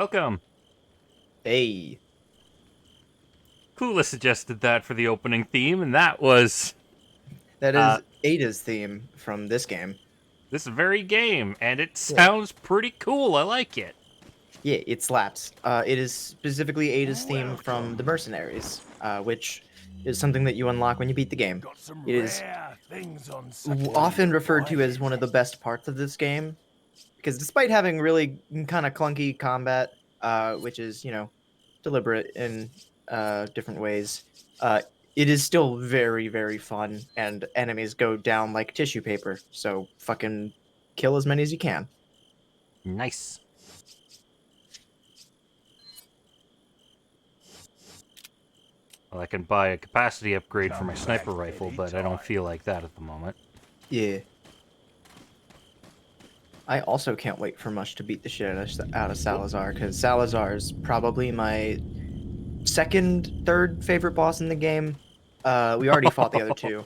Welcome. Hey, Kula suggested that for the opening theme, and that was that uh, is Ada's theme from this game. this very game, and it Yeah, sounds pretty cool. I like it. yeah, it slaps. It is specifically Ada's theme from the Welcome. Mercenaries, which is something that you unlock when you beat the game. Got some It is rare things on such often referred to as one of the best parts of this game, because despite having really kind of clunky combat, which is, deliberate in different ways, uh, it is still very, very fun, and enemies go down like tissue paper, so fucking kill as many as you can. Nice. Well, I can buy a capacity upgrade for my Come sniper back rifle, but I don't anytime. feel like that at the moment. Yeah. I also can't wait for much to beat the shit out of Salazar, because Salazar is probably my second, third favorite boss in the game. We already fought the other two.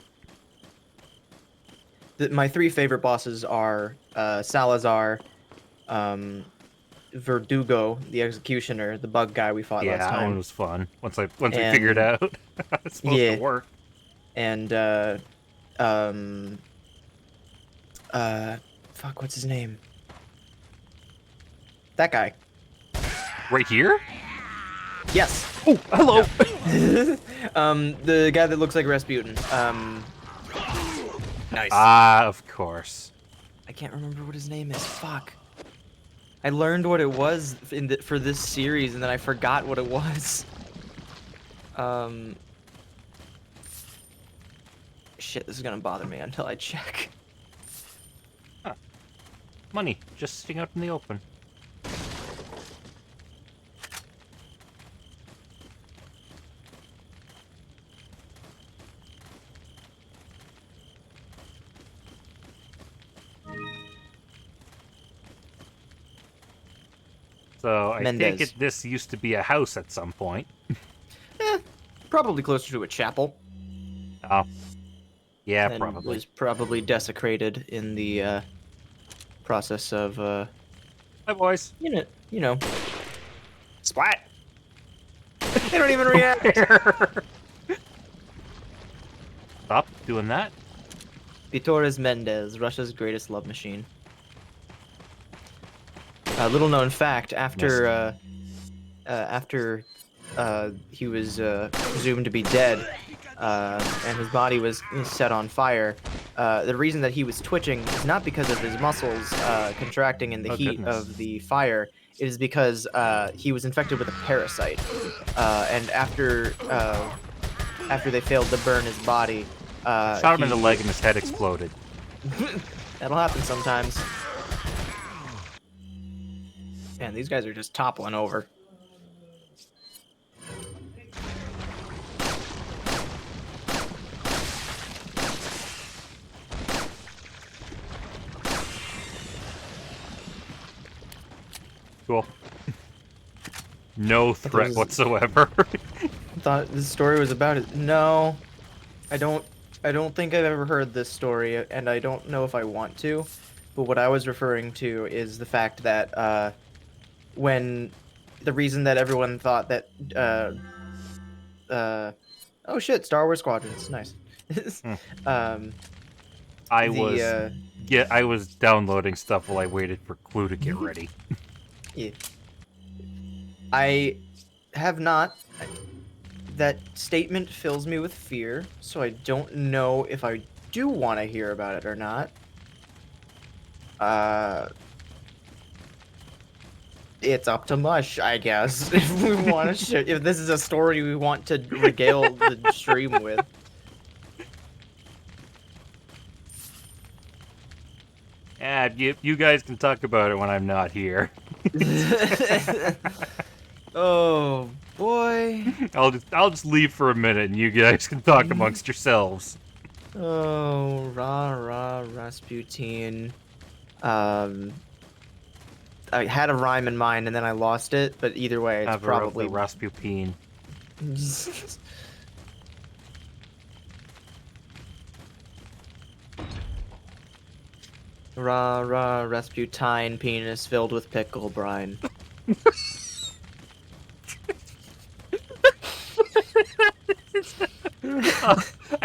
My three favorite bosses are Salazar, um, Verdugo, the Executioner, the bug guy we fought Yeah, last that one time, was fun. Once we figured and out how it's supposed to yeah, work. and um, uh, fuck, what's his name? That guy. Right here? Yes. Oh, hello. The guy that looks like Rasputin. Nice. Ah, of course. I can't remember what his name is. Fuck. I learned what it was for this series, and then I forgot what it was. Um. Shit, this is gonna bother me until I check. Money just sitting out in the open. So I take Mendez. it this used to be a house at some point. Eh, probably closer to a chapel, Oh, yeah, and probably. was probably desecrated in the process of Hi, boys. you know, splat. They don't even react. Stop doing that. Vitores Mendez, Russia's greatest love machine. A little known fact: after he was presumed to be dead, and his body was set on fire, the reason that he was twitching is not because of his muscles contracting in the Oh, heat goodness. of the fire. It is because he was infected with a parasite, and after they failed to burn his body, Shot him in the leg and his head exploded. that'll happen sometimes. Man, these guys are just toppling over. Cool. No threat was- whatsoever. Thought this story was about it. No, I don't. I don't think I've ever heard this story, and I don't know if I want to. But what I was referring to is the fact that when the reason that everyone thought that oh shit, Star Wars Squadrons, nice. um, I the was I was downloading stuff while I waited for Clue to get ready. yeah. I have not. That statement fills me with fear, so I don't know if I do want to hear about it or not. It's up to Mush, I guess. If we want to, if this is a story we want to regale the stream with. Yeah, you guys can talk about it when I'm not here. Oh boy. I'll just leave for a minute and you guys can talk amongst yourselves. Oh, rah Rasputin. I had a rhyme in mind and then I lost it, but either way, it's Have probably a Rasputin. Rah Rasputine penis filled with pickle brine.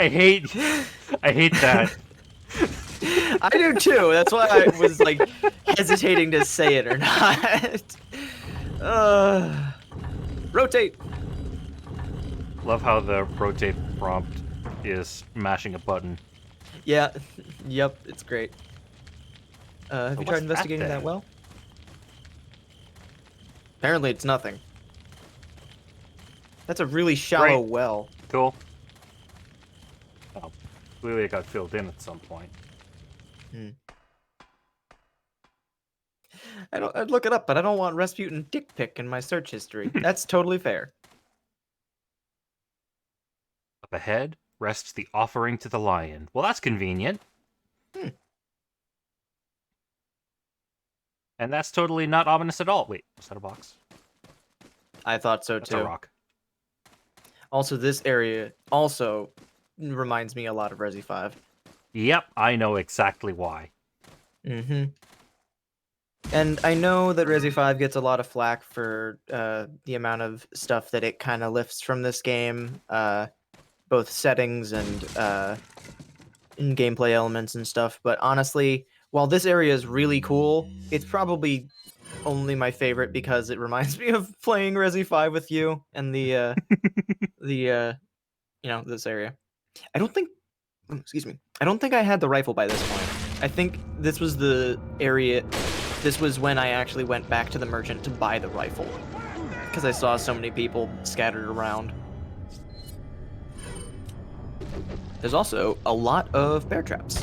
I hate that. I do too. That's why I was like hesitating to say it or not. Rotate. Love how the rotate prompt is mashing a button. Yeah. Yep. It's great. Have So you tried what's investigating then? that well? Apparently, it's nothing. That's a really shallow Great. well. Cool. Oh, clearly it got filled in at some point. I'd look it up, but I don't want Rasputin dick pic in my search history. That's totally fair. Up ahead rests the offering to the lion. Well, that's convenient. And that's totally not ominous at all. Wait, was that a box? I thought so That's too. a rock. Also, this area also reminds me a lot of Resi 5. Yep, I know exactly why. Mm-hmm. And I know that Resi 5 gets a lot of flack for the amount of stuff that it kind of lifts from this game, both settings and gameplay elements and stuff. But honestly, while this area is really cool, it's probably only my favorite because it reminds me of playing Resi 5 with you and this area. I don't think I don't think I had the rifle by this point. I think this was the area. This was when I actually went back to the merchant to buy the rifle because I saw so many people scattered around. There's also a lot of bear traps.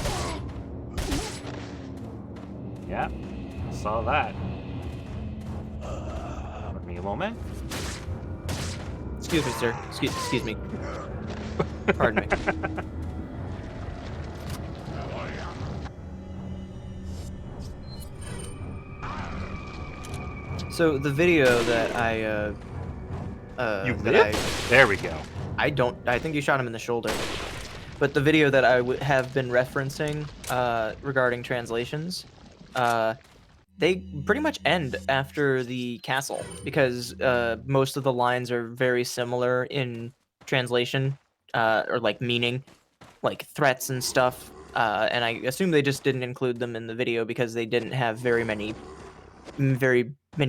Yeah, saw that. Give me a moment. Excuse me, sir. Excuse me. Pardon me. So the video that There we go. I think you shot him in the shoulder. But the video that I have been referencing regarding translations, they pretty much end after the castle because most of the lines are very similar in translation or like meaning, like threats and stuff. And I assume they just didn't include them in the video because they didn't have very many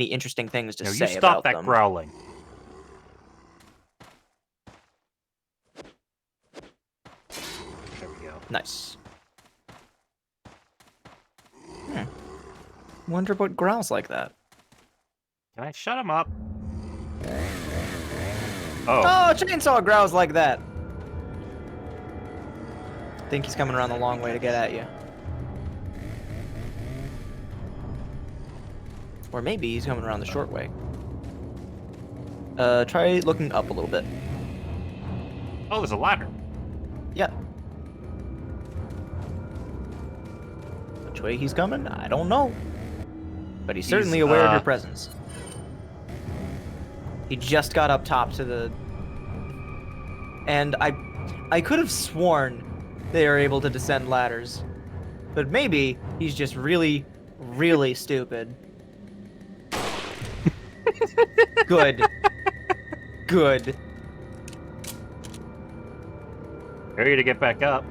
interesting things to Now say you stop about that them. growling. There we go. Nice. Wonder what growls like that. Can I shut him up? Oh, chainsaw growls like that. Think he's coming around the long way to get at you. Or maybe he's coming around the short way. Try looking up a little bit. Oh, there's a ladder. Yeah. Which way he's coming? I don't know. But he's certainly aware of your presence. He just got up top to the... And I could have sworn they are able to descend ladders. But maybe he's just really, really stupid. Good. Good. Hurry to get back up.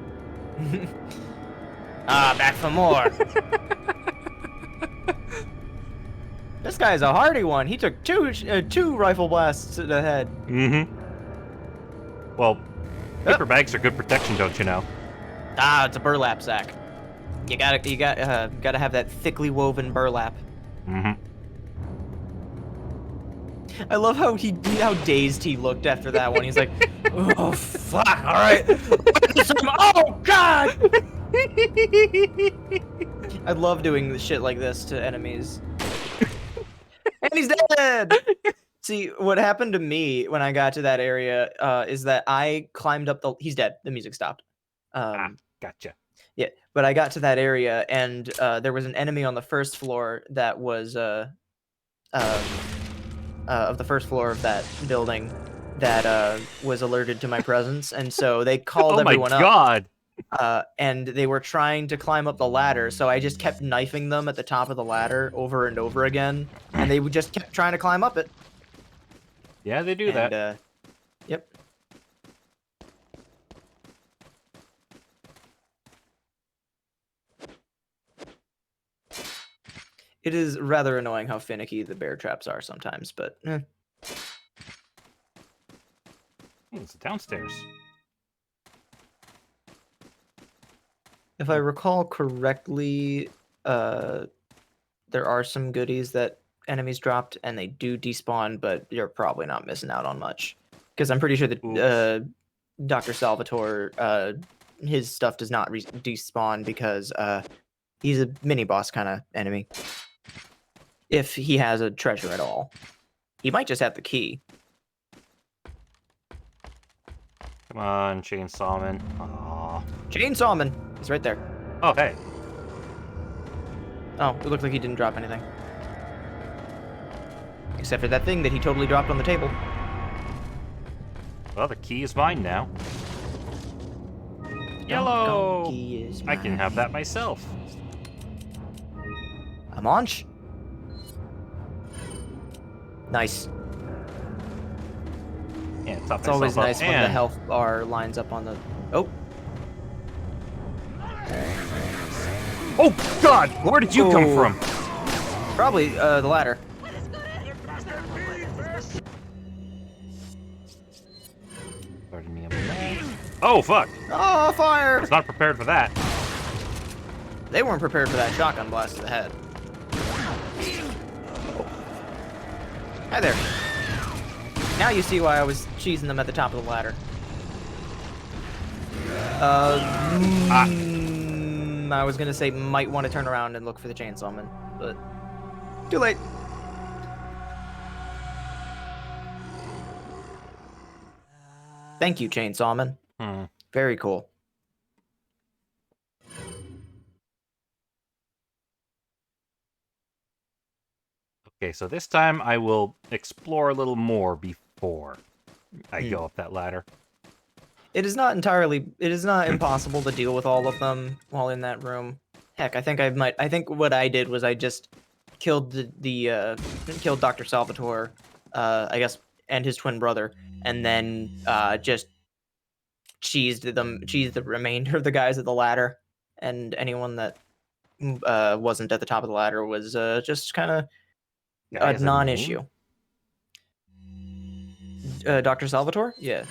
Back for more. This guy's a hardy one. He took two rifle blasts to the head. Mm-hmm. Well, paper bags are good protection, don't you know? It's a burlap sack. You gotta have that thickly woven burlap. Mm-hmm. I love how dazed he looked after that one. He's like, oh fuck! All right. Oh god! I love doing shit like this to enemies. And he's dead! See, what happened to me when I got to that area is that I climbed up the... He's dead. The music stopped. Gotcha. Yeah, but I got to that area, and there was an enemy on the first floor that was... of the first floor of that building that was alerted to my presence, and so they called everyone up. Oh my god! And they were trying to climb up the ladder, so I just kept knifing them at the top of the ladder over and over again, and they just kept trying to climb up it. Yeah, they do that. Yep. It is rather annoying how finicky the bear traps are sometimes, but It's downstairs. if I recall correctly, there are some goodies that enemies dropped, and they do despawn, but you're probably not missing out on much. Because I'm pretty sure that Dr. Salvatore, his stuff does not despawn because he's a mini-boss kind of enemy. If he has a treasure at all. He might just have the key. Come on, Chainsawman. Aww. Chainsawman! He's right there. Oh, hey. Oh, it looked like he didn't drop anything. Except for that thing that he totally dropped on the table. Well, the key is mine now. Yellow! Key is I can have that myself. A munch. Nice. Yeah, top It's always myself up nice when the and- health bar lines up on the... Oh! Oh, God! Where did you come Oh. from? Probably the ladder. Pardon me a minute. Oh, fuck! Oh, I fire! was not prepared for that. They weren't prepared for that shotgun blast to the head. Hi there. Now you see why I was cheesing them at the top of the ladder. I was gonna say might want to turn around and look for the chainsawman, but too late. Thank you, chainsawman. Very cool. Okay, so this time I will explore a little more before I go up that ladder. It is not impossible to deal with all of them while in that room. Heck, I think what I did was I just killed killed Dr. Salvatore, I guess, and his twin brother, and then just cheesed the remainder of the guys at the ladder, and anyone that wasn't at the top of the ladder was just kind of Guy a has a non-issue. name? Dr. Salvatore? Yeah.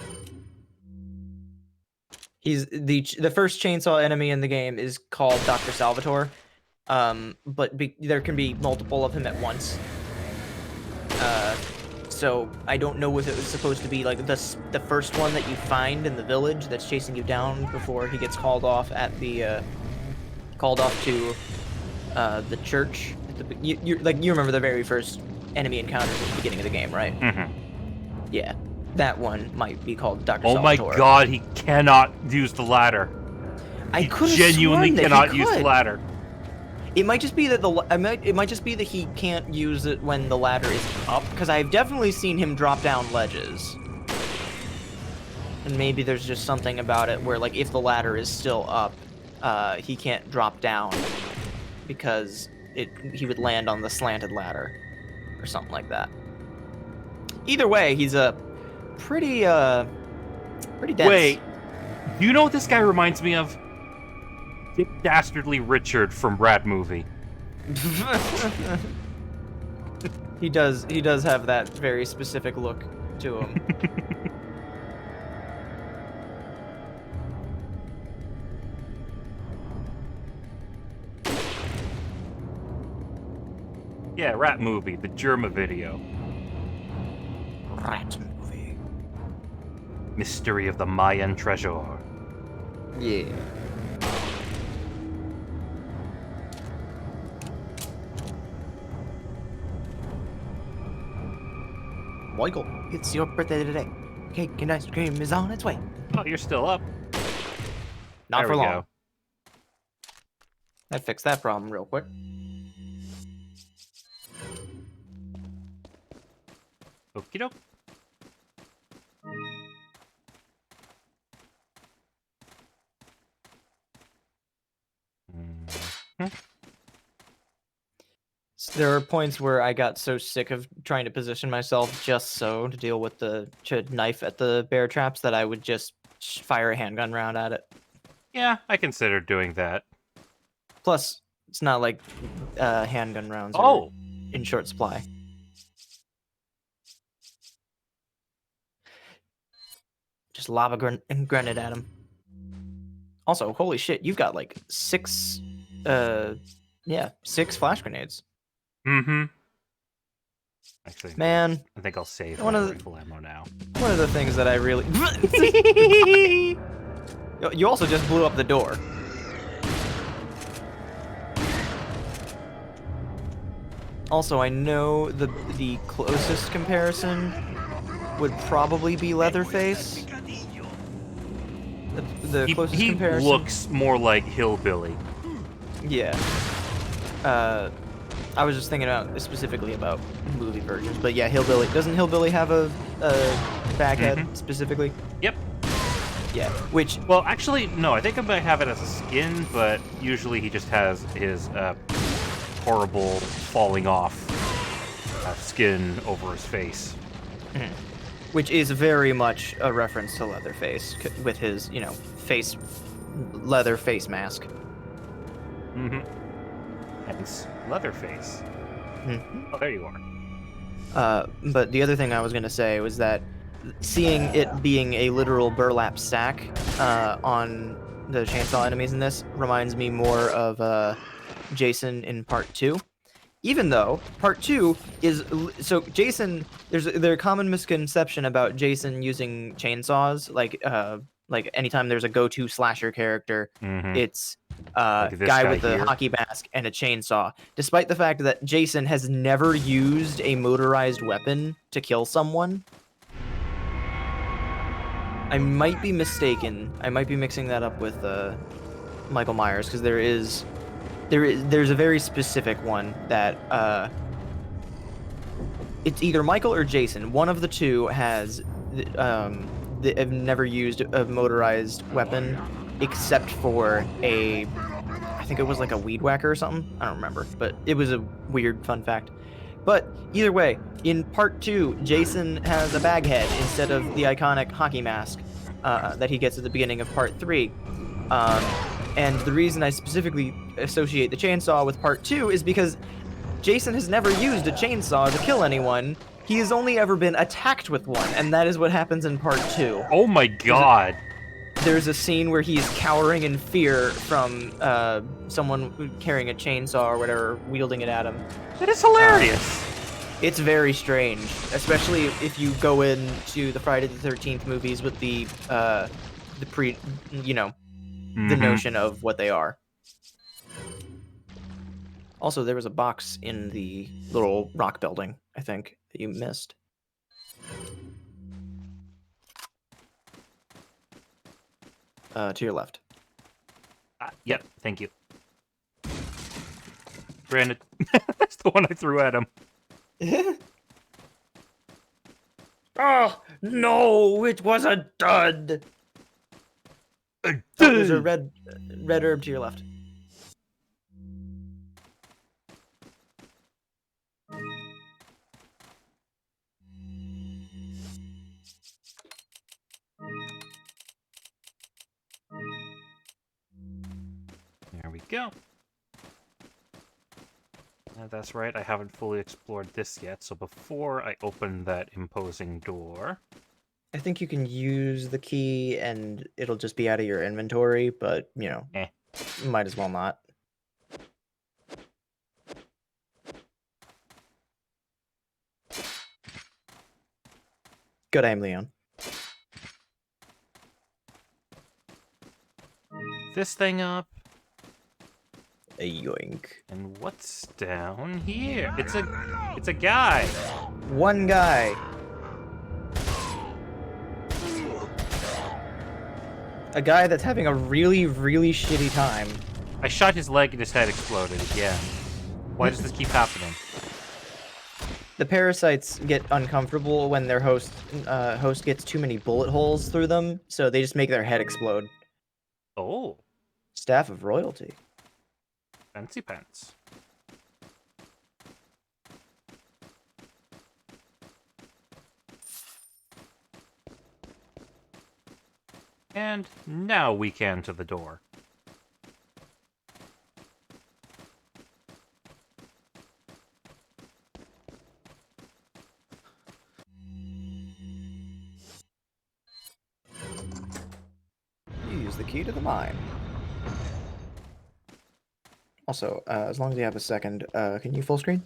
He's the first chainsaw enemy in the game is called Dr. Salvatore, but there can be multiple of him at once. So I don't know if it was supposed to be like the first one that you find in the village that's chasing you down before he gets called off at the to the church. You remember the very first enemy encounters at the beginning of the game, right? Mm-hmm. Yeah, that one might be called Dr. Oh my Salvatore. God, he cannot use the ladder. I He could genuinely cannot use the ladder. It might just be that it might just be that he can't use it when the ladder is up, because I've definitely seen him drop down ledges. And maybe there's just something about it where, like, if the ladder is still up, he can't drop down because he would land on the slanted ladder or something like that. Either way, he's a pretty dense. Wait, do you know what this guy reminds me of? Dick Dastardly Richard from Rat Movie. He does have that very specific look to him. Yeah, Rat Movie, the Germa video. Rat movie. Mystery of the Mayan Treasure. Yeah. Michael, it's your birthday today. Cake and ice cream is on its way. Oh, you're still up. Not There for we long. go. That fixed that problem real quick. Okie doke. There are points where I got so sick of trying to position myself just so to deal with the knife at the bear traps that I would just fire a handgun round at it. Yeah, I considered doing that. Plus, It's not like handgun rounds are Oh! in short supply. Just lava grenade at him. Also, holy shit, you've got like 6 flash grenades. Mm-hmm. Actually, Man, I think I'll save one my of the- rifle ammo now. one of the things that I really... You also just blew up the door. Also, I know the closest comparison would probably be Leatherface. The closest He comparison. looks more like Hillbilly. Yeah. I was just thinking specifically about movie versions, but yeah, Hillbilly. Doesn't Hillbilly have a baghead specifically? Yep. Yeah. Which, Well, actually, no. I think I might have it as a skin, but usually he just has his horrible falling off skin over his face. which is very much a reference to Leatherface with his, leather face mask. Mm-hmm. Hence, Leatherface. Mhm. Oh, there you are. But the other thing I was gonna say was that seeing it being a literal burlap sack on the chainsaw enemies in this reminds me more of Jason in Part 2. Even though Part 2 is... So Jason... There's a common misconception about Jason using chainsaws. Like anytime there's a go-to slasher character, Mm-hmm. it's Like this guy guy with a here. hockey mask and a chainsaw, despite the fact that Jason has never used a motorized weapon to kill someone. I might be mistaken. I might be mixing that up with Michael Myers, because there's a very specific one that it's either Michael or Jason. One of the two has have never used a motorized weapon except for I think it was like a weed whacker or something. I don't remember, but it was a weird fun fact. But either way, in Part 2, Jason has a bag head instead of the iconic hockey mask that he gets at the beginning of Part 3. And the reason I specifically associate the chainsaw with Part 2 is because Jason has never used a chainsaw to kill anyone. He has only ever been attacked with one, and that is what happens in Part 2. Oh my god! There's a scene where he's cowering in fear from someone carrying a chainsaw or whatever, wielding it at him. That is hilarious! It's very strange, especially if you go into the Friday the 13th movies with the notion of what they are. Also, there was a box in the little rock building, I think, that you missed. To your left. Yep, thank you. Granted, that's the one I threw at him. Oh, no, it was a dud! Oh, there's a red herb to your left. There we go. That's right, I haven't fully explored this yet, so before I open that imposing door... I think you can use the key and it'll just be out of your inventory, but, might as well not. Good aim, Leon. This thing up. A yoink. And what's down here? It's a guy. One guy. A guy that's having a really, really shitty time. I shot his leg and his head exploded again. Why does this keep happening? The parasites get uncomfortable when their host gets too many bullet holes through them, so they just make their head explode. Oh. Staff of Royalty. Fancy pants. And now we can to the door. use the key to the mine. Also, as long as you have a second, can you full screen?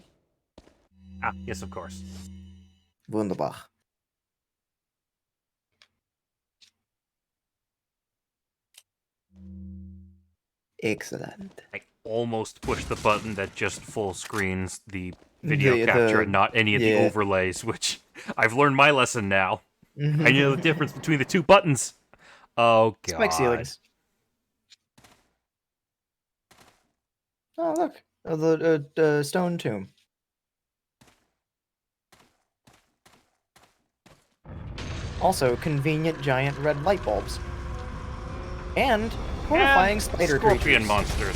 Ah, yes, of course. Wunderbar. Excellent. I almost pushed the button that just full screens the video capture and not any of the overlays, which I've learned my lesson now. I know the difference between the two buttons. Oh, God. Spike ceilings. Oh, look. The stone tomb. Also, convenient giant red light bulbs. And horrifying spider scorpion creatures. monsters.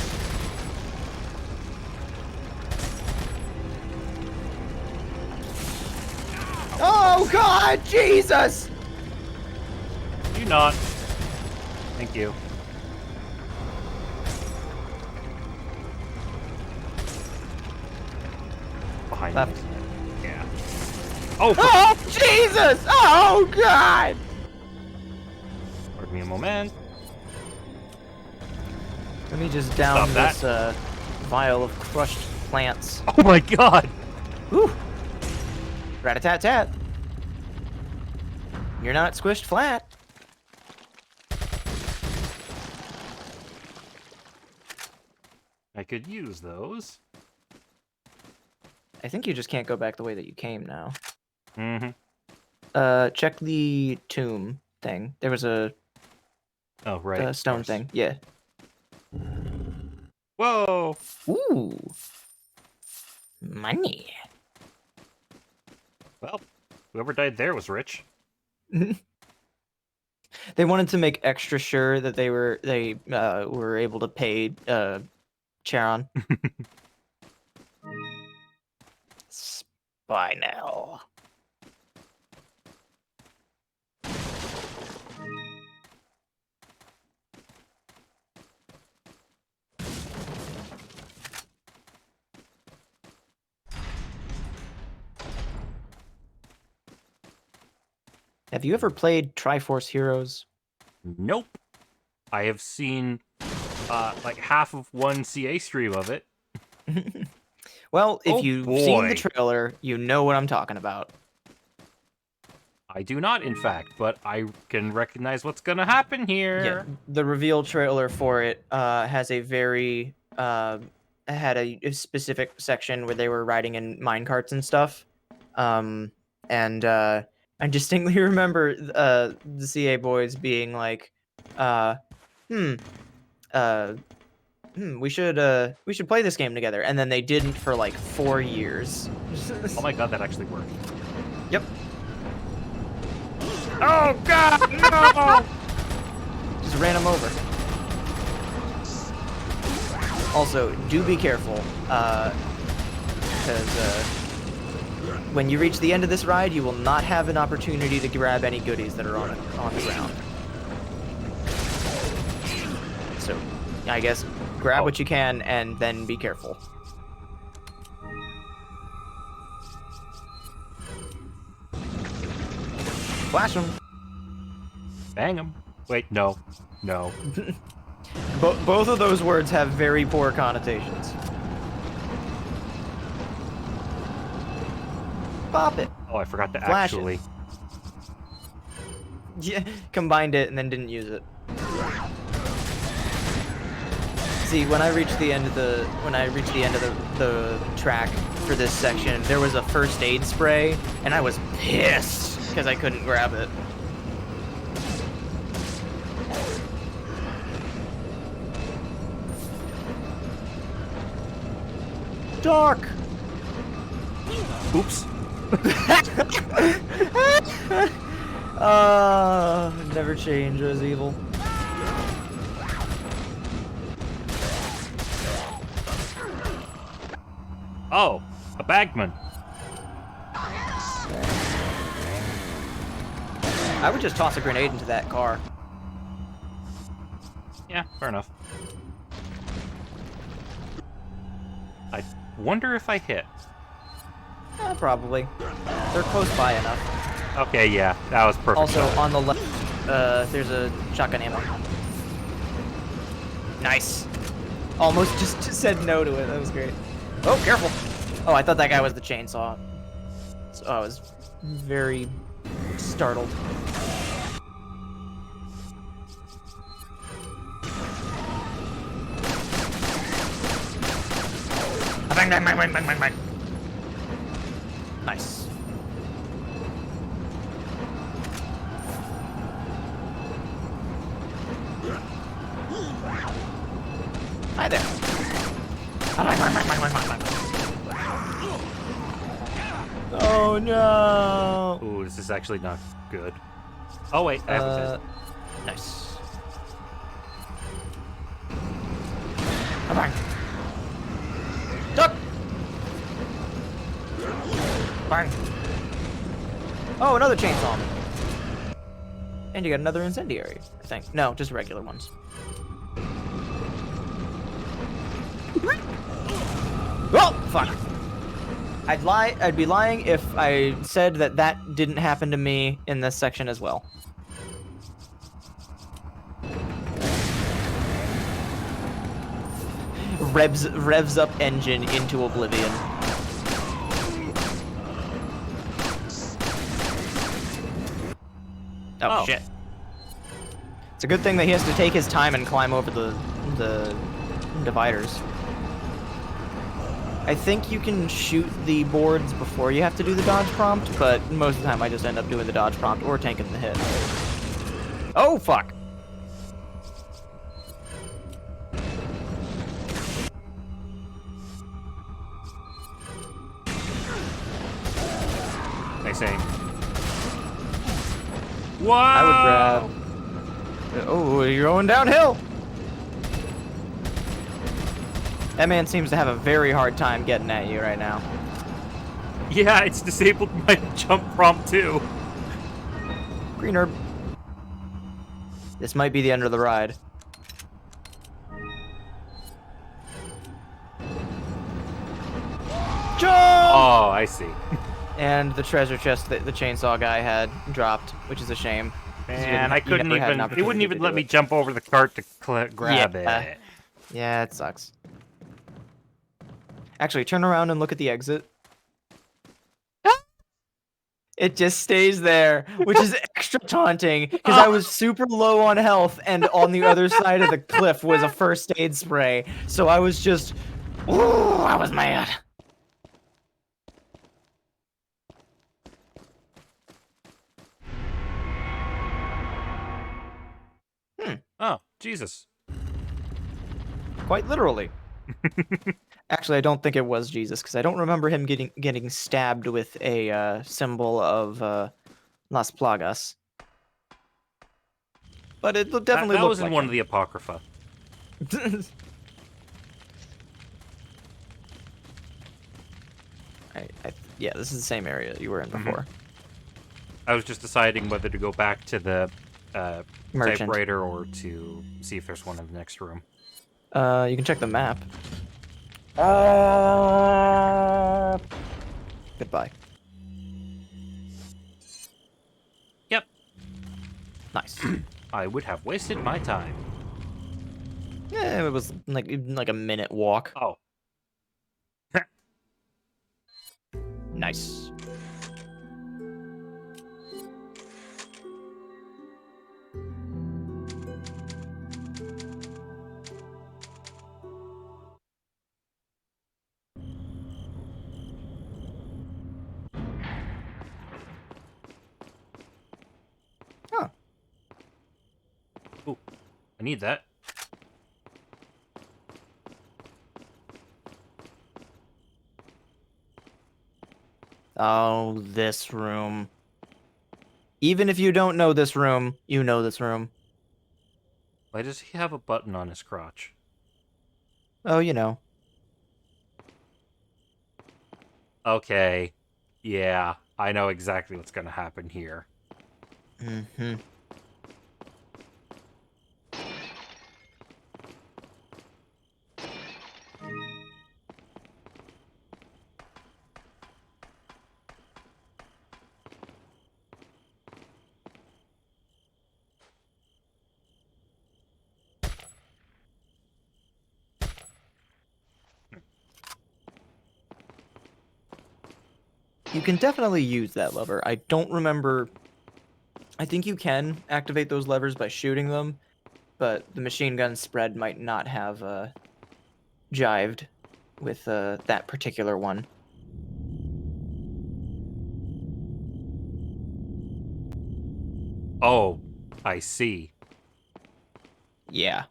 Oh, God! Jesus! You not. Thank you. Behind Left. me. Yeah. Oh! Oh, Jesus! Oh, God! Pardon me a moment. Let me just down Stop this vial of crushed plants. Oh my God! Whew. Rat-a-tat-tat. You're not squished flat. I could use those. I think you just can't go back the way that you came now. Mm-hmm. Check the tomb thing. There was a Oh, right. stone thing. Yeah. Whoa! Ooh. Money. Well, whoever died there was rich. They wanted to make extra sure that they were able to pay Charon. Spinel. Have you ever played Triforce Heroes? Nope. I have seen like half of one CA stream of it. Well, if Oh, you've seen the boy. trailer, you know what I'm talking about. I do not, in fact, but I can recognize what's gonna happen here. Yeah, the reveal trailer for it has a very had a specific section where they were riding in minecarts and stuff. And I distinctly remember the CA boys being like, we should play this game together, and then they didn't for like 4 years. Oh my God, that actually worked. Yep. Oh God, no! Just ran him over. Also, do be careful, because when you reach the end of this ride, you will not have an opportunity to grab any goodies that are on the ground. So, I guess grab what you can and then be careful. Flash them. Bang him. Wait, no. No. Both of those words have very poor connotations. Pop it. Oh, I forgot to Flash it. actually. Yeah, combined it and then didn't use it. See, when I reached the end of the track for this section, there was a first aid spray, and I was pissed because I couldn't grab it. Dark. Oops. Never change as evil. Oh, a bagman. I would just toss a grenade into that car. Yeah, fair enough. I wonder if I hit. Probably. They're close by enough. Okay, yeah, that was perfect. Also, on the left, there's a shotgun ammo. Nice. Almost just said no to it. That was great. Oh, careful. Oh, I thought that guy was the chainsaw. So I was very startled. Bang, bang, bang, bang, bang, bang, bang. Nice. Hi there. Oh no! Ooh, this is actually not good. Oh wait, I have a fist. Nice. Bang. Duck. Bang. Oh, another chainsaw. And you got another incendiary, I think. No, just regular ones. Oh, fuck. I'd be lying if I said that didn't happen to me in this section as well. Revs up engine into oblivion. Oh, shit. It's a good thing that he has to take his time and climb over the dividers. I think you can shoot the boards before you have to do the dodge prompt, but most of the time I just end up doing the dodge prompt or tanking the hit. Oh, fuck. Nice aim. Wow! I would grab... Oh, you're going downhill! That man seems to have a very hard time getting at you right now. Yeah, it's disabled my jump prompt too. Green herb. This might be the end of the ride. Jump! Oh, I see. And the treasure chest that the chainsaw guy had dropped, which is a shame. And I couldn't even... He wouldn't even let me jump over the cart to grab it. Yeah, it sucks. Actually, turn around and look at the exit. It just stays there, which is extra taunting, because I was super low on health, and on the other side of the cliff was a first aid spray, so I was just... Ooh, I was mad. Oh, Jesus. Quite literally. Actually, I don't think it was Jesus, because I don't remember him getting stabbed with a symbol of Las Plagas. But it definitely that looked was in like one him. of the Apocrypha. Yeah, this is the same area you were in before. I was just deciding whether to go back to the Merchant. typewriter or to see if there's one in the next room. You can check the map. Goodbye. Yep. Nice. I would have wasted my time. Yeah, it was like a minute walk. Oh. Nice. Huh. Ooh, I need that. Oh, this room. Even if you don't know this room, you know this room. Why does he have a button on his crotch? Oh, you know. Okay. Yeah, I know exactly what's gonna happen here. Mm-hmm. You can definitely use that lever. I don't remember. I think you can activate those levers by shooting them, but the machine gun spread might not have jived with that particular one. Oh, I see. Yeah.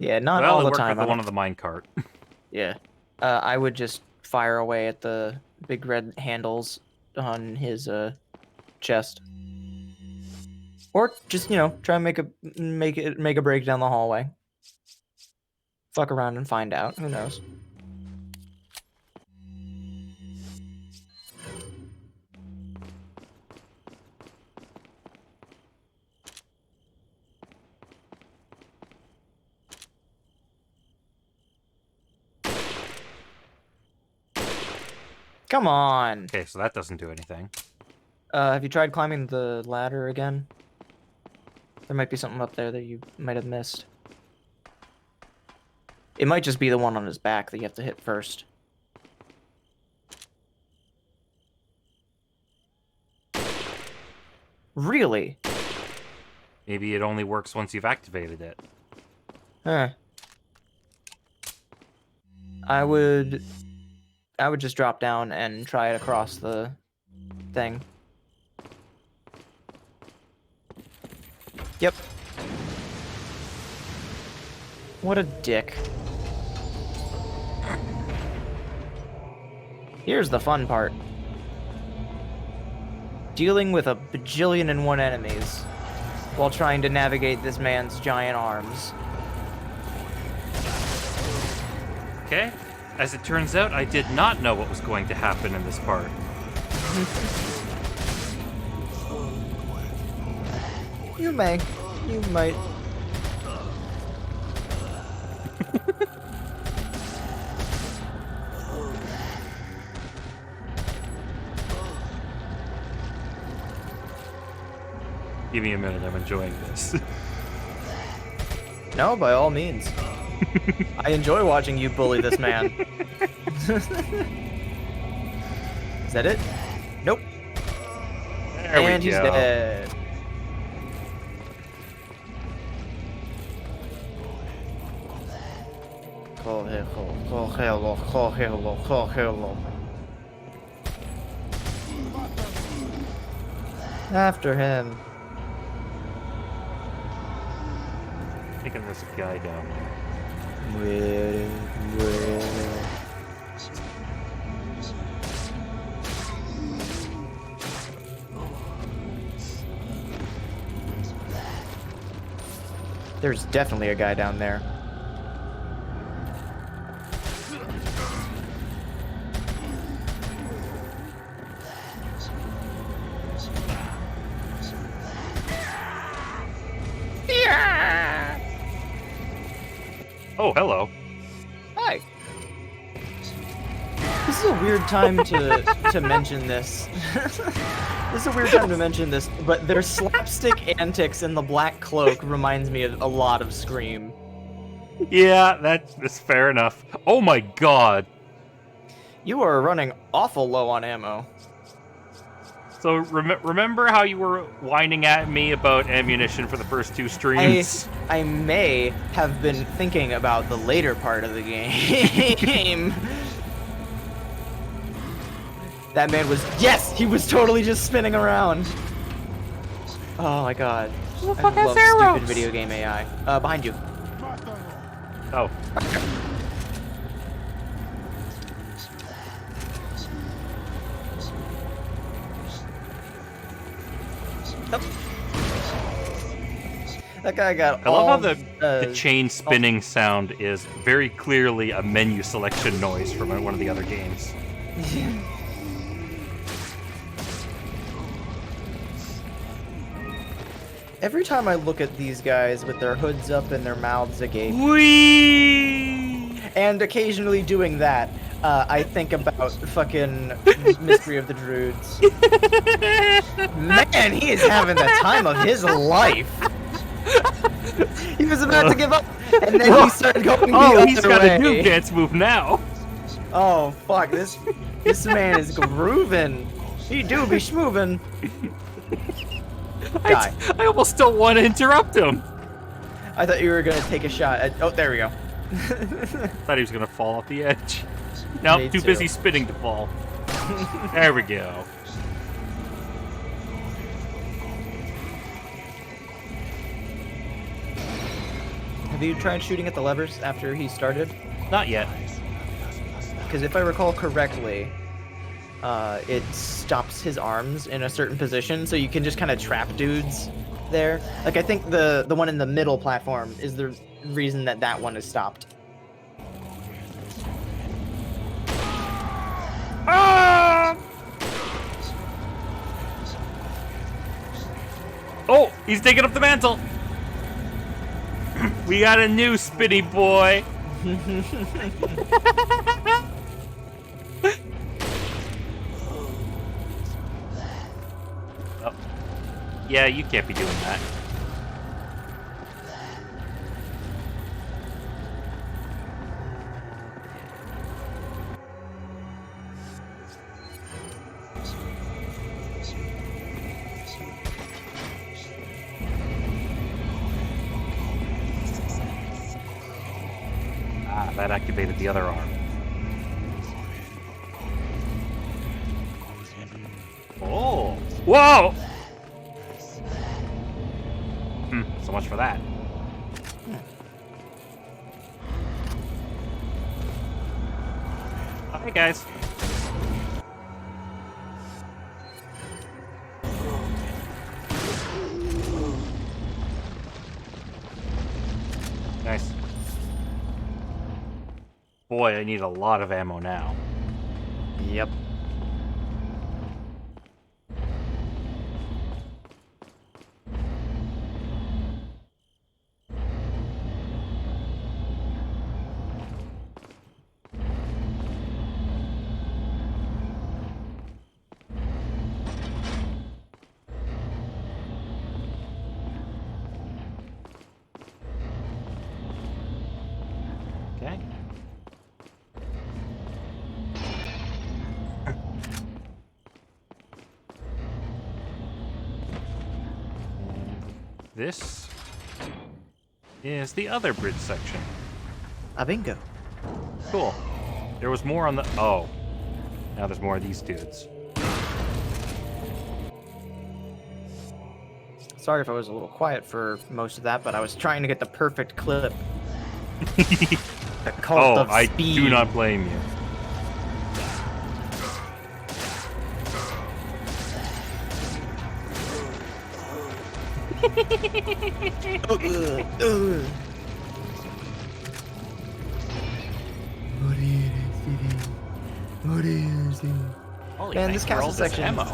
Yeah, not Well, all it the worked time. with the one on the minecart. Yeah. I would just fire away at the big red handles on his chest. Or just, you know, try and make a break down the hallway. Fuck around and find out. Who knows? Come on. Okay, so that doesn't do anything. Have you tried climbing the ladder again? There might be something up there that you might have missed. It might just be the one on his back that you have to hit first. Really? Maybe it only works once you've activated it. Huh. I would just drop down and try it across the thing. Yep. What a dick. Here's the fun part. Dealing with a bajillion and one enemies while trying to navigate this man's giant arms. Okay. As it turns out, I did not know what was going to happen in this part. You may. You might. Give me a minute, I'm enjoying this. No, by all means. I enjoy watching you bully this man. Is that it? Nope. There And we he's go. dead. Call hello, call hello, call hello, call hello. After him. Thinking there's a guy down there. There's definitely a guy down there. Oh, hello. Hi. This is a weird time to mention this. This is a weird time to mention this, but their slapstick antics in the black cloak reminds me of a lot of Scream. Yeah, that's fair enough. Oh my god. You are running awful low on ammo. So remember how you were whining at me about ammunition for the first two streams? I may have been thinking about the later part of the game. That man was, yes, he was totally just spinning around. Oh my god. I love stupid video game AI. Behind you. Oh. That guy got I love how all, the chain spinning sound is very clearly a menu selection noise from one of the other games. Every time I look at these guys with their hoods up and their mouths agape, Whee! and occasionally doing that, I think about fucking Mystery of the Druids. Man, he is having the time of his life. He was about to give up, and then he started going the other way. Oh, he's got a new dance move now. Oh fuck, this man is grooving. He do be schmoovin'. I almost don't want to interrupt him. I thought you were gonna take a shot at. Oh, there we go. Thought he was gonna fall off the edge. Nope, too busy spinning to fall. There we go. Have you tried shooting at the levers after he started? Not yet. Because if I recall correctly, it stops his arms in a certain position, so you can just kind of trap dudes there. Like, I think the one in the middle platform is the reason that one is stopped. Ah! Oh, he's taking up the mantle. We got a new spinny boy. Oh. Yeah, you can't be doing that. That activated the other arm. Oh! Whoa! So much for that. Hey guys. Nice. Boy, I need a lot of ammo now. Yep. Okay. This is the other bridge section. A bingo. Cool. There was more on the... Oh. Now there's more of these dudes. Sorry if I was a little quiet for most of that, but I was trying to get the perfect clip. The cult of I speed. do not blame you. Holy Man, thanks this for all castle section. ammo.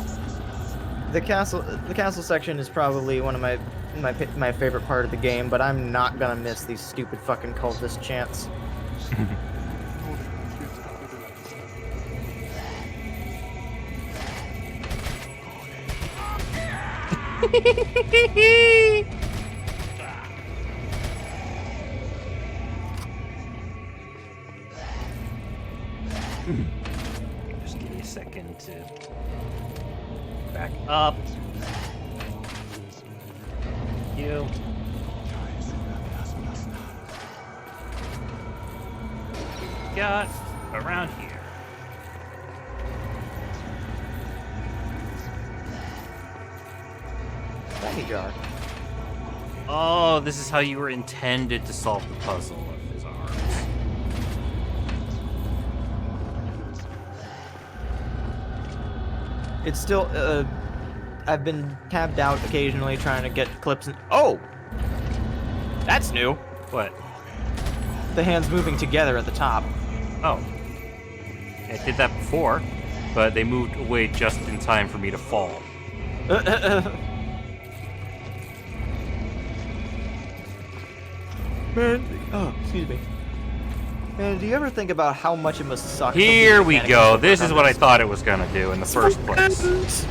The castle section is probably one of my favorite part of the game, but I'm not gonna miss these stupid fucking cultist chants. Just give me a second to back up. You. Got around here. Tiny jar. Oh, this is how you were intended to solve the puzzle of his arms. It's still, I've been tabbed out occasionally trying to get clips and... Oh! That's new! What? The hands moving together at the top. Oh. I did that before, but they moved away just in time for me to fall. Man, oh, excuse me. Man, do you ever think about how much it must suck? Here we go. This is what I thought it was gonna do in the first place.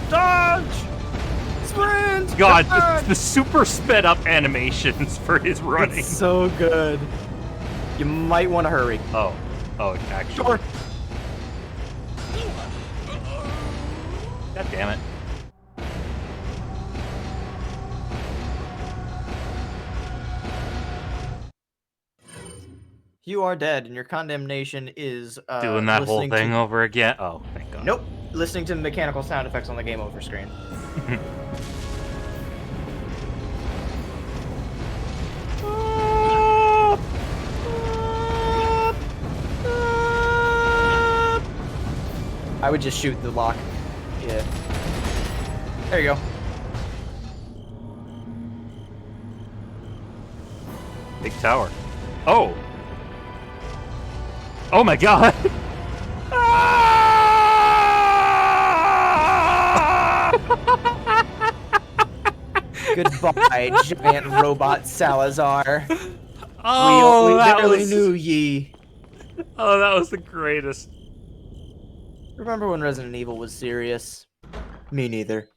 Dodge! Sprint! God, the super sped up animations for his running. It's so good. You might want to hurry. Oh, actually. Sure. God damn it. You are dead, and your condemnation is Doing that whole thing over again? Oh, thank God. Nope. Listening to mechanical sound effects on the game over screen. I would just shoot the lock. Yeah. There you go. Big tower. Oh! Oh my God! Goodbye, giant robot Salazar. Oh, we that barely was... knew ye. Oh, that was the greatest. Remember when Resident Evil was serious? Me neither.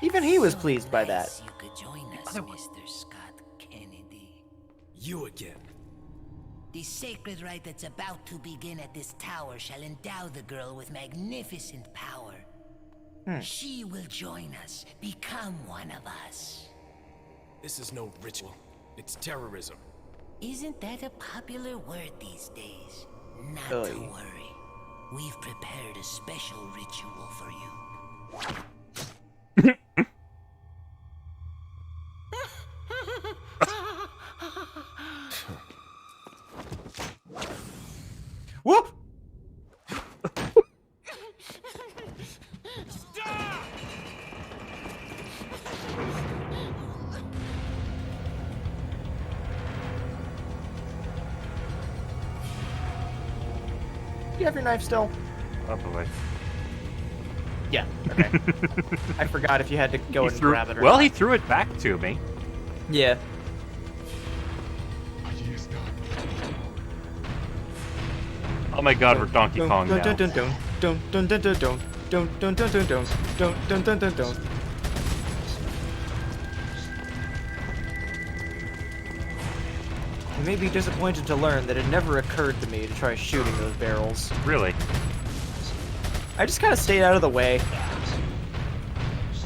Even he was pleased by that. You could join us, Mr. Scott Kennedy. You again. The sacred rite that's about to begin at this tower shall endow the girl with magnificent power. She will join us, become one of us. This is no ritual. It's terrorism. Isn't that a popular word these days? Not Oy. to worry. We've prepared a special ritual for you. Whoop! You have your knife still? Oh boy. Yeah. Okay. I forgot if you had to go He and threw, grab it or well, not. he threw it back to me. Yeah. Oh my God, we're Donkey Kong now. You may be disappointed to learn that it never occurred to me to try shooting those barrels. Really? I just kind of stayed out of the way.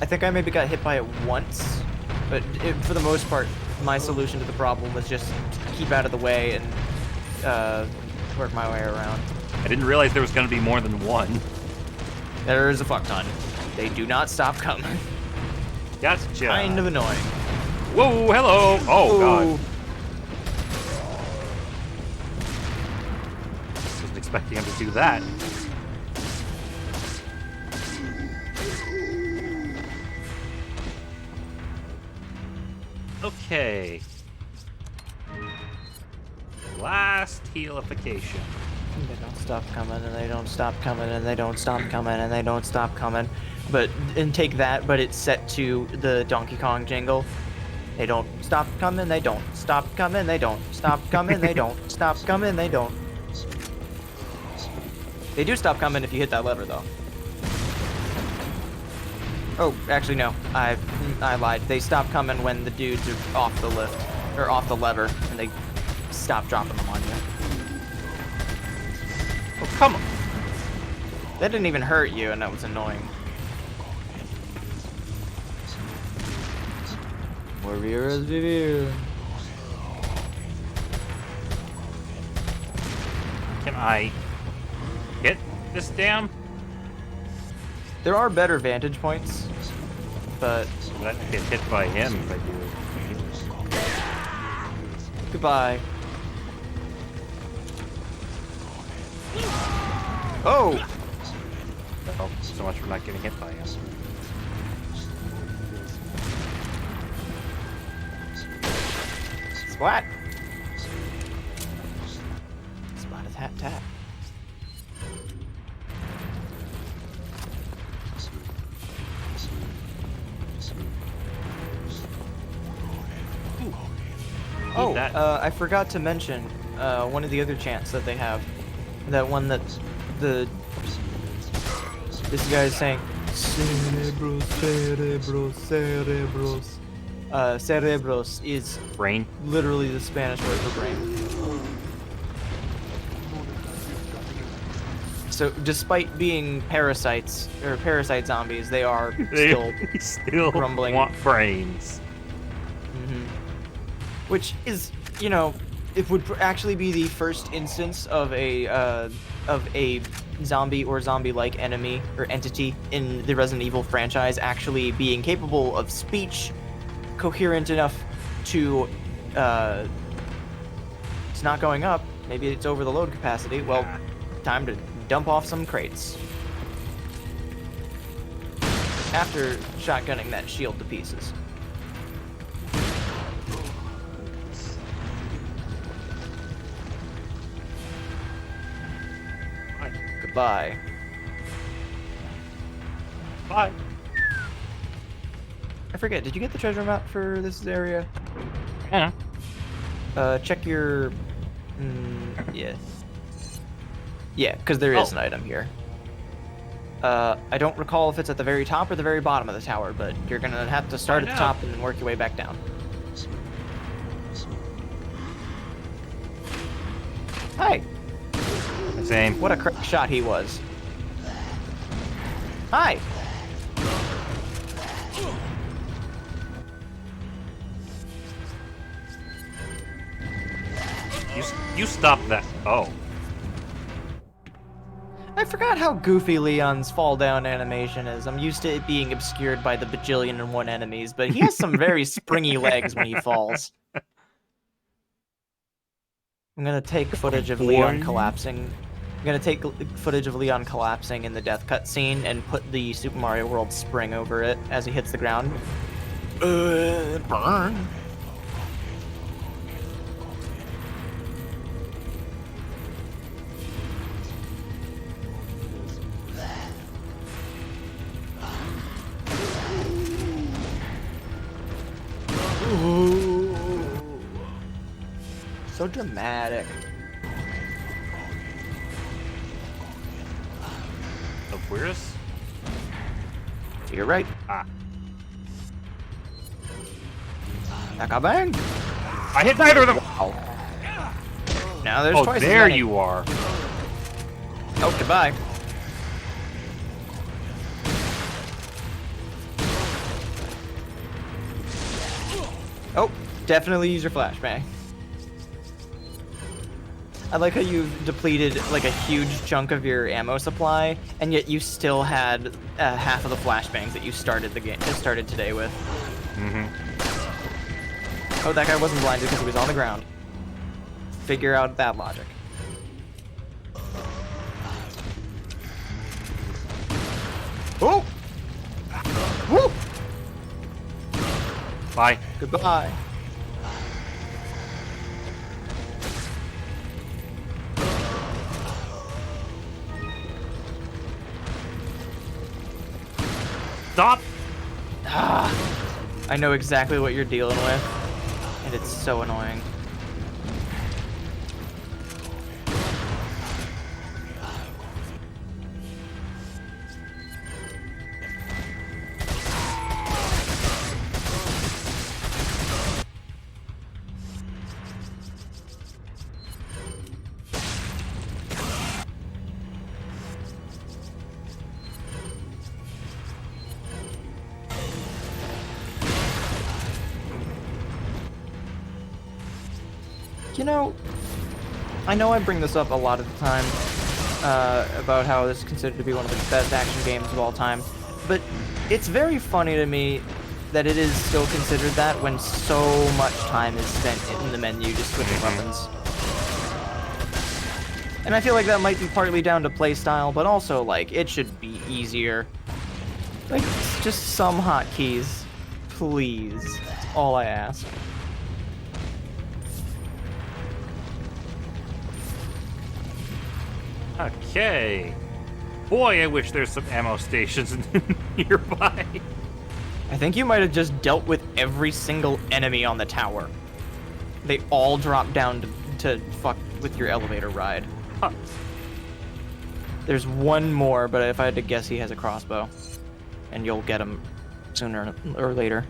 I think I maybe got hit by it once, but for the most part, my solution to the problem was just keep out of the way and work my way around. I didn't realize there was going to be more than one. There is a fuck ton. They do not stop coming. Gotcha. Kind of annoying. Whoa, hello. Oh, God. Ooh. Wasn't expecting him to do that. Okay. Last healification. They don't stop coming, and they don't stop coming, and they don't stop coming, and they don't stop coming. And take that, but it's set to the Donkey Kong jingle. They don't stop coming, they don't stop coming, they don't stop coming, they don't stop coming, they don't. They do stop coming if you hit that lever, though. Oh, actually, no. I lied. They stop coming when the dudes are off the lift, or off the lever, and they stop dropping them on you. Oh, come on. That didn't even hurt you, and that was annoying. Warriors review. Can I hit this damn? There are better vantage points, but I get hit by him if I do. goodbye. Oh! Oh, so much for not getting hit by him. Splat! Splat a tap tap. Oh, that. I forgot to mention one of the other chants that they have. That one that's this guy is saying cerebros, cerebros, cerebros. Cerebros is Brain. literally the Spanish word for brain. So, despite being parasites or parasite zombies, they are still grumbling. Want brains. Which is, you know, it would actually be the first instance of a zombie or zombie-like enemy or entity in the Resident Evil franchise actually being capable of speech, coherent enough to, it's not going up. Maybe it's over the load capacity. Well, time to dump off some crates. After shotgunning that shield to pieces. Goodbye. Bye. I forget, did you get the treasure map for this area? Yeah. Check your... yeah. Yeah, because there is an item here. I don't recall if it's at the very top or the very bottom of the tower, but you're gonna have to start at the top and then work your way back down. Hi! Same. What a crack shot he was. Hi! You stop that. Oh. I forgot how goofy Leon's fall down animation is. I'm used to it being obscured by the bajillion and one enemies, but he has some very springy legs when he falls. I'm gonna take footage of Leon collapsing. I'm gonna take footage of Leon collapsing in the death cutscene and put the Super Mario World spring over it as he hits the ground. Burn. Ooh. So dramatic. Where's? You're right. Ah. Bang! I hit neither of them! Wow. Now there's Oh, twice there as many. you are. Oh, goodbye. Oh, definitely use your flashbang. I like how you've depleted like a huge chunk of your ammo supply, and yet you still had half of the flashbangs that you started today with. Oh, that guy wasn't blinded because he was on the ground. Figure out that logic. Oh! Woo! Bye. Goodbye. Stop! I know exactly what you're dealing with, and it's so annoying. You know, I know I bring this up a lot of the time, about how this is considered to be one of the best action games of all time, but it's very funny to me that it is still considered that when so much time is spent in the menu just switching weapons. And I feel like that might be partly down to playstyle, but also, like, it should be easier. Like, just some hotkeys, please. That's all I ask. Okay. Boy, I wish there's some ammo stations nearby. I think you might have just dealt with every single enemy on the tower. They all drop down to fuck with your elevator ride. Huh. There's one more, but if I had to guess, he has a crossbow. And you'll get him sooner or later.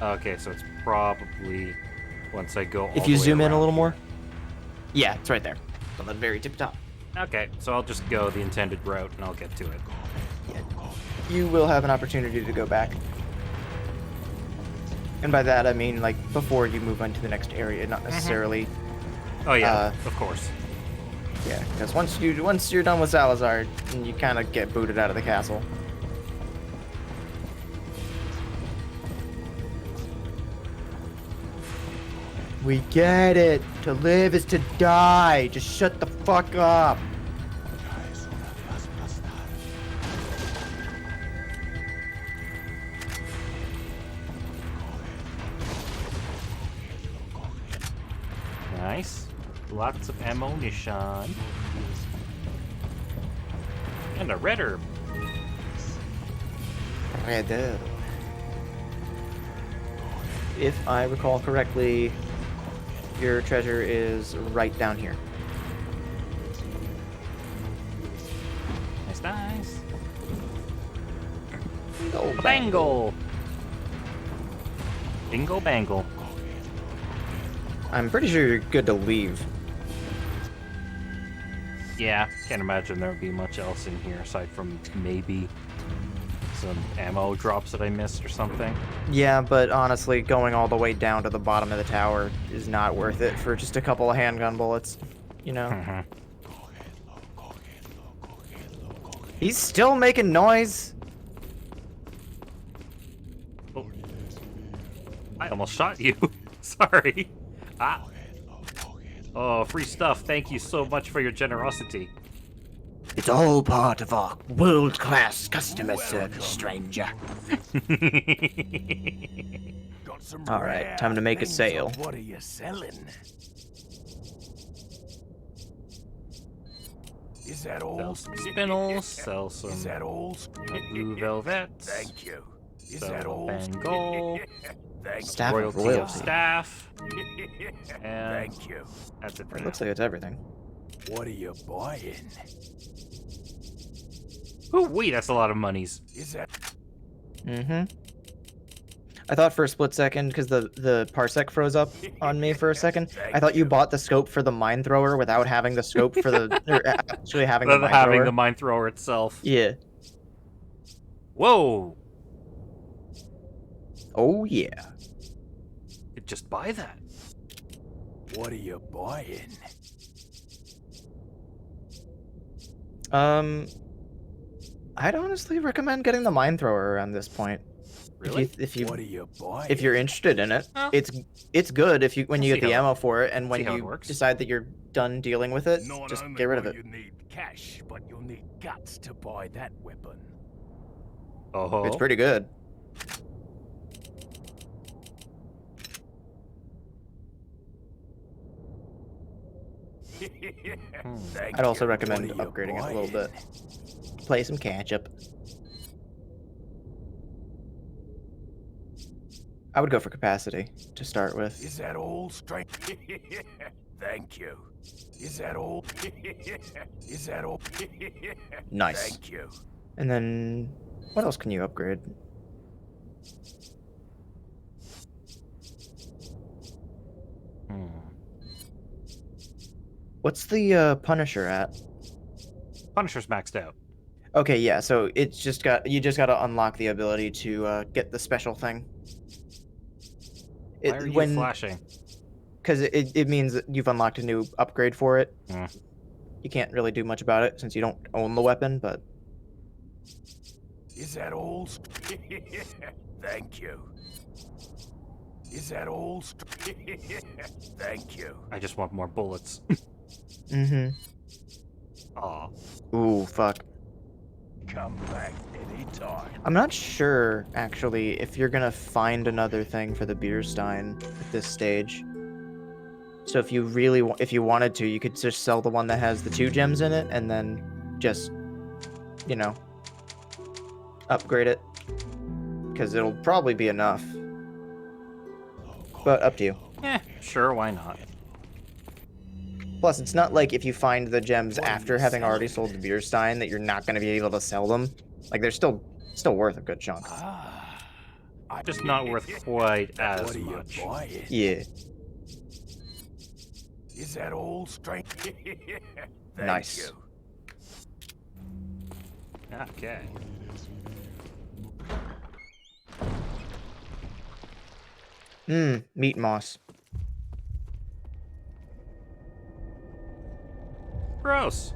Okay, so it's probably once I go all If you the way zoom in a around little more. here. Yeah, it's right there. It's on the very tip top. Okay, so I'll just go the intended route and I'll get to it. Yeah. You will have an opportunity to go back. And by that, I mean, like, before you move on to the next area, not necessarily... Oh yeah, of course. Yeah, because once you're done with Salazar, you kind of get booted out of the castle. We get it. To live is to die. Just shut the fuck up. Nice. Lots of ammunition. And a red herb. Red herb. If I recall correctly, your treasure is right down here. Nice. Bingo Bangle! Bingo bangle. I'm pretty sure you're good to leave. Yeah, can't imagine there would be much else in here aside from maybe some ammo drops that I missed or something. Yeah, but honestly, going all the way down to the bottom of the tower is not worth it for just a couple of handgun bullets, you know? He's still making noise. Oh. I almost shot you. Sorry. Ah. Oh, free stuff. Thank you so much for your generosity. It's all part of our world-class customer service, stranger. All right, time to make a sale. What are you selling? Is that all? Sell some spinels, sell some Is that all? blue velvet, Thank you. Is sell that a all? bangle, Thank Staff of royalty of royalty. staff, and Thank you. that's it for It now. looks like it's everything. What are you buying? Ooh, wait, that's a lot of monies. Is that? Mm-hmm. I thought for a split second, because the parsec froze up on me for a second, I thought you bought the scope for the mine thrower without having the scope for the... or actually having the Rather mine than having thrower. the mine thrower itself. Yeah. Whoa! Oh, yeah. Could just buy that. What are you buying? I'd honestly recommend getting the mine thrower around this point. Really? What are you buying? If you're interested in it, Well, it's good if you when you we'll get see the how ammo for it, and when see how it you works. decide that you're done dealing with it, Not just only get rid of will it. You need cash, but you'll need guts to buy that weapon. Oh, It's pretty good. Thank I'd also you. recommend What are you upgrading it a little buying? bit. Play some catch up. I would go for capacity to start with. Is that all straight? Thank you. Is that all? Is that all? Nice. Thank you. And then, what else can you upgrade? What's the Punisher at? Punisher's maxed out. Okay, yeah. So it's just you just got to unlock the ability to get the special thing. Why are you flashing? Because it means that you've unlocked a new upgrade for it. Hmm. You can't really do much about it since you don't own the weapon, but... Is that all? Thank you. Is that all? Thank you. I just want more bullets. Mm-hmm. Aw. Ooh, fuck. Come back anytime. I'm not sure, actually, if you're gonna find another thing for the Beerstein at this stage. So if you really if you wanted to, you could just sell the one that has the 2 gems in it, and then just, you know, upgrade it. Because it'll probably be enough. But up to you. Sure, why not? Plus, it's not like if you find the gems after having already sold the beer stein that you're not going to be able to sell them. Like, they're still worth a good chunk. Just not worth quite as What are you much. buying? Yeah. Is that all strength? Thank Nice. you. Okay. Meat moss. Gross.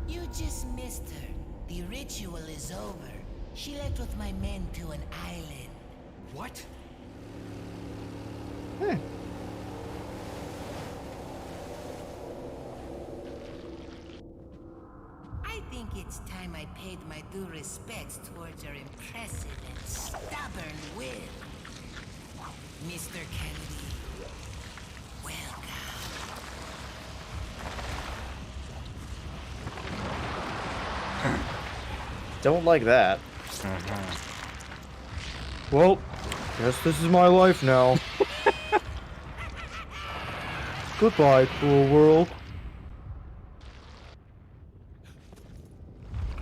You just missed her. The ritual is over. She left with my men to an island. What? I think it's time I paid my due respects towards your impressive and stubborn will. Mr. Kennedy, welcome. Don't like that. Well, guess this is my life now. Goodbye, cool world.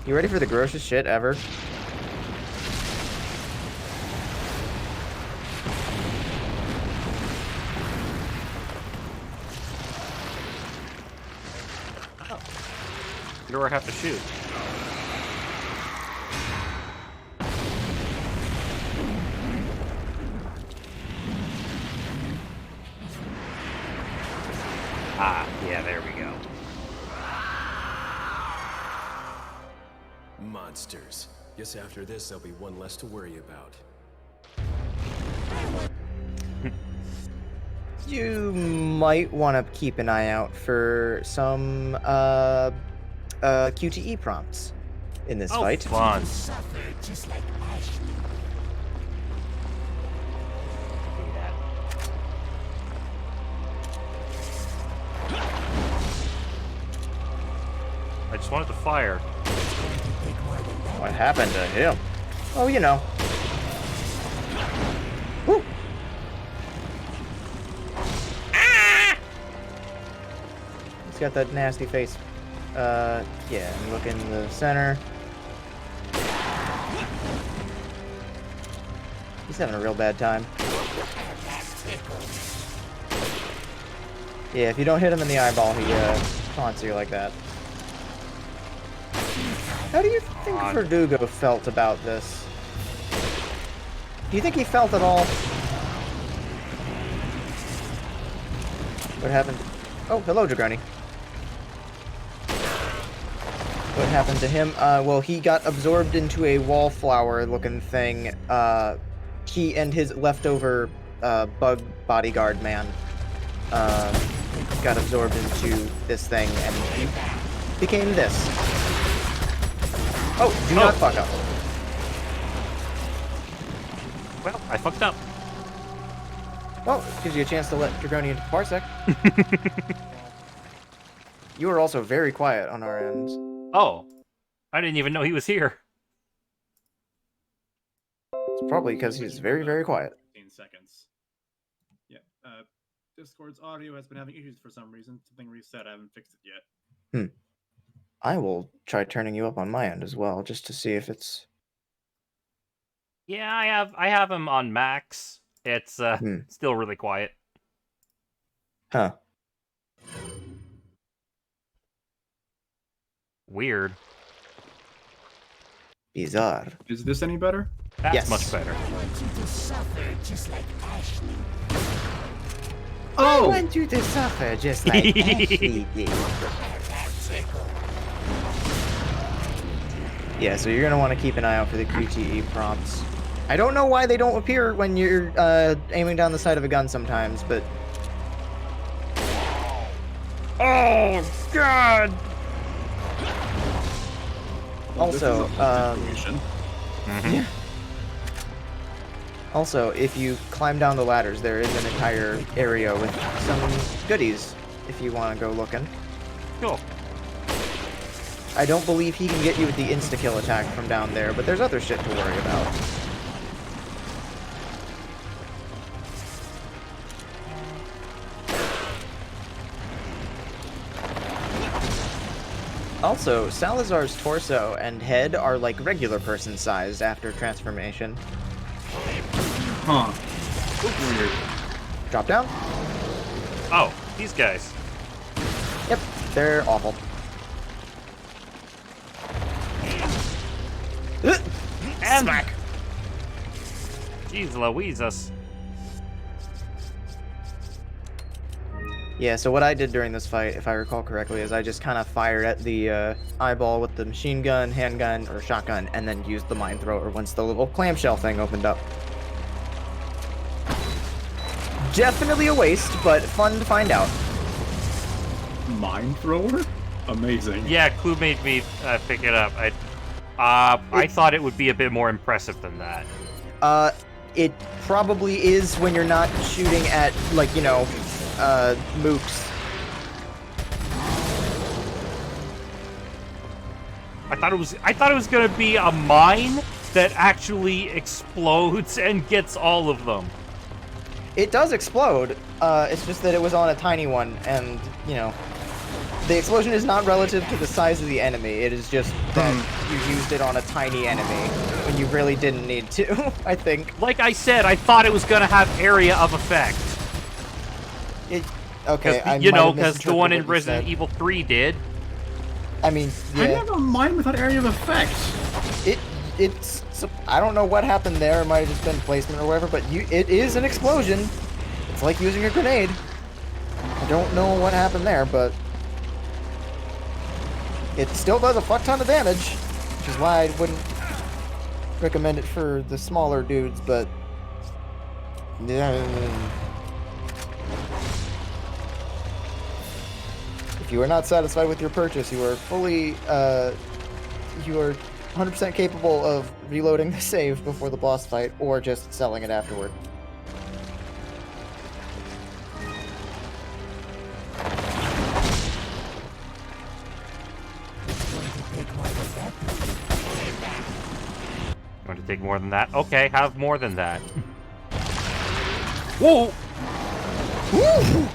You ready for the grossest shit ever? You don't have to shoot. Ah, yeah, there we go. Monsters. Guess after this, there'll be one less to worry about. You might want to keep an eye out for some QTE prompts in this fight. Fun. Suffer just like Ashley. I just wanted to fire. What happened to him? Oh, you know. Woo! Ah! He's got that nasty face. Yeah, and look in the center. He's having a real bad time. Yeah, if you don't hit him in the eyeball, he taunts you like that. How do you think Verdugo felt about this? Do you think he felt at all? What happened? Oh, hello, Jagroni. What happened to him? Well, he got absorbed into a wallflower-looking thing. He and his leftover bug bodyguard man got absorbed into this thing, and he became this. Oh, do not fuck up. Well, I fucked up. Well, gives you a chance to let Dragoni into Parsec. You were also very quiet on our end. Oh, I didn't even know he was here. It's probably because he's very, very quiet. 15 seconds. Yeah, Discord's audio has been having issues for some reason. Something reset. I haven't fixed it yet. I will try turning you up on my end as well, just to see if it's... Yeah, I have him on max. It's still really quiet. Huh. Weird. Bizarre. Is this any better? That's Yes. much better. I want you to suffer just like Ashley. I want you to suffer just like Ashley did. Yeah, so you're going to want to keep an eye out for the QTE prompts. I don't know why they don't appear when you're aiming down the side of a gun sometimes, but... Oh, God! Also, yeah. Also, if you climb down the ladders, there is an entire area with some goodies if you want to go looking. Cool. I don't believe he can get you with the insta-kill attack from down there, but there's other shit to worry about. Also, Salazar's torso and head are like regular person sized after transformation. Huh. Weird. Drop down? Oh, these guys. Yep, they're awful. And Smack! Jeez Louises. Yeah, so what I did during this fight, if I recall correctly, is I just kind of fired at the eyeball with the machine gun, handgun, or shotgun, and then used the mine thrower once the little clamshell thing opened up. Definitely a waste, but fun to find out. Mine thrower? Amazing. Yeah, Clue made me pick it up. I thought it would be a bit more impressive than that. It probably is when you're not shooting at, like, you know, mooks. I thought it was gonna be a mine that actually explodes and gets all of them. It does explode. It's just that it was on a tiny one, and, you know, the explosion is not relative to the size of the enemy. It is just that you used it on a tiny enemy when you really didn't need to, I think. Like I said, I thought it was gonna have area of effect. Okay, Because the one in Resident Evil 3 did. I mean, yeah. I have a mine without area of effect. It's I don't know what happened there. It might have just been placement or whatever, but it is an explosion. It's like using a grenade. I don't know what happened there, but it still does a fuck ton of damage, which is why I wouldn't recommend it for the smaller dudes, but yeah. If you are not satisfied with your purchase, you are fully, you are 100% capable of reloading the save before the boss fight, or just selling it afterward. Want to take more than that? Okay, have more than that. Whoa! Woo!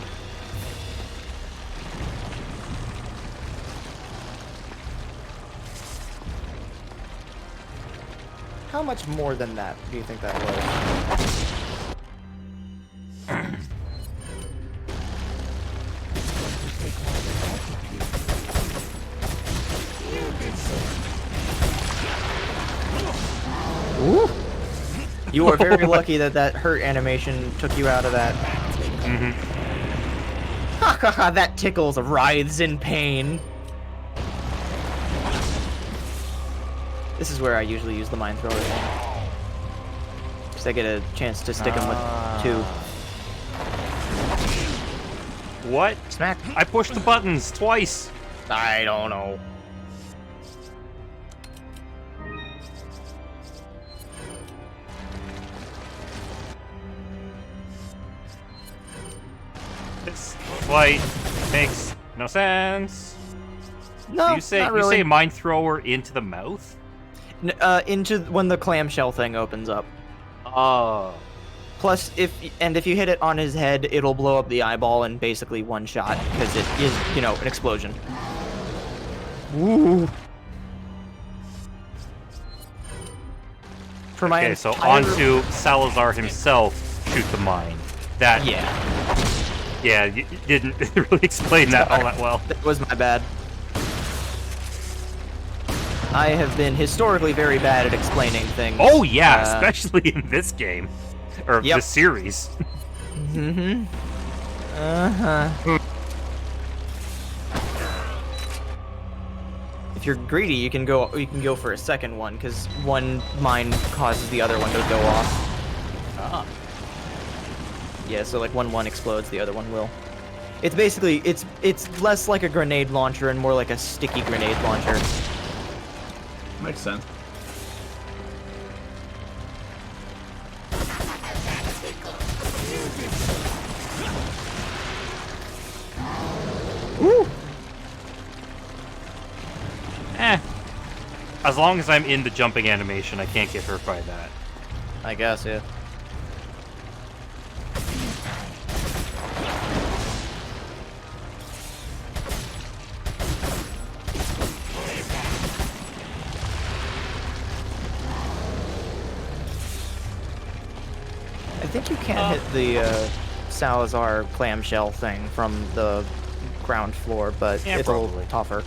How much more than that do you think that was? Ooh. You are very lucky that that hurt animation took you out of that. Ha ha ha, that tickles writhes in pain. This is where I usually use the mine thrower thing. Because I get a chance to stick them with two. What? Smack. I pushed the buttons twice. I don't know. This flight makes no sense. No, You say not really. mine thrower into the mouth? Into when the clamshell thing opens up. Oh. Plus, if you hit it on his head, it'll blow up the eyeball in basically one shot because it is, you know, an explosion. Ooh. For my Okay, so entire... onto Salazar himself, shoot the mine. That yeah, you didn't really explain that all that well. That was my bad. I have been historically very bad at explaining things. Oh yeah, especially in this game. Or this series. Mm-hmm. Uh-huh. If you're greedy, you can go for a second one, because one mine causes the other one to go off. Ah. Yeah, so like one explodes, the other one will. It's basically it's less like a grenade launcher and more like a sticky grenade launcher. Makes sense. Woo! as long as I'm in the jumping animation, I can't get hurt by that. I guess, yeah. I think you can't hit the Salazar clamshell thing from the ground floor, but Yeah, it's probably. a little tougher.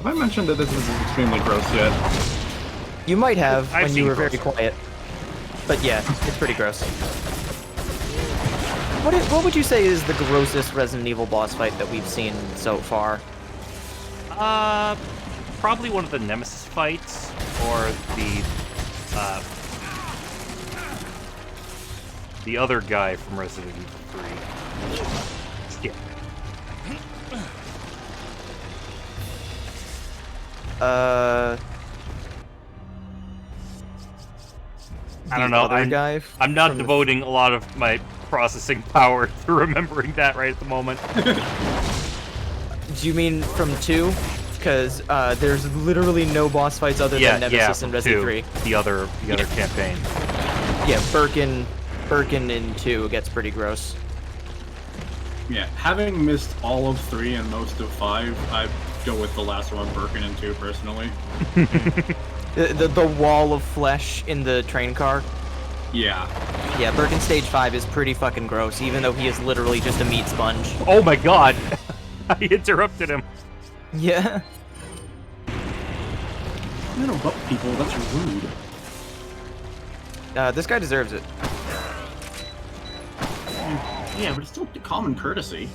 Have I mentioned that this is extremely gross yet? You might have I've when seen you were very grosser. quiet. But yeah, it's pretty gross. What would you say is the grossest Resident Evil boss fight that we've seen so far? Probably one of the Nemesis fights, or the other guy from Resident Evil 3. Skip. I don't know. I'm not devoting a lot of my processing power to remembering that right at the moment. Do you mean from 2? Because there's literally no boss fights other than Nemesis in Resident 3. The other campaign. Yeah, Birkin in 2 gets pretty gross. Yeah, having missed all of 3 and most of 5, I'd go with the last one, Birkin in 2, personally. The wall of flesh in the train car. Yeah. Yeah, Birkin stage 5 is pretty fucking gross, even though he is literally just a meat sponge. Oh my god! I interrupted him. Yeah. You don't butt people, that's rude. This guy deserves it. Yeah, but it's still common courtesy.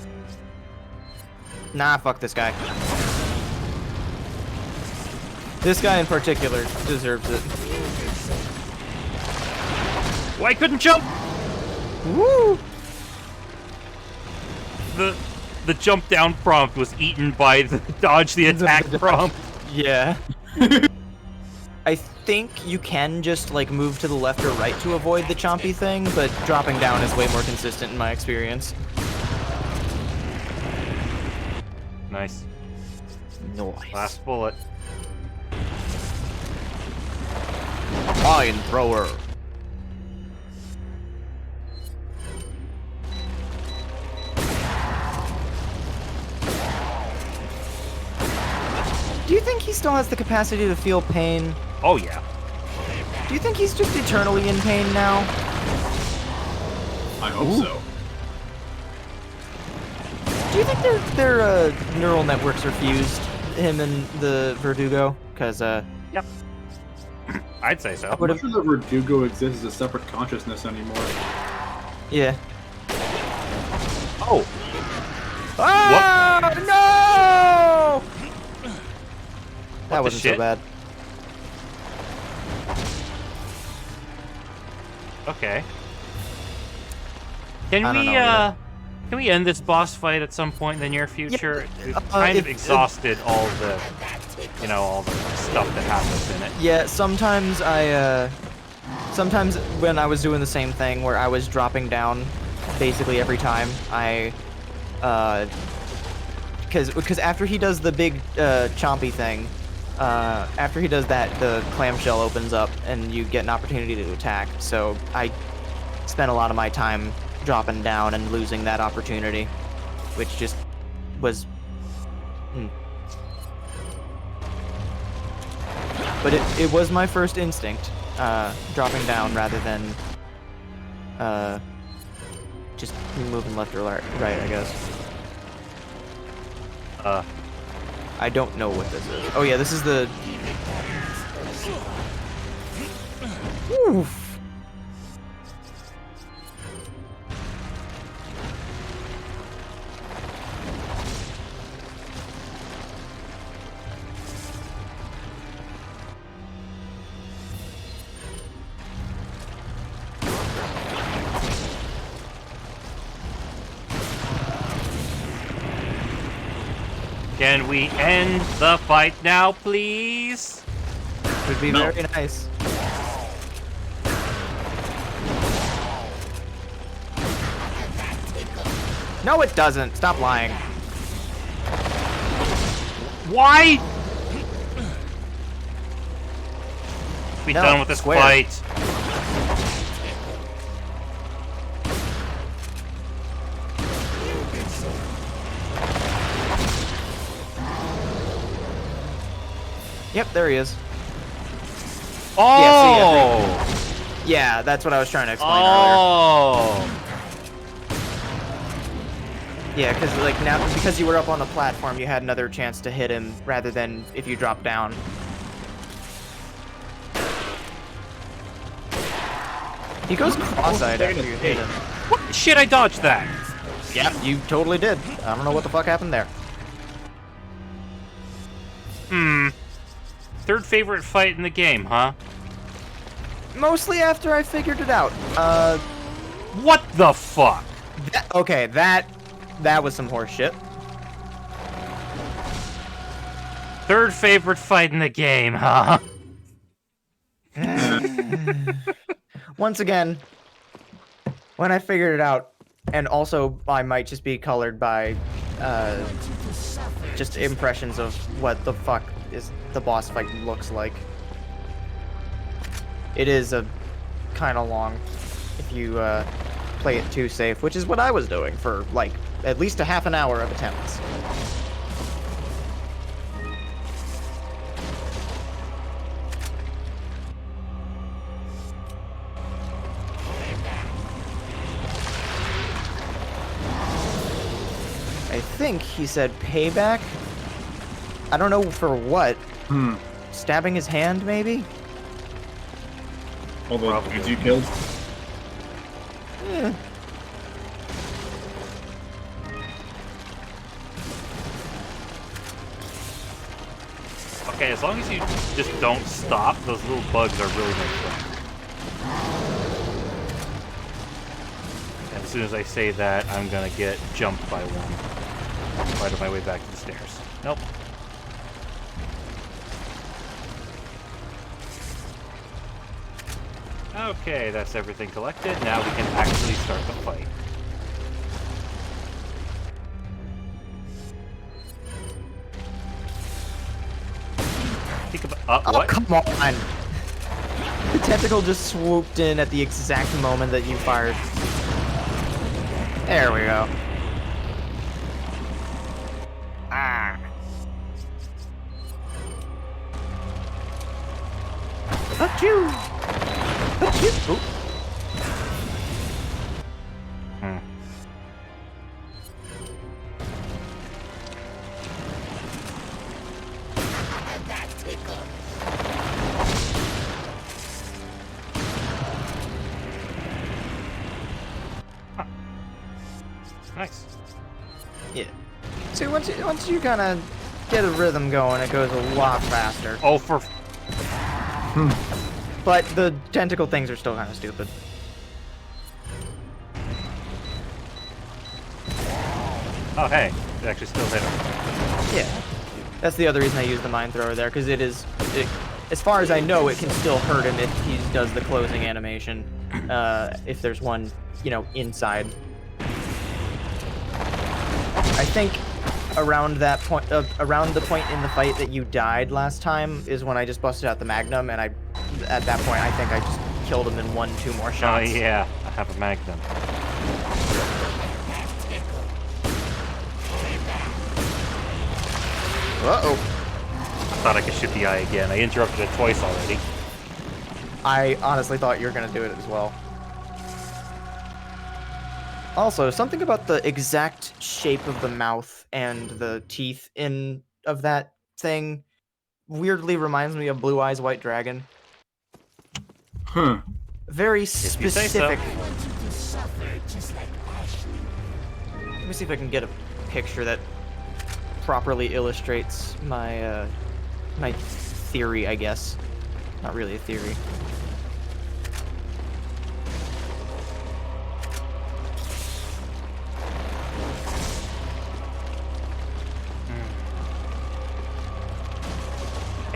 Nah, fuck this guy. This guy in particular deserves it. Well, I couldn't jump! Woo! The jump down prompt was eaten by the dodge the attack prompt. Yeah. I think you can just like move to the left or right to avoid the chompy thing, but dropping down is way more consistent in my experience. Nice. Nice. Last bullet. Iron thrower. Do you think he still has the capacity to feel pain? Oh yeah. Do you think he's just eternally in pain now? I hope so. Do you think their neural networks are fused, him and the Verdugo? Because, Yep. I'd say so. I'm not sure that Verdugo exists as a separate consciousness anymore. yeah. Oh! Ah, no! That the wasn't so shit? bad. Okay. Can I don't we, know either. can we end this boss fight at some point in the near future? We've uh, kind of if- exhausted all the, all the stuff that happens in it. Yeah, sometimes sometimes when I was doing the same thing where I was dropping down basically every time, because after he does the big chompy thing, after he does that, the clamshell opens up and you get an opportunity to attack. So I spent a lot of my time dropping down and losing that opportunity, which just was. But it was my first instinct, dropping down rather than just moving left or right, I guess. I don't know what this is. Oh yeah, this is the... Oof. Can we end the fight now, please? Would be very nice. No, it doesn't. Stop lying. Why? Be No, done with this square. fight. Yep, there he is. Oh! Yeah, that's what I was trying to explain earlier. Oh! Yeah, because like now, because you were up on the platform, you had another chance to hit him rather than if you dropped down. He goes cross-eyed after you hit him. What? Shit, I dodged that. Yep, you totally did. I don't know what the fuck happened there. Third favorite fight in the game, huh? Mostly after I figured it out. What the fuck? Okay, that was some horse shit. Third favorite fight in the game, huh? Once again, when I figured it out, and also I might just be colored by just impressions of what the fuck is the boss fight looks like. It is a kind of long if you play it too safe, which is what I was doing for like at least a half an hour of attempts. I think he said payback. I don't know for what. Stabbing his hand, maybe? All the dudes you killed? Eh. Okay, as long as you just don't stop, those little bugs are really no fun. As soon as I say that, I'm gonna get jumped by one. Right on my way back to the stairs. Nope. Okay, that's everything collected. Now we can actually start the fight. Think about, Oh, what? come on! The tentacle just swooped in at the exact moment that you fired. There we go. Ah. Fuck you! Fuck you! Oop. Nice. Yeah. See, once you kind of get a rhythm going, it goes a lot faster. Oh, for... But the tentacle things are still kind of stupid. Oh, hey. It actually still hit him. Yeah. That's the other reason I use the mine thrower there, because as far as I know, it can still hurt him if he does the closing animation. If there's one, inside. I think around that point, around the point in the fight that you died last time is when I just busted out the Magnum, and at that point, I think I just killed him in 1-2 more shots. Oh, yeah. I have a Magnum. Uh-oh. I thought I could shoot the eye again. I interrupted it twice already. I honestly thought you were going to do it as well. Also, something about the exact shape of the mouth and the teeth of that thing weirdly reminds me of Blue Eyes White Dragon. Huh. Very If you say so. specific. Let me see if I can get a picture that properly illustrates my my theory, I guess. Not really a theory.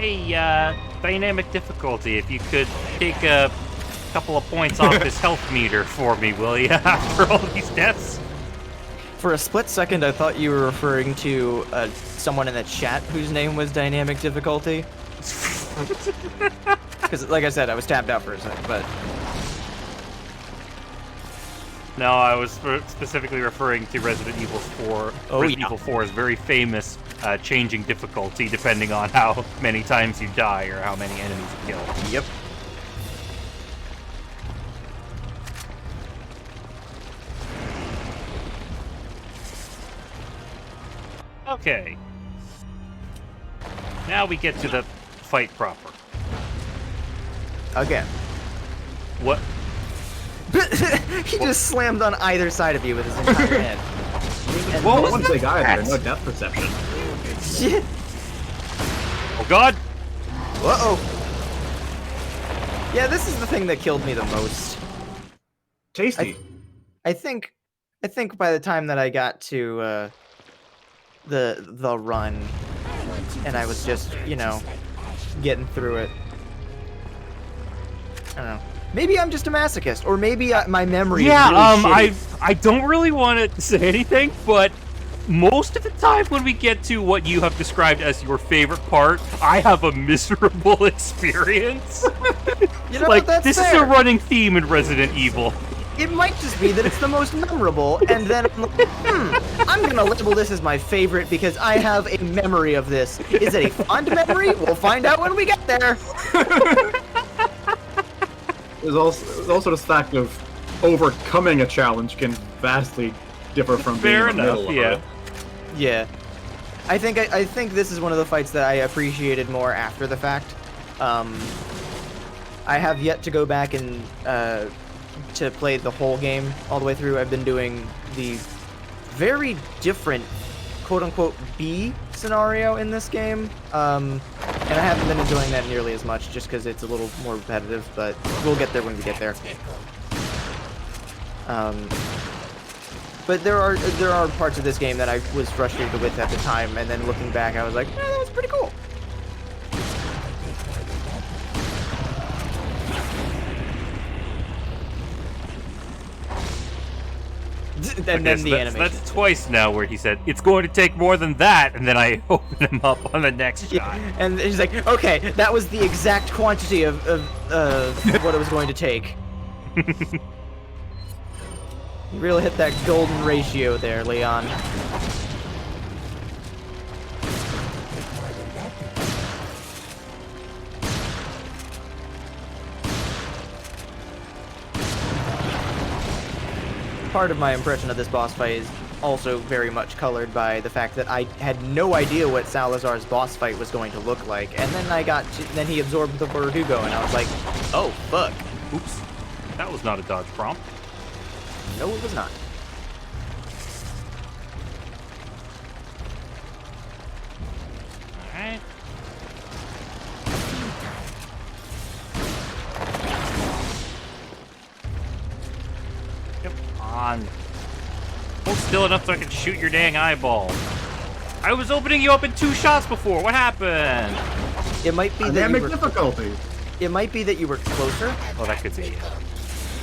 Hey, dynamic difficulty, if you could take a couple of points off this health meter for me, will you, after all these deaths? For a split second, I thought you were referring to someone in the chat whose name was Dynamic Difficulty. Because, like I said, I was tapped out for a second, but... No, I was specifically referring to Resident Evil 4. Oh, Resident Evil 4's very famous changing difficulty depending on how many times you die or how many enemies you kill. Yep. Okay. Now we get to the fight proper. Again. What? He just slammed on either side of you with his entire head. And Well, one big eye there, no depth perception. shit. Oh god! Uh-oh. Yeah, this is the thing that killed me the most. Tasty. I think by the time that I got to the run, and I was just, you know, getting through it. I don't know. Maybe I'm just a masochist, or maybe my memory is really shitty. I don't really want to say anything, but most of the time when we get to what you have described as your favorite part, I have a miserable experience. You know, like, that's this fair. is a running theme in Resident Evil. It might just be that it's the most memorable, and then I'm like, I'm gonna label this as my favorite because I have a memory of this. Is it a fond memory? We'll find out when we get there. There's also this fact of overcoming a challenge can vastly differ from being Fair in the enough, middle yeah. of it. Yeah, I think this is one of the fights that I appreciated more after the fact. I have yet to go back and to play the whole game all the way through. I've been doing the very different quote-unquote B scenario in this game, and I haven't been enjoying that nearly as much just because it's a little more repetitive, but we'll get there when we get there. But there are parts of this game that I was frustrated with at the time, and then looking back, I was like, that was pretty cool. And then the animation. That's twice now where he said, it's going to take more than that, and then I open him up on the next shot. And he's like, okay, that was the exact quantity of what it was going to take. You really hit that golden ratio there, Leon. Part of my impression of this boss fight is also very much colored by the fact that I had no idea what Salazar's boss fight was going to look like, and then then he absorbed the Verdugo, and I was like, oh fuck. Oops. That was not a dodge prompt. No, it was not. Alright. Come on. Hold still enough so I can shoot your dang eyeball. I was opening you up in 2 shots before. What happened? It might be that Dynamic you were, difficulty. it might be that you were closer, Oh, that could be it.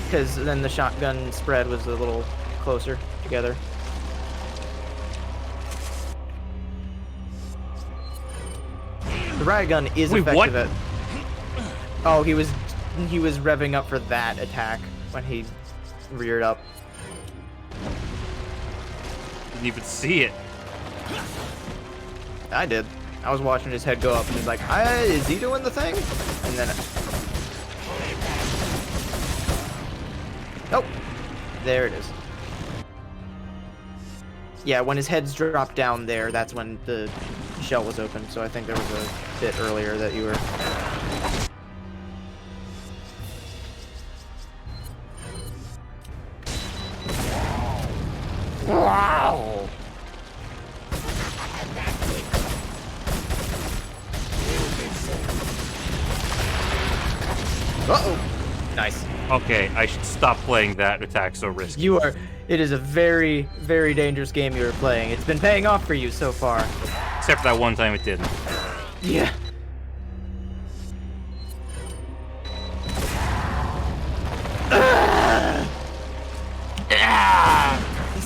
because then the shotgun spread was a little closer together. The riot gun is Wait, effective what? at... Oh, he was revving up for that attack when he reared up. Didn't even see it. I did. I was watching his head go up and he's like, is he doing the thing? And then... Oh! There it is. Yeah, when his head's dropped down there, that's when the shell was open. So I think there was a bit earlier that you were... Wow! Uh-oh! Nice. Okay, I should stop playing that attack so risky. It is a very, very dangerous game you are playing. It's been paying off for you so far. Except for that one time it didn't. Yeah.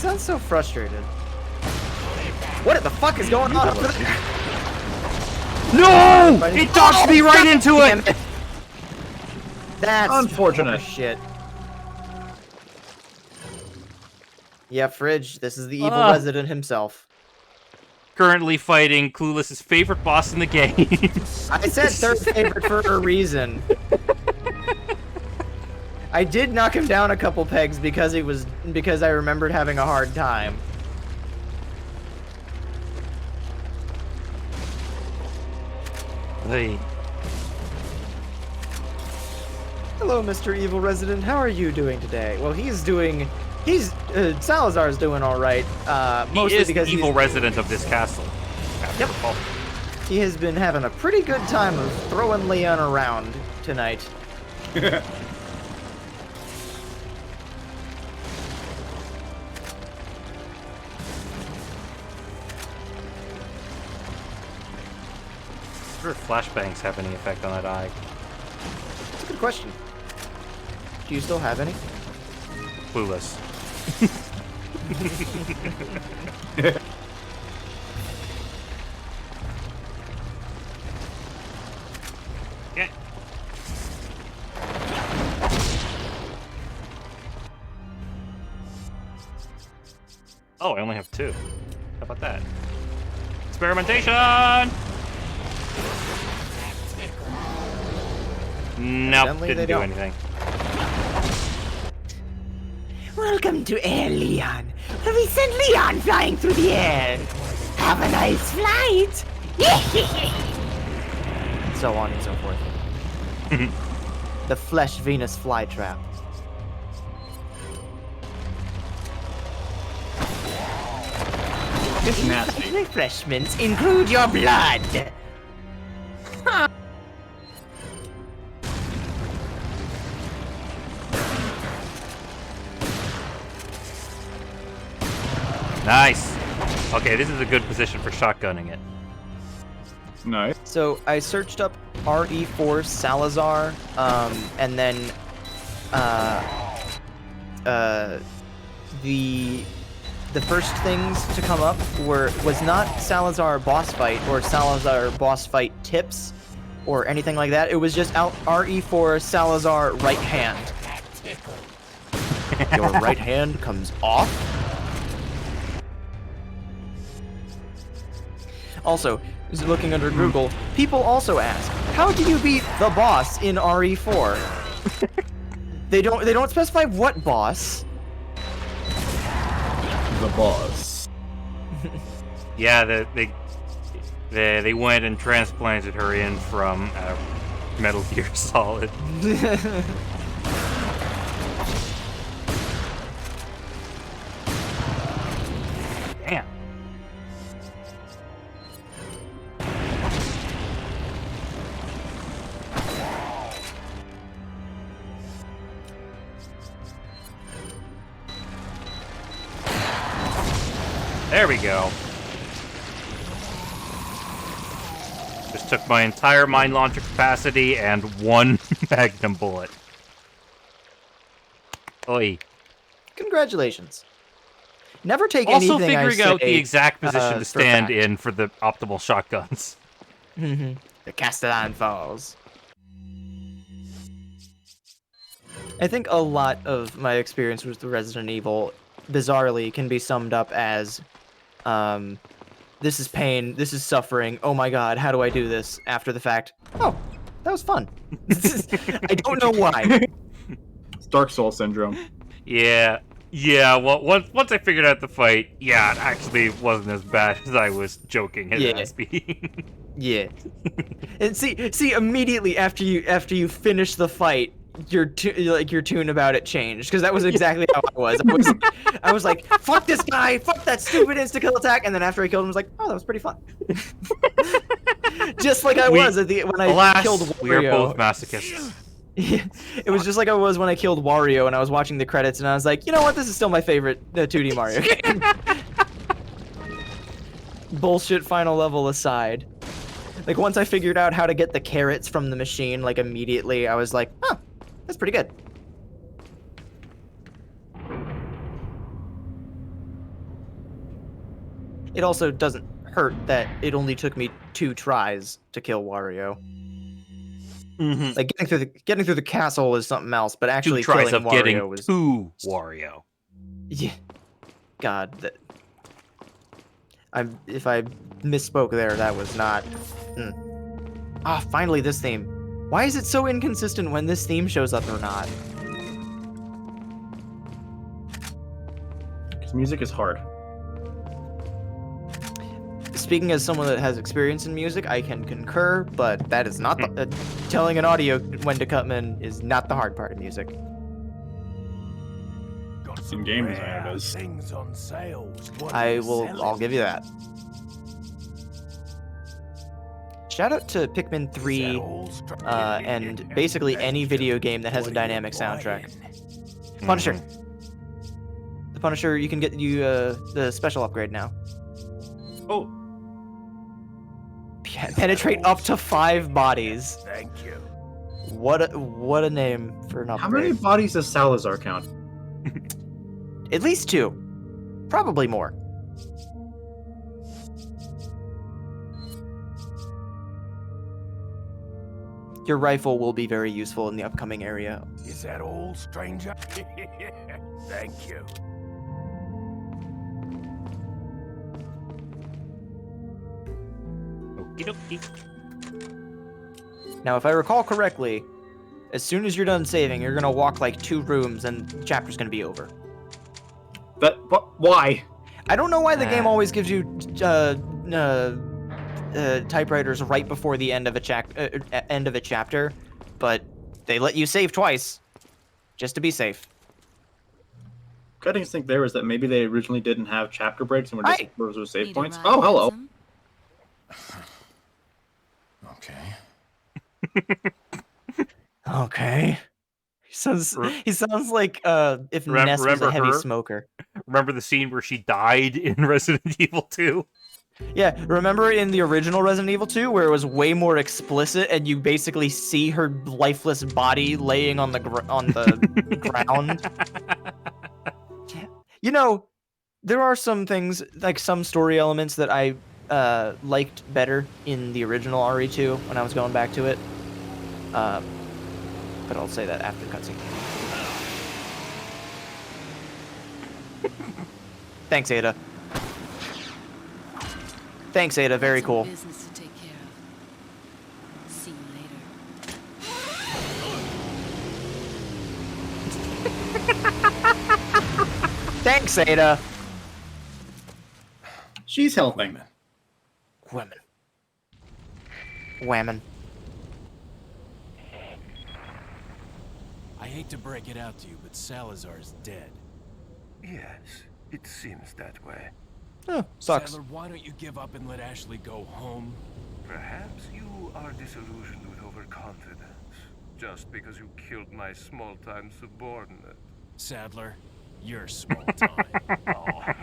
sounds so frustrated. What the fuck is going on over there? No! It dodged me right into it! That's unfortunate. Shit. Yeah, Fridge, this is the evil resident himself. Currently fighting Clueless's favorite boss in the game. I said third favorite for a reason. I did knock him down a couple pegs because I remembered having a hard time. Hey. Hello, Mr. Evil Resident. How are you doing today? Well, Salazar's doing all right. Mostly He is because the evil resident of this castle. Yep. He has been having a pretty good time of throwing Leon around tonight. I wonder if flashbangs have any effect on that eye. That's a good question. Do you still have any? Clueless. Yeah. Oh, I only have 2. How about that? Experimentation! Nope, didn't do anything. Welcome to Air Leon, where we send Leon flying through the air. Have a nice flight. So on and so forth. The Flesh Venus flytrap. It's nasty. Refreshments include your blood. Nice. Okay, this is a good position for shotgunning it. Nice. So I searched up RE4 Salazar, and then the first things to come up was not Salazar boss fight or Salazar boss fight tips or anything like that. It was just RE4 Salazar right hand. Your right hand comes off. Also, looking under Google, people also ask, how do you beat the boss in RE4? They don't specify what boss. The boss. Yeah, they went and transplanted her in from Metal Gear Solid. Damn. There we go. Just took my entire mine launcher capacity and 1 magnum bullet. Oi. Congratulations. Never take Also anything figuring I say, out the exact position to stand for in for the optimal shotguns. The Castellan Falls. I think a lot of my experience with Resident Evil, bizarrely, can be summed up as, this is pain, this is suffering, oh my god, how do I do this? After the fact, oh, that was fun. I don't know why. It's Dark Soul syndrome. Yeah. Yeah, well, once I figured out the fight, yeah, it actually wasn't as bad as I was joking it as being. Yeah. And see, immediately after you finish the fight, your tune about it changed, because that was exactly how I was. I was like, fuck this guy, fuck that stupid insta-kill attack, and then after I killed him, I was like, oh, that was pretty fun. Just like I was when I killed Wario. We are both masochists. Yeah, it was just like I was when I killed Wario and I was watching the credits and I was like, you know what, this is still my favorite 2D Mario game. Bullshit final level aside. Like, once I figured out how to get the carrots from the machine, like, immediately, I was like, huh, that's pretty good. it also doesn't hurt that it only took me 2 tries to kill Wario. Like getting through the castle is something else, but actually 2 tries killing of Wario getting was to Wario. Yeah. God, if I misspoke there, that was not. Finally this theme. Why is it so inconsistent when this theme shows up or not? Because music is hard. Speaking as someone that has experience in music, I can concur, but that is not telling an audio when to cut in is not the hard part of music. In game design, it is. Things on sale. I'll give you that. Shout out to Pikmin 3 and basically any video game that has a dynamic soundtrack. Punisher. The Punisher, you can get the special upgrade now. Oh. Penetrate up to 5 bodies. Thank you. What a name for an upgrade. How many bodies does Salazar count? At least 2. Probably more. Your rifle will be very useful in the upcoming area. Is that all, stranger? Thank you. Okie dokie. Now, if I recall correctly, as soon as you're done saving, you're gonna walk like 2 rooms and the chapter's gonna be over. But why? I don't know why the game always gives you typewriters right before the end of a chapter, but they let you save twice, just to be safe. Good instinct there is that maybe they originally didn't have chapter breaks and were just those were save Need a points. ride, Oh, hello. Okay. Okay. He sounds like if Ness was a heavy smoker. Remember the scene where she died in Resident Evil 2? Yeah, remember in the original Resident Evil 2 where it was way more explicit and you basically see her lifeless body laying on the ground? You know, there are some things, like some story elements that I liked better in the original RE2 when I was going back to it. But I'll say that after cutscene. Thanks, Ada. Thanks, Ada. Very cool. Business to take care of. See you later. Thanks, Ada. She's helping. Women. Whammon. I hate to break it out to you, but Salazar's dead. Yes, it seems that way. Oh, sucks. Sadler, why don't you give up and let Ashley go home? Perhaps you are disillusioned with overconfidence, just because you killed my small-time subordinate. Sadler, you're small time. Oh.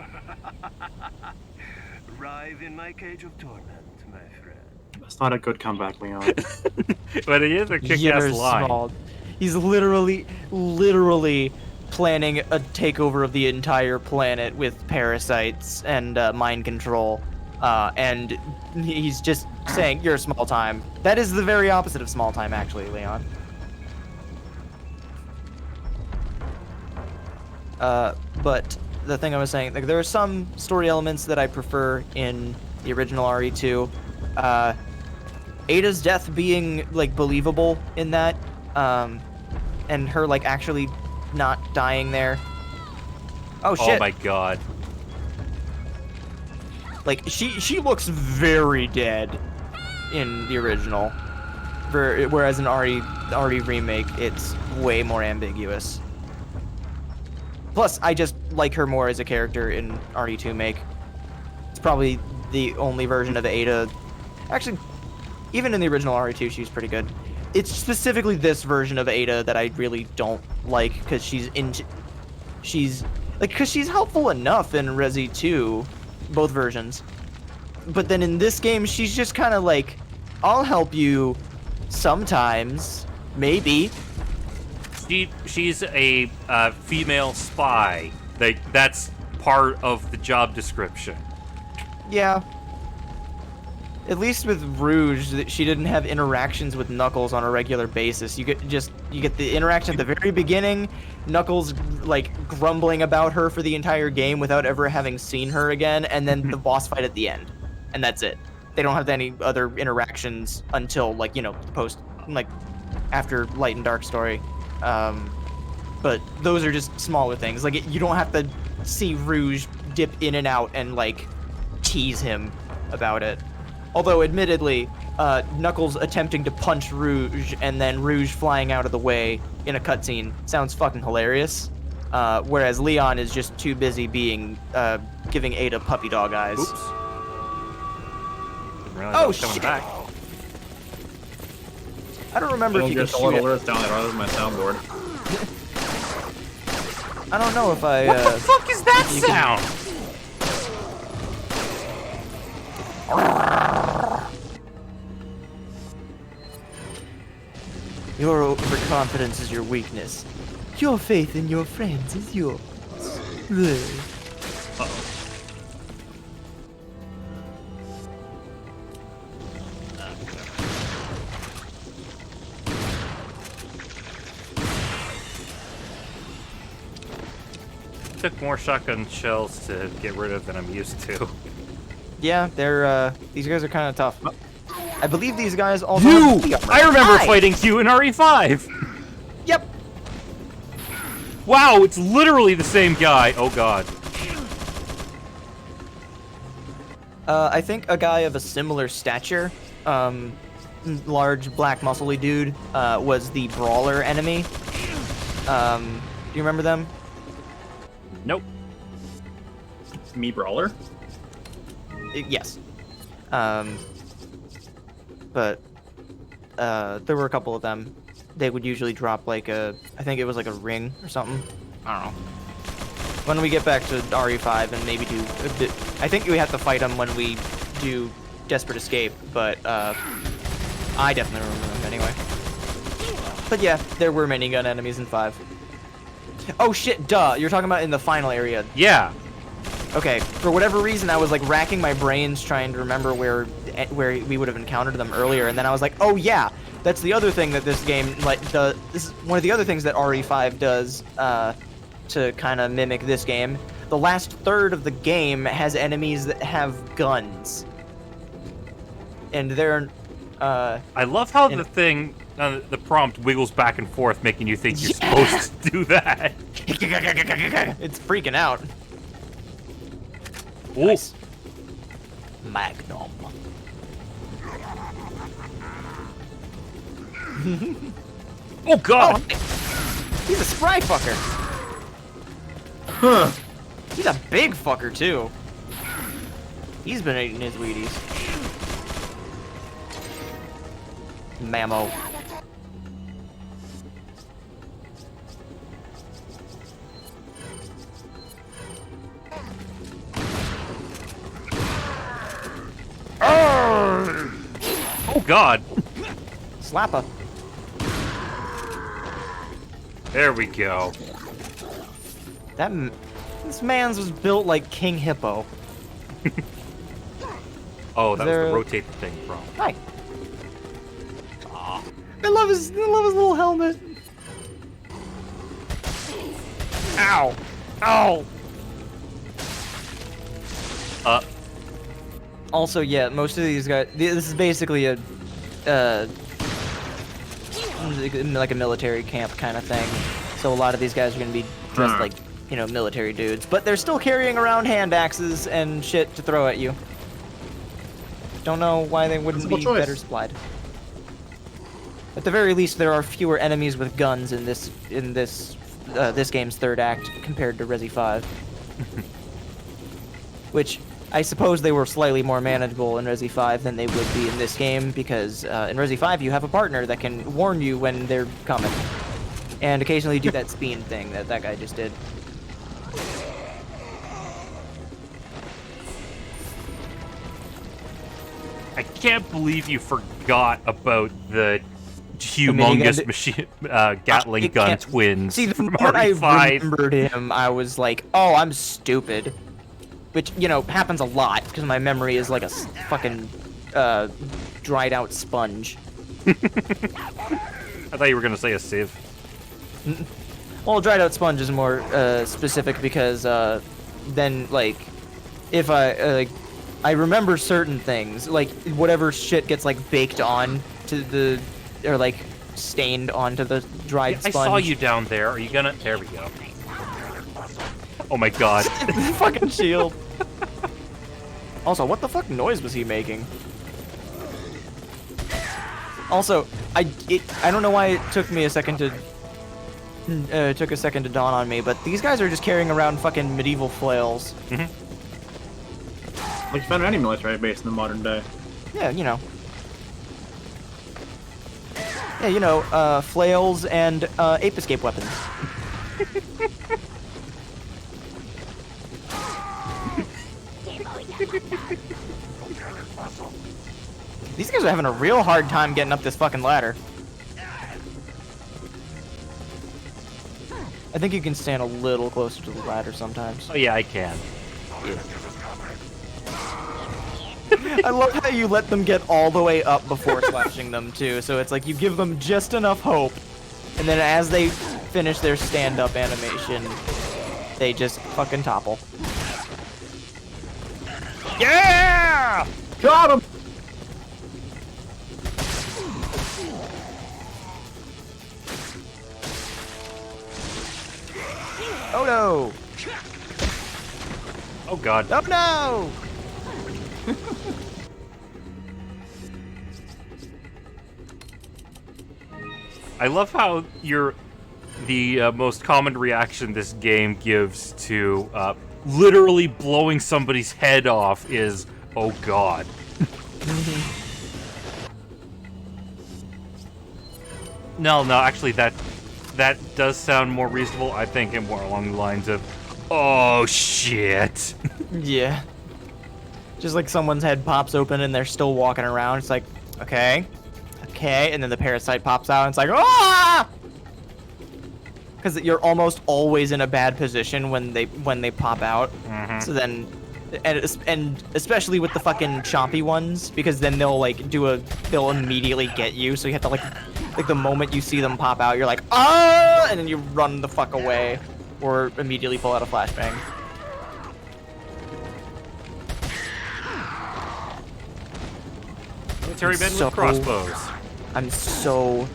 Arrive in my cage of torment, my friend. That's not a good comeback, Leon. But it is a kick-ass You're line. small. He's literally planning a takeover of the entire planet with parasites and mind control. And he's just saying, you're small time. That is the very opposite of small time, actually, Leon. But the thing I was saying, like, there are some story elements that I prefer in the original RE2. Ada's death being, like, believable in that, and her, like, actually not dying there. Oh, shit. Oh my god. Like, she looks very dead in the original, whereas in RE remake, it's way more ambiguous. Plus, I just like her more as a character in RE2 make. It's probably the only version of Ada. Actually, even in the original RE2, she's pretty good. It's specifically this version of Ada that I really don't like, because she's helpful enough in Resi 2, both versions. But then in this game, she's just kind of like, I'll help you sometimes, maybe. She's a female spy. That's part of the job description. Yeah. At least with Rouge, she didn't have interactions with Knuckles on a regular basis. You get the interaction at the very beginning, Knuckles like grumbling about her for the entire game without ever having seen her again, and then the boss fight at the end, and that's it. They don't have any other interactions until like the post like after Light and Dark story. But those are just smaller things. Like you don't have to see Rouge dip in and out and like tease him about it. Although, admittedly, Knuckles attempting to punch Rouge and then Rouge flying out of the way in a cutscene sounds fucking hilarious. Whereas Leon is just too busy giving Ada puppy dog eyes. Oops. Didn't realize I was coming back. I don't remember if you can just a shoot little it. words down there rather than my soundboard. I don't know if I. What the fuck is that sound? Your overconfidence is your weakness. Your faith in your friends is yours. Took more shotgun shells to get rid of than I'm used to. Yeah, these guys are kind of tough. I believe these guys also You! have the armor. I remember Hi! fighting you in RE5! Yep. Wow, it's literally the same guy. Oh god. I think a guy of a similar stature, large, black, muscly dude, was the brawler enemy. Do you remember them? Nope. Me brawler? Yes. But there were a couple of them. They would usually drop like I think it was like a ring or something. I don't know. When we get back to RE5 and maybe do a bit, I think we have to fight them when we do Desperate Escape, but I definitely remember them anyway. But yeah, there were minigun enemies in 5. Oh shit, duh, you're talking about in the final area. Yeah. Okay, for whatever reason, I was like racking my brains trying to remember where we would have encountered them earlier, and then I was like, oh yeah, that's the other thing that this game this is one of the other things that RE5 does to kind of mimic this game. The last third of the game has enemies that have guns, and they're. I love how the thing, the prompt wiggles back and forth, making you think you're supposed to do that. It's freaking out. Ooh. Nice. Magnum. Oh god! Oh, he's a spry fucker. Huh. He's a big fucker too. He's been eating his Wheaties. Mammo. Oh god! Slappa. There we go. This man's was built like King Hippo. Oh, that was the rotate the thing prompt. Hi. I love his little helmet. Ow. Ow. Also, yeah, most of these guys. This is basically a like a military camp kind of thing. So a lot of these guys are gonna be dressed like, military dudes, but they're still carrying around hand axes and shit to throw at you. Don't know why they wouldn't be better supplied. At the very least, there are fewer enemies with guns in this game's third act compared to Resi 5. Which I suppose they were slightly more manageable in Resi 5 than they would be in this game, because in Resi 5 you have a partner that can warn you when they're coming, and occasionally do that spin thing that guy just did. I can't believe you forgot about the humongous machine Gatling gun twins See, the from moment I RE5. remembered him, I was like, oh, I'm stupid. which, you know, happens a lot because my memory is like a fucking dried out sponge. I thought you were gonna say a sieve. Well, dried out sponge is more specific because then, like, if I remember certain things, like whatever shit gets like baked on to the, or like stained onto the dried sponge. I saw you down there. Are you gonna? There we go. Oh my god. Fucking shield. Also, what the fuck noise was he making? Also, I don't know why it took me a second to dawn on me, but these guys are just carrying around fucking medieval flails. Like you found any military base in the modern day. Yeah, you know. Yeah, you know, flails and ape escape weapons. These guys are having a real hard time getting up this fucking ladder. I think you can stand a little closer to the ladder sometimes. Oh yeah, I can. I love how you let them get all the way up before slashing them too. So it's like you give them just enough hope, and then as they finish their stand-up animation, they just fucking topple. Yeah! Got him! Oh no! Oh god. Oh no! I love how the most common reaction this game gives to literally blowing somebody's head off is, oh god. No, actually that does sound more reasonable. I think and more along the lines of, oh shit. Yeah. Just like someone's head pops open and they're still walking around. It's like, okay, and then the parasite pops out and it's like, ah! Because you're almost always in a bad position when they pop out. So then, and especially with the fucking chompy ones, because then they'll immediately get you. So you have to like the moment you see them pop out, you're like, ah, and then you run the fuck away, or immediately pull out a flashbang. Military men with crossbows. I'm so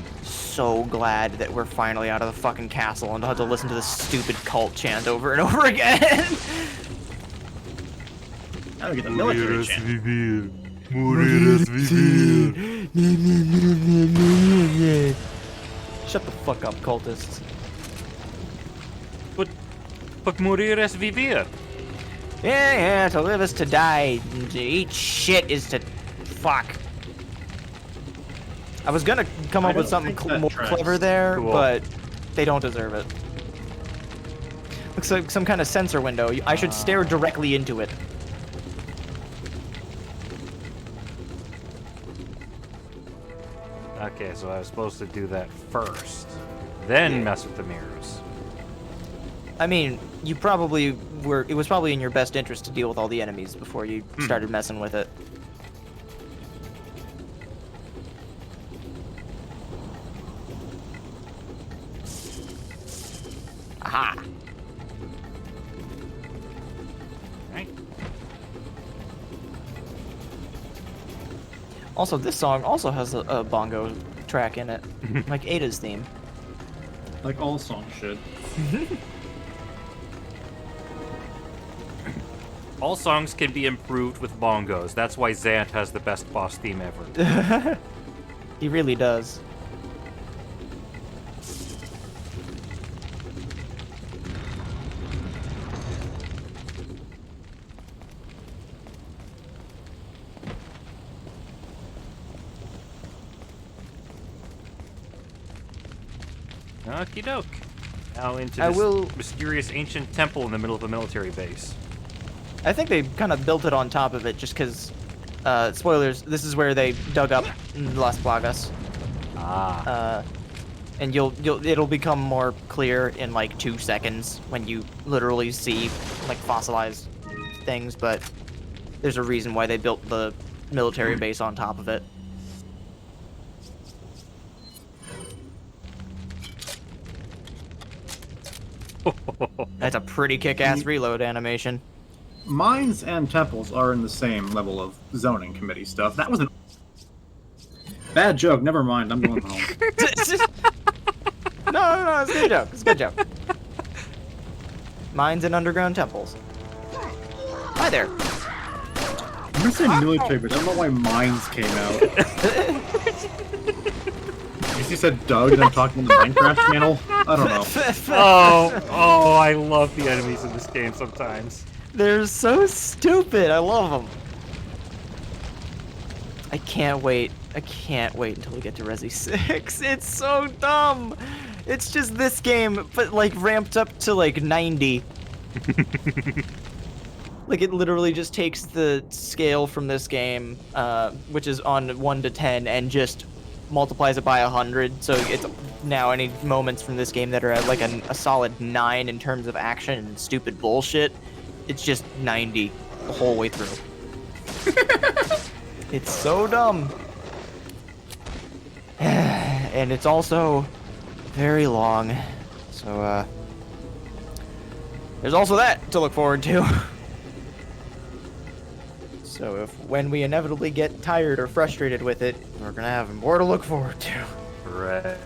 glad that we're finally out of the fucking castle and don't have to listen to this stupid cult chant over and over again. Now we get the military chant. Shut the fuck up, cultists. But morir es vivir. Yeah, to live is to die. To eat shit is to... Fuck. I was gonna come up with something more clever there, Cool. but they don't deserve it. Looks like some kind of sensor window. I should stare directly into it. Okay, so I was supposed to do that first, then mess with the mirrors. I mean, you probably were... It was probably in your best interest to deal with all the enemies before you started messing with it. Aha! Right. Also, this song also has a bongo track in it, like Ada's theme. Like all songs should. All songs can be improved with bongos. That's why Zant has the best boss theme ever. He really does. Okie doke. Now into I this will- mysterious ancient temple in the middle of a military base. I think they kind of built it on top of it just because, spoilers, this is where they dug up Las Plagas. And it'll become more clear in like 2 seconds when you literally see like fossilized things, but there's a reason why they built the military base on top of it. That's a pretty kick-ass reload animation. Mines and temples are in the same level of zoning committee stuff. That was a bad joke. Never mind. I'm going home. No, it's a good joke. It's a good joke. Mines and underground temples. Hi there. I'm gonna say military, but I don't know why mines came out. You said Doug and I'm talking on the Minecraft channel? I don't know. Oh, I love the enemies in this game sometimes. They're so stupid. I love them. I can't wait. I can't wait until we get to Resi 6. It's so dumb. It's just this game, but like ramped up to like 90. Like it literally just takes the scale from this game, which is on 1 to 10, and just multiplies it by 100. So it's now any moments from this game that are at like a solid 9 in terms of action and stupid bullshit. It's just 90 the whole way through. It's so dumb. And it's also very long. So, there's also that to look forward to. So when we inevitably get tired or frustrated with it, we're gonna have more to look forward to. Right.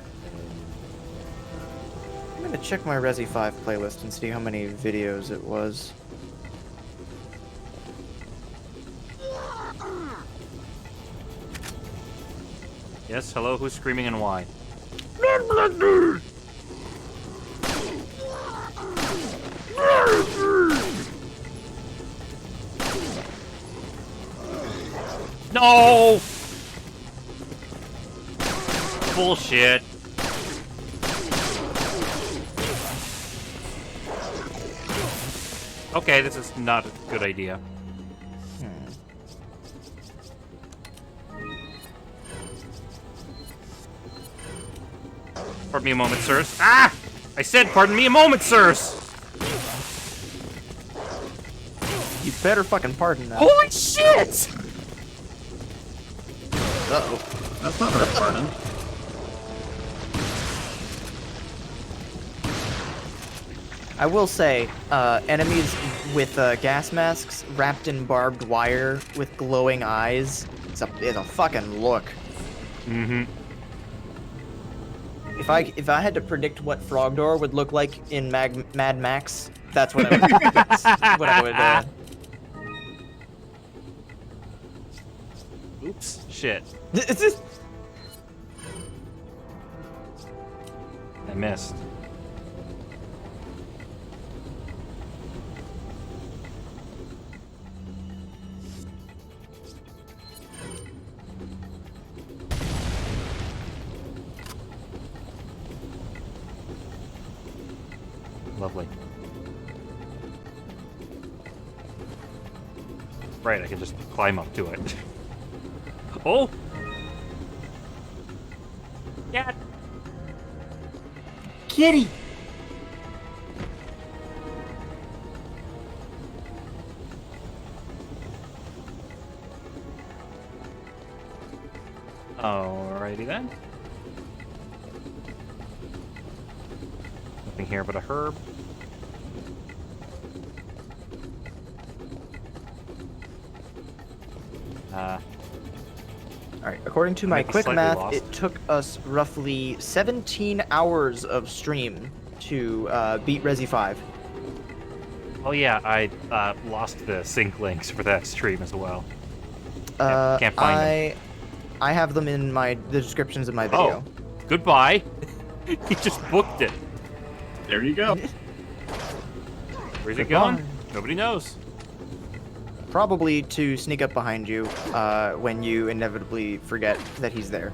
I'm gonna check my Resi 5 playlist and see how many videos it was. Yes, hello, who's screaming and why? No! Bullshit. Okay, this is not a good idea. Pardon me a moment, sirs. Ah! I said pardon me a moment, sirs! You better fucking pardon that. Holy shit! Uh-oh. That's not very pardon. I will say, enemies with gas masks wrapped in barbed wire with glowing eyes, it's a fucking look. Mm-hmm. If I had to predict what Frogdoor would look like in Mad Max, that's what I would. That's what I would. Oops. Shit. I missed. Lovely. Right, I can just climb up to it. Oh! Cat! Kitty! Alrighty then. Nothing here but a herb. Alright, according to my Might be quick slightly math, lost. it took us roughly 17 hours of stream to beat Resi 5. Oh yeah, I lost the sync links for that stream as well. Can't find them. I have them in the descriptions of my video. Oh, goodbye. He just booked it. There you go. Where's it going? Nobody knows. Probably to sneak up behind you when you inevitably forget that he's there.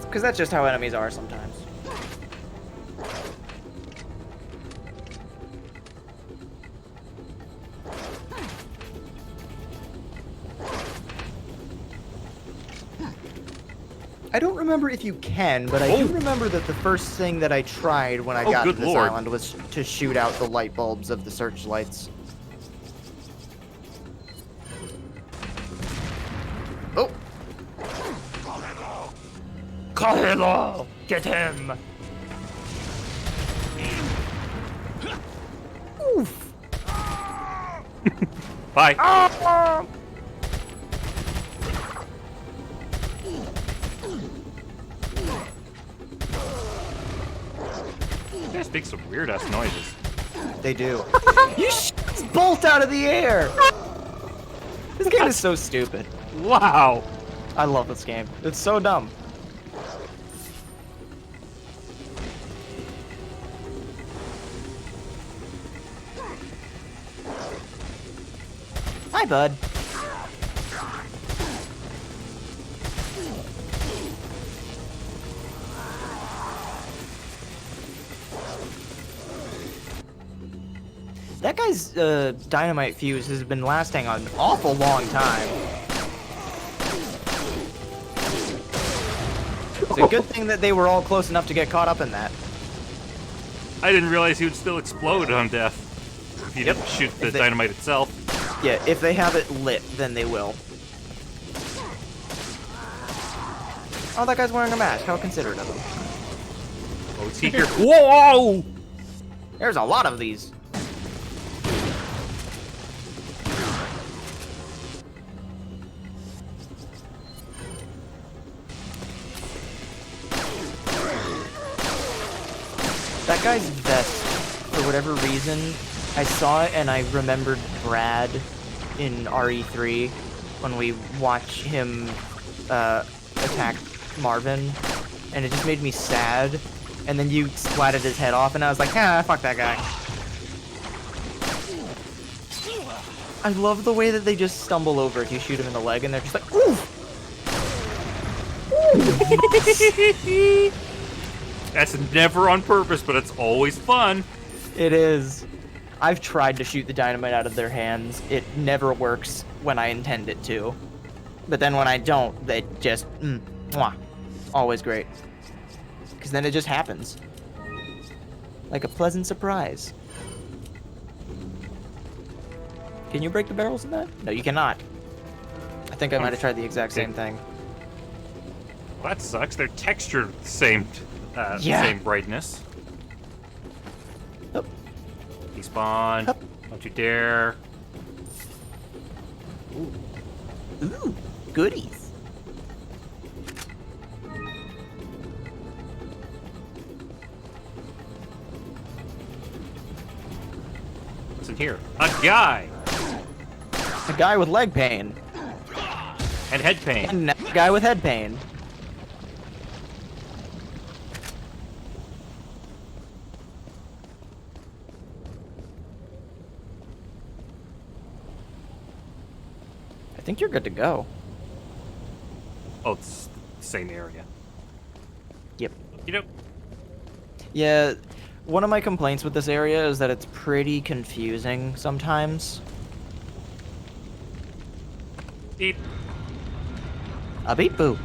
Because that's just how enemies are sometimes. I don't remember if you can, but I do remember that the first thing that I tried when I got to this island was to shoot out the light bulbs of the searchlights. Kylo! Get him! Oof! Bye. Ah! You guys make some weird ass noises. They do. You shoot bolt out of the air! This game is so stupid. Wow. I love this game. It's so dumb. Hi, bud. That guy's dynamite fuse has been lasting an awful long time. It's a good thing that they were all close enough to get caught up in that. I didn't realize he would still explode on death if you didn't shoot the dynamite itself. Yeah, if they have it lit, then they will. Oh, that guy's wearing a mask. How considerate of him. Oh, is he here? Whoa! There's a lot of these. That guy's vest, for whatever reason, I saw it and I remembered Brad in RE3 when we watch him attack Marvin, and it just made me sad. And then you splatted his head off, and I was like, ah, fuck that guy. I love the way that they just stumble over if you shoot him in the leg, and they're just like, oof! That's never on purpose, but it's always fun. It is. I've tried to shoot the dynamite out of their hands. It never works when I intend it to. But then when I don't, they just, mwah. Always great. Because then it just happens. Like a pleasant surprise. Can you break the barrels in that? No, you cannot. I think I might have tried the exact same thing. Well, that sucks. They're textured the same, same brightness. Hup. Despawn. Hup. Don't you dare. Ooh, goodies. What's in here? A guy! A guy with leg pain. And head pain. And a guy with head pain. I think you're good to go. Oh, it's the same area. Yep. You know, Yeah, one of my complaints with this area is that it's pretty confusing sometimes. beep. A beep boop.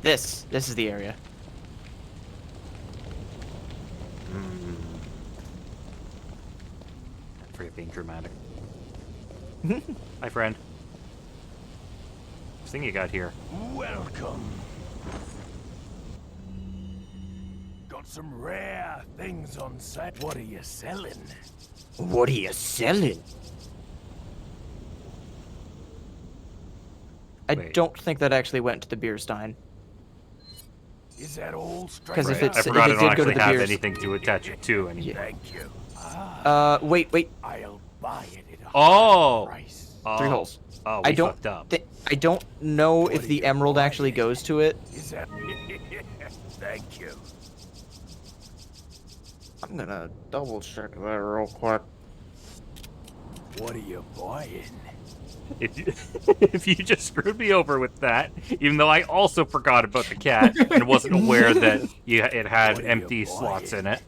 This is the area. Forget being dramatic. Hi, friend. What's thing you got here? Welcome. Got some rare things on sale. What are you selling? What are you selling? I Wait. don't think that actually went to the beer stein. Is that all straight? Because if I it's forgot I if it don't did go to actually the have beer, anything to attach it to anymore. Thank you. wait, I'll buy it at a Oh! high price. 3 holes. Oh, I we don't fucked up. I don't know if the emerald actually goes to it. Is that? Thank you. I'm gonna double check that real quick. What are you buying? If you, if you just screwed me over with that, even though I also forgot about the cat and wasn't aware that it had What are you empty slots buying? in it.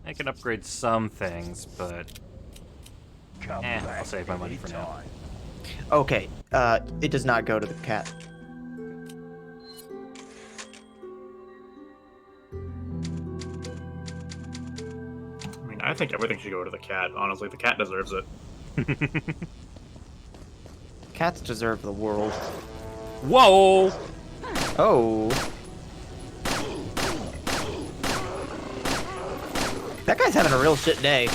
I can upgrade some things, but I'll save my money for now. Okay, it does not go to the cat. I think everything should go to the cat. Honestly, the cat deserves it. Cats deserve the world. Whoa! Oh. That guy's having a real shit day.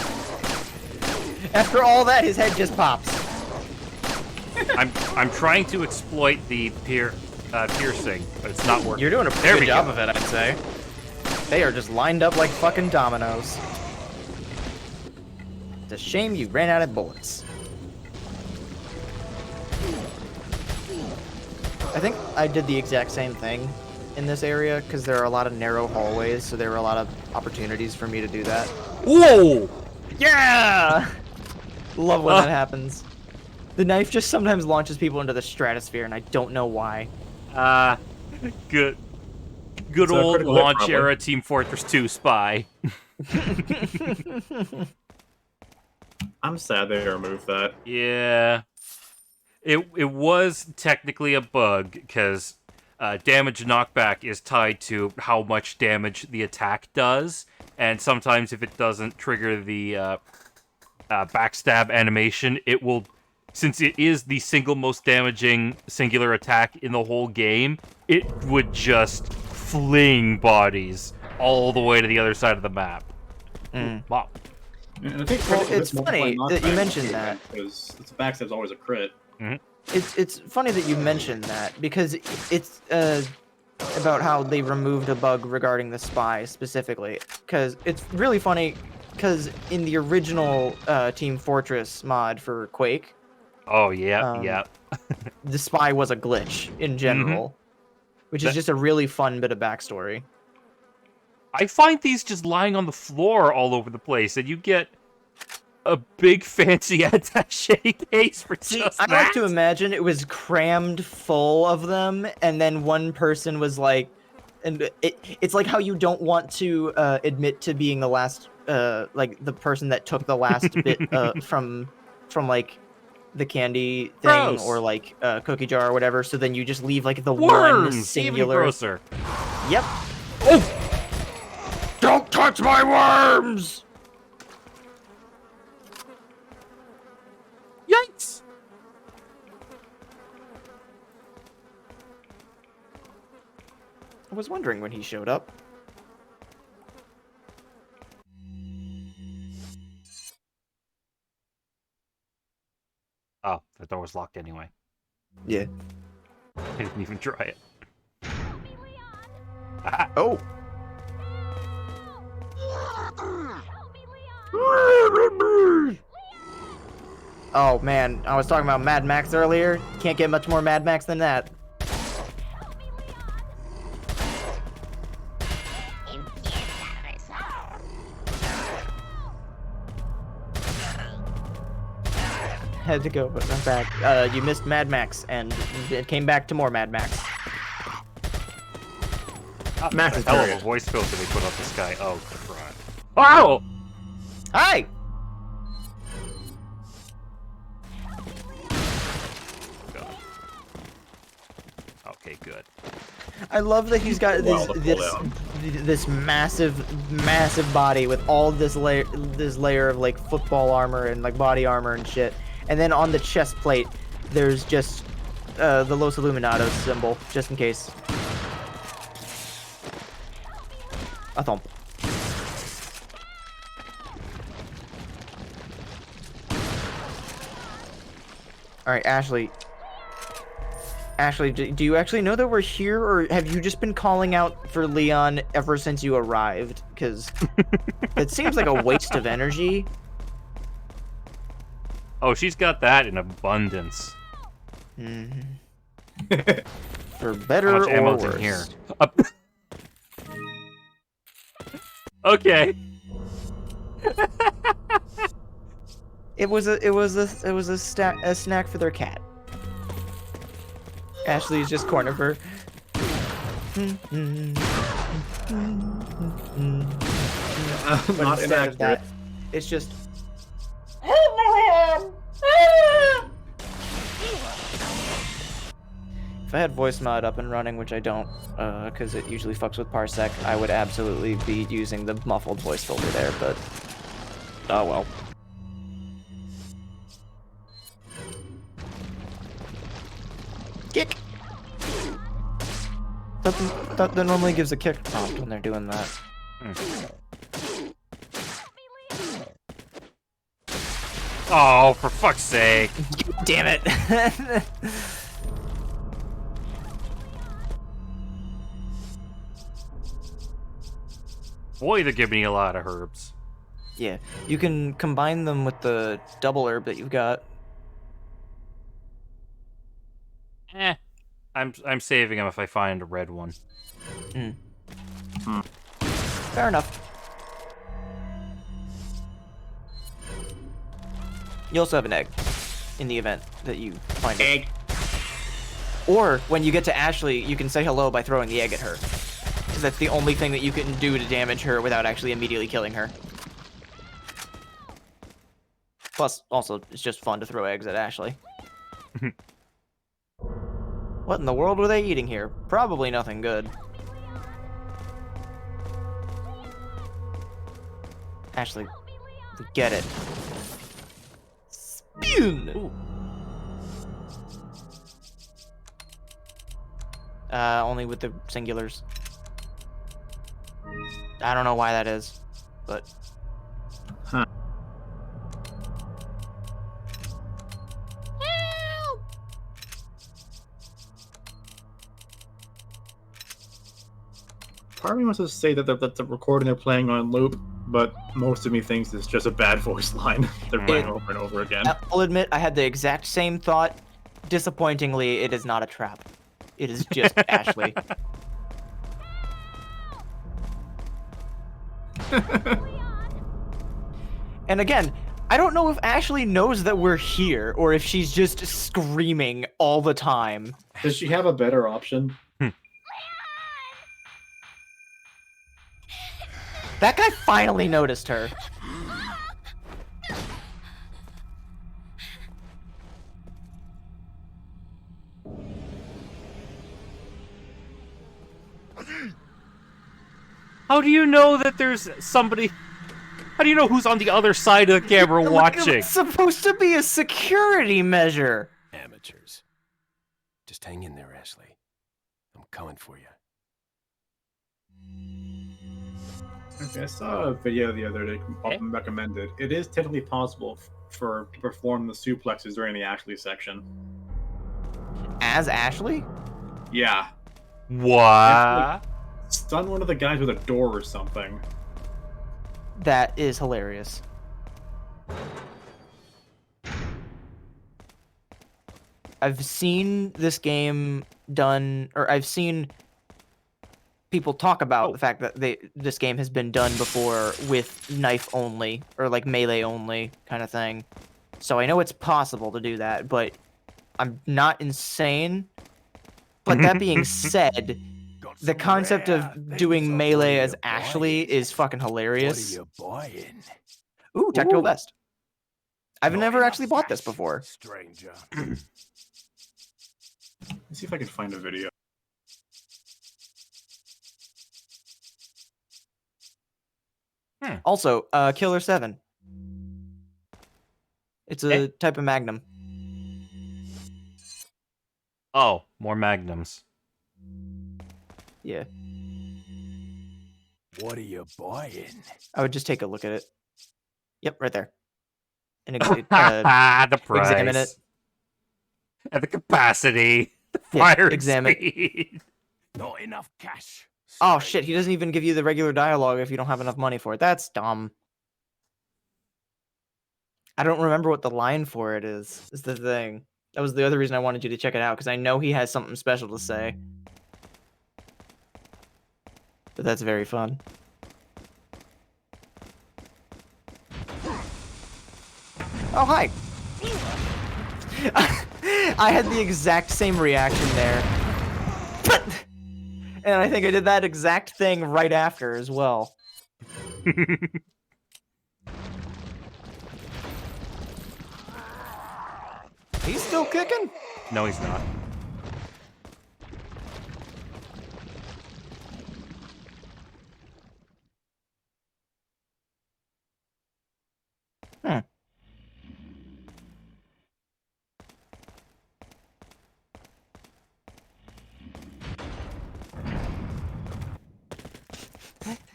After all that, his head just pops. I'm trying to exploit the piercing, but it's not working. You're doing a pretty good job of it, I'd say. They are just lined up like fucking dominoes. It's a shame you ran out of bullets. I think I did the exact same thing in this area because there are a lot of narrow hallways, so there were a lot of opportunities for me to do that. Whoa! Yeah! Love when that happens. The knife just sometimes launches people into the stratosphere, and I don't know why. Good old launch era Team Fortress 2 spy. I'm sad they removed that. Yeah. It was technically a bug, because damage knockback is tied to how much damage the attack does, and sometimes if it doesn't trigger the backstab animation, it will, since it is the single most damaging singular attack in the whole game, it would just fling bodies all the way to the other side of the map. Wow. And I think it's funny that you mentioned that. Because backstab's always a crit. It's funny that you mentioned that, because it's about how they removed a bug regarding the spy specifically. Because it's really funny, because in the original Team Fortress mod for Quake... Oh, yeah. The spy was a glitch in general, which is just a really fun bit of backstory. I find these just lying on the floor all over the place, and you get a big fancy attaché case for just that. I like to imagine it was crammed full of them, and then one person was like, and it's like how you don't want to admit to being the last, like the person that took the last bit from like the candy thing. Gross. Or like cookie jar or whatever. So then you just leave like the Worms, one singular. even grosser. Yep. Oh! Don't touch my worms! Yikes! I was wondering when he showed up. Oh, the door was locked anyway. Yeah. I didn't even try it. Oh! Oh man, I was talking about Mad Max earlier. Can't get much more Mad Max than that. Had to go, but I'm back. You missed Mad Max, and it came back to more Mad Max. Max is hell of a voice filter they put on this guy. Oh, crap. Oh! Hi! God. Okay, good. I love that he's got this massive body with all this layer of like football armor and like body armor and shit, and then on the chest plate there's just the Los Illuminados symbol, just in case. A thump. All right, Ashley. Ashley, do you actually know that we're here, or have you just been calling out for Leon ever since you arrived? Because it seems like a waste of energy. Oh, she's got that in abundance. For better How much or ammo's worse. in here? Okay. It was a snack for their cat. Ashley's just cornered her. Not inaccurate. It's just. If I had voice mod up and running, which I don't, because it usually fucks with Parsec, I would absolutely be using the muffled voice filter there, but Oh well. Kick! That normally gives a kick prompt when they're doing that. Oh, for fuck's sake. Damn it! Boy, they're giving me a lot of herbs. Yeah, you can combine them with the double herb that you've got. I'm saving them if I find a red one. Fair enough. You also have an egg in the event that you find it. Egg. Or when you get to Ashley, you can say hello by throwing the egg at her. Because that's the only thing that you can do to damage her without actually immediately killing her. Plus, also, it's just fun to throw eggs at Ashley. What in the world were they eating here? Probably nothing good. Ashley, we get it. Spoon! Ooh. Only with the singulars. I don't know why that is, but... Huh. Part of me wants to say that the recording they're playing on loop, but most of me thinks it's just a bad voice line they're playing over and over again. I'll admit, I had the exact same thought. Disappointingly, it is not a trap. It is just Ashley. And again, I don't know if Ashley knows that we're here, or if she's just screaming all the time. Does she have a better option? That guy finally noticed her. How do you know that there's somebody... How do you know who's on the other side of the camera watching? It's supposed to be a security measure. Amateurs. Just hang in there, Ashley. I'm coming for you. Okay, I saw a video the other day recommended. It is technically possible to perform the suplexes during the Ashley section. As Ashley? Yeah. What? Stun one of the guys with a door or something. That is hilarious. I've seen this game done, or I've seen people talk about the fact that this game has been done before with knife only, or like melee only kind of thing. So I know it's possible to do that, but I'm not insane. But that being said, the concept of doing melee as Ashley is fucking hilarious. What are you buying? Ooh, tactical vest. I've never actually bought this before. Stranger. Let's see if I can find a video. Also, Killer 7. It's a type of magnum. Oh, more magnums. Yeah. What are you buying? I would just take a look at it. Yep, right there. And The price. examine it. And the capacity. The Yeah, fire examine. speed. Not enough cash. Oh shit, he doesn't even give you the regular dialogue if you don't have enough money for it. That's dumb. I don't remember what the line for it is the thing. That was the other reason I wanted you to check it out, because I know he has something special to say. But that's very fun. Oh, hi! I had the exact same reaction there. And I think I did that exact thing right after as well. He's still kicking? No, he's not.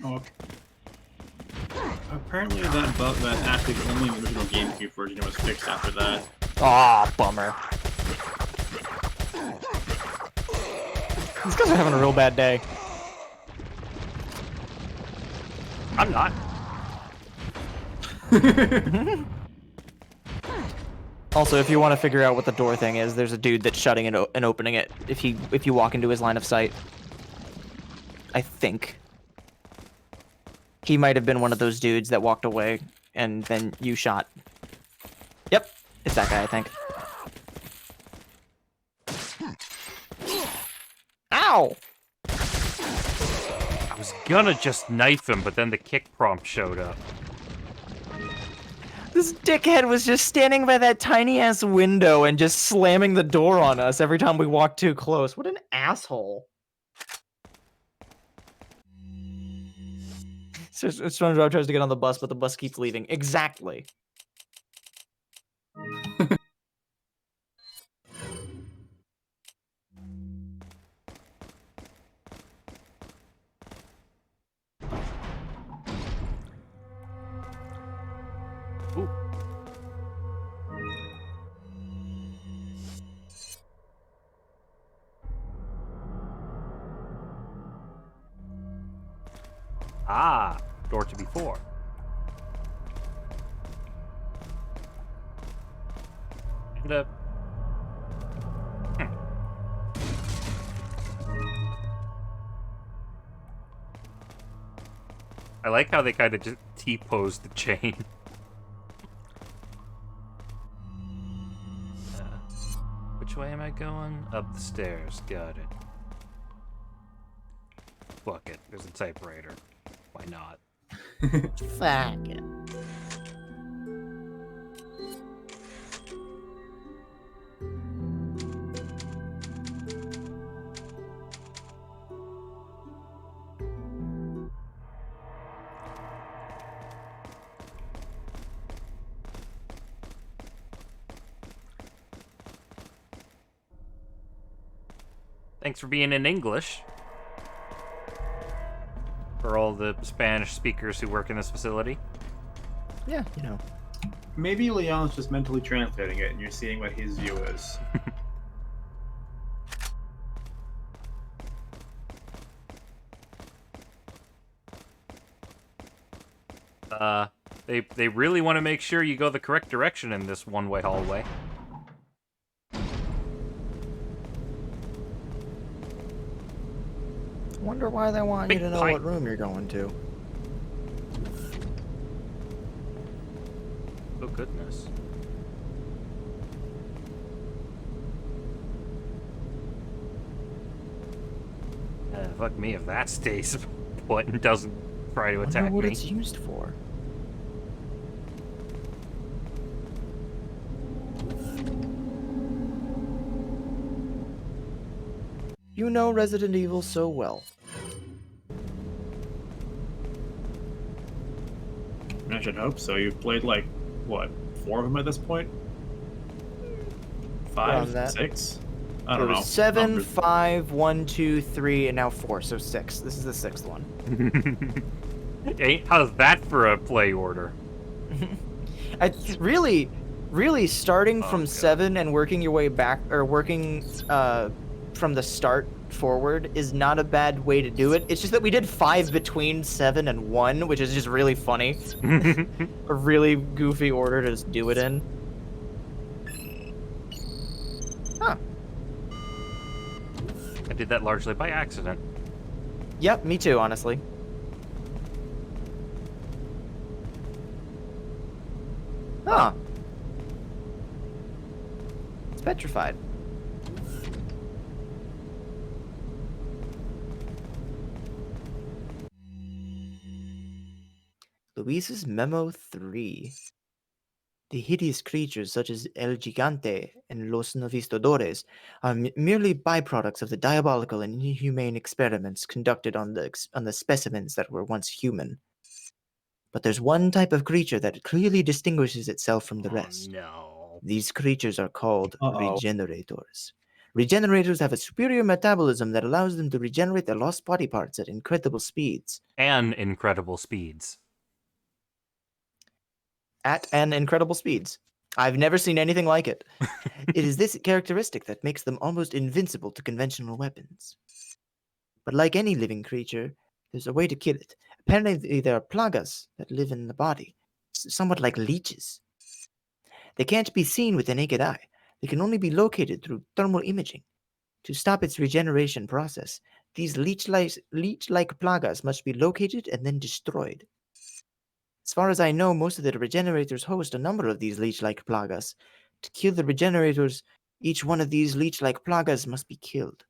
Okay. Apparently that bug that actually only in the original GameCube version was fixed after that. Ah, bummer. These guys are having a real bad day. I'm not. Also, if you want to figure out what the door thing is, there's a dude that's shutting it and opening it if you walk into his line of sight. I think. He might have been one of those dudes that walked away and then you shot. Yep, it's that guy, I think. Ow! I was gonna just knife him, but then the kick prompt showed up. This dickhead was just standing by that tiny-ass window and just slamming the door on us every time we walked too close. What an asshole. So SpongeBob tries to get on the bus, but the bus keeps leaving. Exactly. Ooh. Ah, door to B4. And I like how they kind of just T-posed the chain. Which way am I going? Up the stairs. Got it. Fuck it. There's a typewriter. Why not? Fuck it. Thanks for being in English. For all the Spanish speakers who work in this facility. Yeah, you know. Maybe Leon's just mentally translating it and you're seeing what his view is. They really want to make sure you go the correct direction in this one-way hallway. Wonder why they want Big you to know pipe. what room you're going to. Oh, goodness. Fuck me if that stays put and doesn't try to attack Wonder what me. it's used for. You know Resident Evil so well. I should hope so. You've played like, what, 4 of them at this point? 5? 6? I don't know. 7, Numbers. 5, 1, 2, 3, and now 4, so 6. This is the 6th one. Hey, how's that for a play order? Really starting from 7 and working your way back, or working from the start forward is not a bad way to do it. It's just that we did 5 between 7 and 1, which is just really funny. A really goofy order to just do it in. Huh. I did that largely by accident. Yep, me too, honestly. Huh. It's petrified. Luis's Memo 3. The hideous creatures such as El Gigante and Los Novistadores are merely byproducts of the diabolical and inhumane experiments conducted on the specimens that were once human. But there's one type of creature that clearly distinguishes itself from the rest. No. These creatures are called Uh-oh. regenerators. Regenerators have a superior metabolism that allows them to regenerate their lost body parts at incredible speeds. And incredible speeds. At an incredible speeds. I've never seen anything like it. It is this characteristic that makes them almost invincible to conventional weapons. But like any living creature, there's a way to kill it. Apparently, there are plagas that live in the body, somewhat like leeches. They can't be seen with the naked eye. They can only be located through thermal imaging. To stop its regeneration process, these leech-like plagas must be located and then destroyed. As far as I know, most of the regenerators host a number of these leech-like plagas. To kill the regenerators, each one of these leech-like plagas must be killed.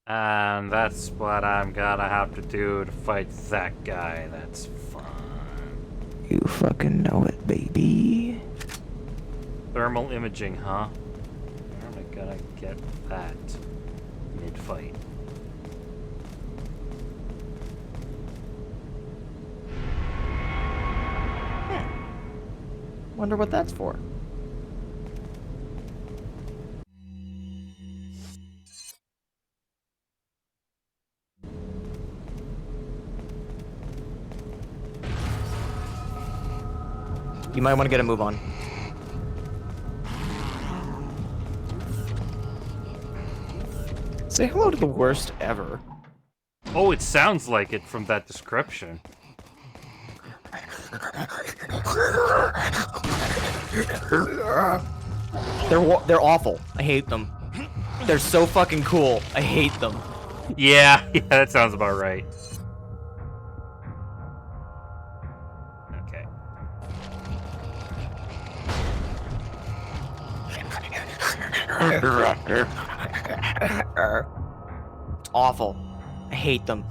And that's what I'm gonna have to do to fight that guy. That's fun. You fucking know it, baby. Thermal imaging, huh? Where am I gonna get that mid-fight? Wonder what that's for. You might want to get a move on. Say hello to the worst ever. Oh, it sounds like it from that description. They're awful. I hate them. They're so fucking cool. I hate them. Yeah, that sounds about right. Okay. It's awful. I hate them.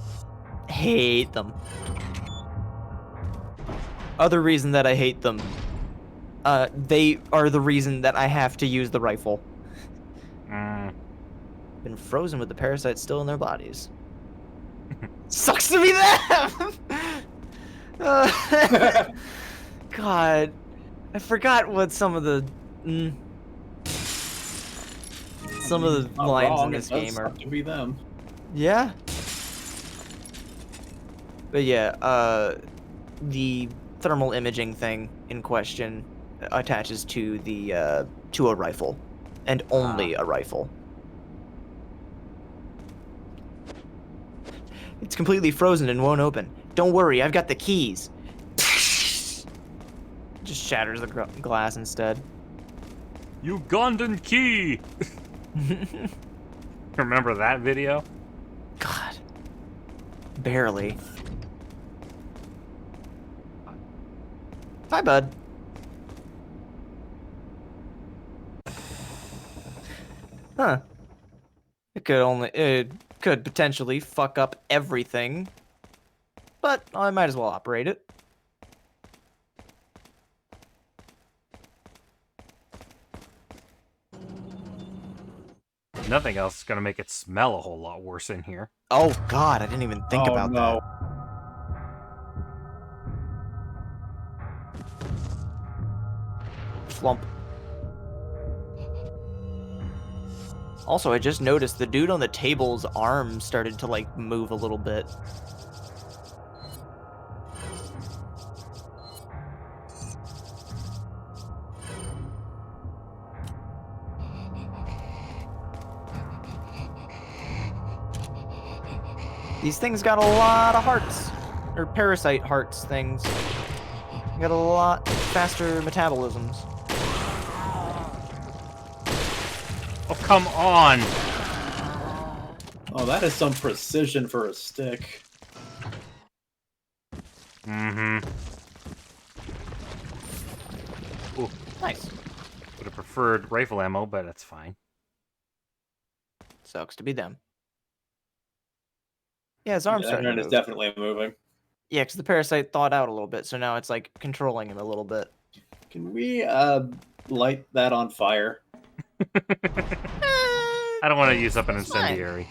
I hate them. Other reason that I hate them. They are the reason that I have to use the rifle. Been frozen with the parasites still in their bodies. Sucks to be them! God. I forgot what some of the... some of the lines in this game are... to be them. Yeah. But yeah, the thermal imaging thing in question attaches to the to a rifle, and only a rifle. It's completely frozen and won't open. Don't worry, I've got the keys. Just shatters the glass instead. Ugandan key! Remember that video? God. Barely. Hi, bud. Huh. It could potentially fuck up everything, but I might as well operate it. Nothing else is gonna make it smell a whole lot worse in here. Oh God, I didn't even think about that. Flump. Also, I just noticed the dude on the table's arm started to, like, move a little bit. These things got a lot of hearts. Or parasite hearts things. Got a lot faster metabolisms. Oh, come on! Oh, that is some precision for a stick. Mm-hmm. Ooh. Nice. Would have preferred rifle ammo, but that's fine. Sucks to be them. Yeah, his arm's starting to move. Is definitely moving. Yeah, because the parasite thawed out a little bit, so now it's, like, controlling him a little bit. Can we, light that on fire? I don't want to use up an incendiary.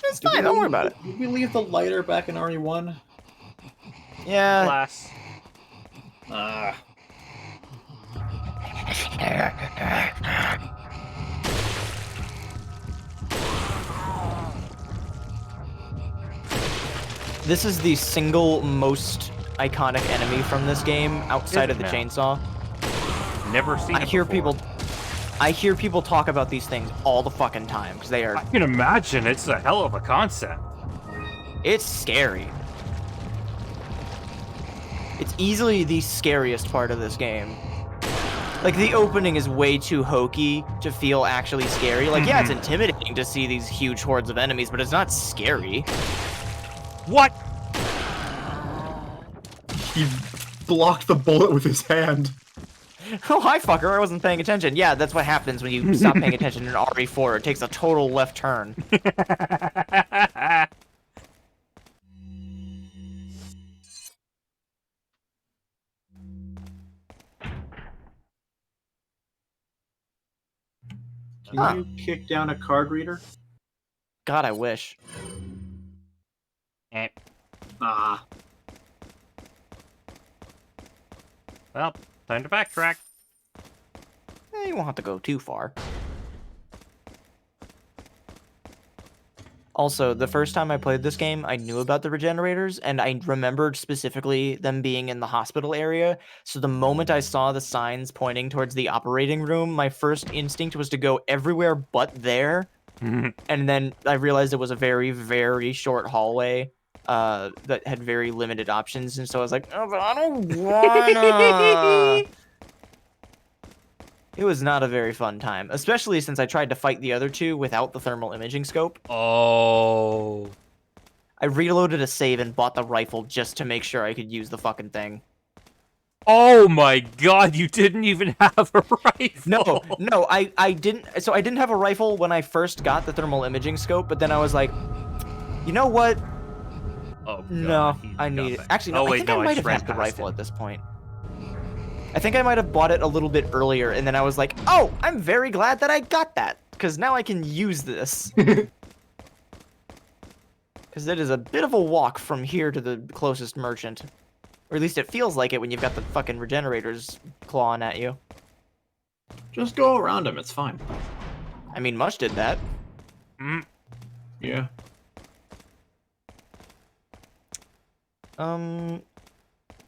It's fine, don't worry about it. Did we leave the lighter back in RE1? Yeah. Glass. Ah. This is the single most iconic enemy from this game outside of the chainsaw. Never seen it before. I hear people talk about these things all the fucking time because they are. I can imagine it's a hell of a concept. It's scary. It's easily the scariest part of this game. Like, the opening is way too hokey to feel actually scary. Like, yeah, it's intimidating to see these huge hordes of enemies, but it's not scary. What? He blocked the bullet with his hand. Oh, hi, fucker. I wasn't paying attention. Yeah, that's what happens when you stop paying attention in RE4. It takes a total left turn. Can you kick down a card reader? God, I wish. Ah. Well, time to backtrack. You won't have to go too far. Also, the first time I played this game, I knew about the regenerators, and I remembered specifically them being in the hospital area. So the moment I saw the signs pointing towards the operating room, my first instinct was to go everywhere but there. And then I realized it was a very, very short hallway that had very limited options. And so I was like, oh, but I don't wanna. It was not a very fun time, especially since I tried to fight the other two without the thermal imaging scope. Oh. I reloaded a save and bought the rifle just to make sure I could use the fucking thing. Oh my god, you didn't even have a rifle. No, I didn't. So I didn't have a rifle when I first got the thermal imaging scope, but then I was like, you know what? Oh, God, no, I need it. Actually, no, I think I might have had the rifle at this point. I think I might have bought it a little bit earlier, and then I was like, oh, I'm very glad that I got that, because now I can use this. Because it is a bit of a walk from here to the closest merchant. Or at least it feels like it when you've got the fucking regenerators clawing at you. Just go around him, it's fine. I mean, Mush did that. Yeah.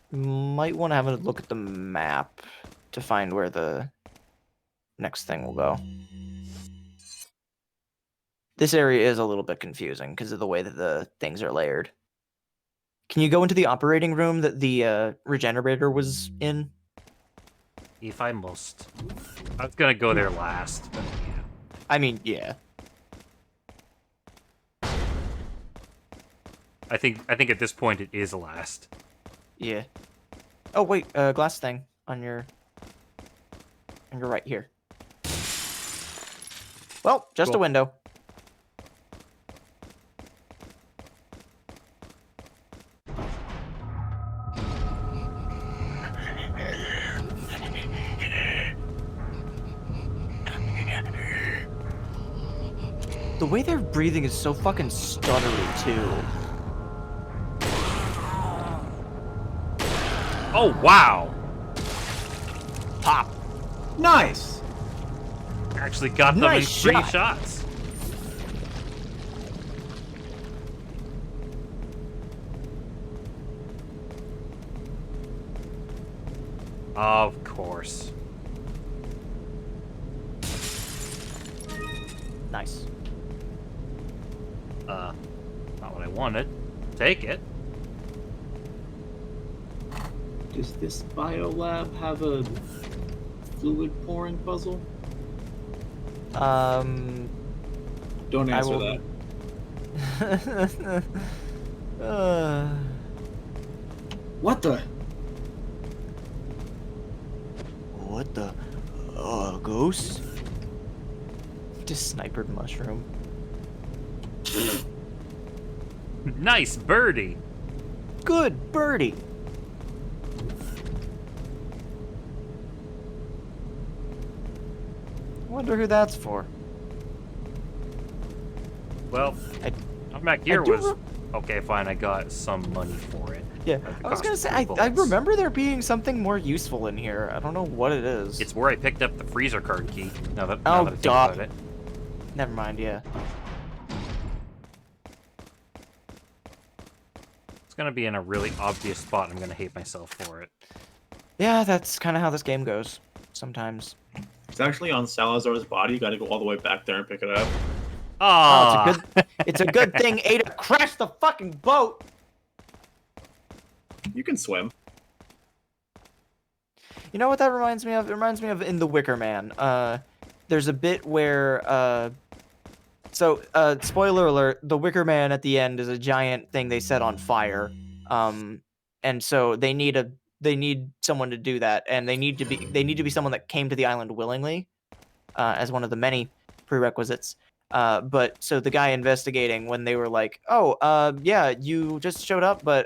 Might want to have a look at the map to find where the next thing will go. This area is a little bit confusing because of the way that the things are layered. Can you go into the operating room that the regenerator was in? If I must. I was gonna go there last, but yeah. I mean, yeah. I think at this point it is last. Yeah. Oh wait, glass thing on your right here. Well, just a window. The way they're breathing is so fucking stuttery, too. Oh, wow! Pop. Nice! Actually got them in 3 shots. Of course. Nice. Not what I wanted. Take it. Does this biolab have a fluid pouring puzzle? Don't answer that. What the? What the? Ghost? Just snipered mushroom. Nice birdie. Good birdie. Wonder who that's for. Well, I'm back here was okay. Fine, I got some money for it. Yeah, I was gonna say I remember there being something more useful in here. I don't know what it is. It's where I picked up the freezer card key. Now that oh, I think about it. Never mind. Yeah. gonna be in a really obvious spot. I'm gonna hate myself for it. Yeah, that's kind of how this game goes sometimes. It's actually on Salazar's body. You got to go all the way back there and pick it up. Oh, it's a good thing Ada crashed the fucking boat. You can swim. You know what that reminds me of? It reminds me of in The Wicker Man. There's a bit where spoiler alert, The Wicker Man at the end is a giant thing they set on fire. And so they need someone to do that, and they need to be someone that came to the island willingly, as one of the many prerequisites. But so the guy investigating, when they were like, "Oh, yeah, you just showed up, but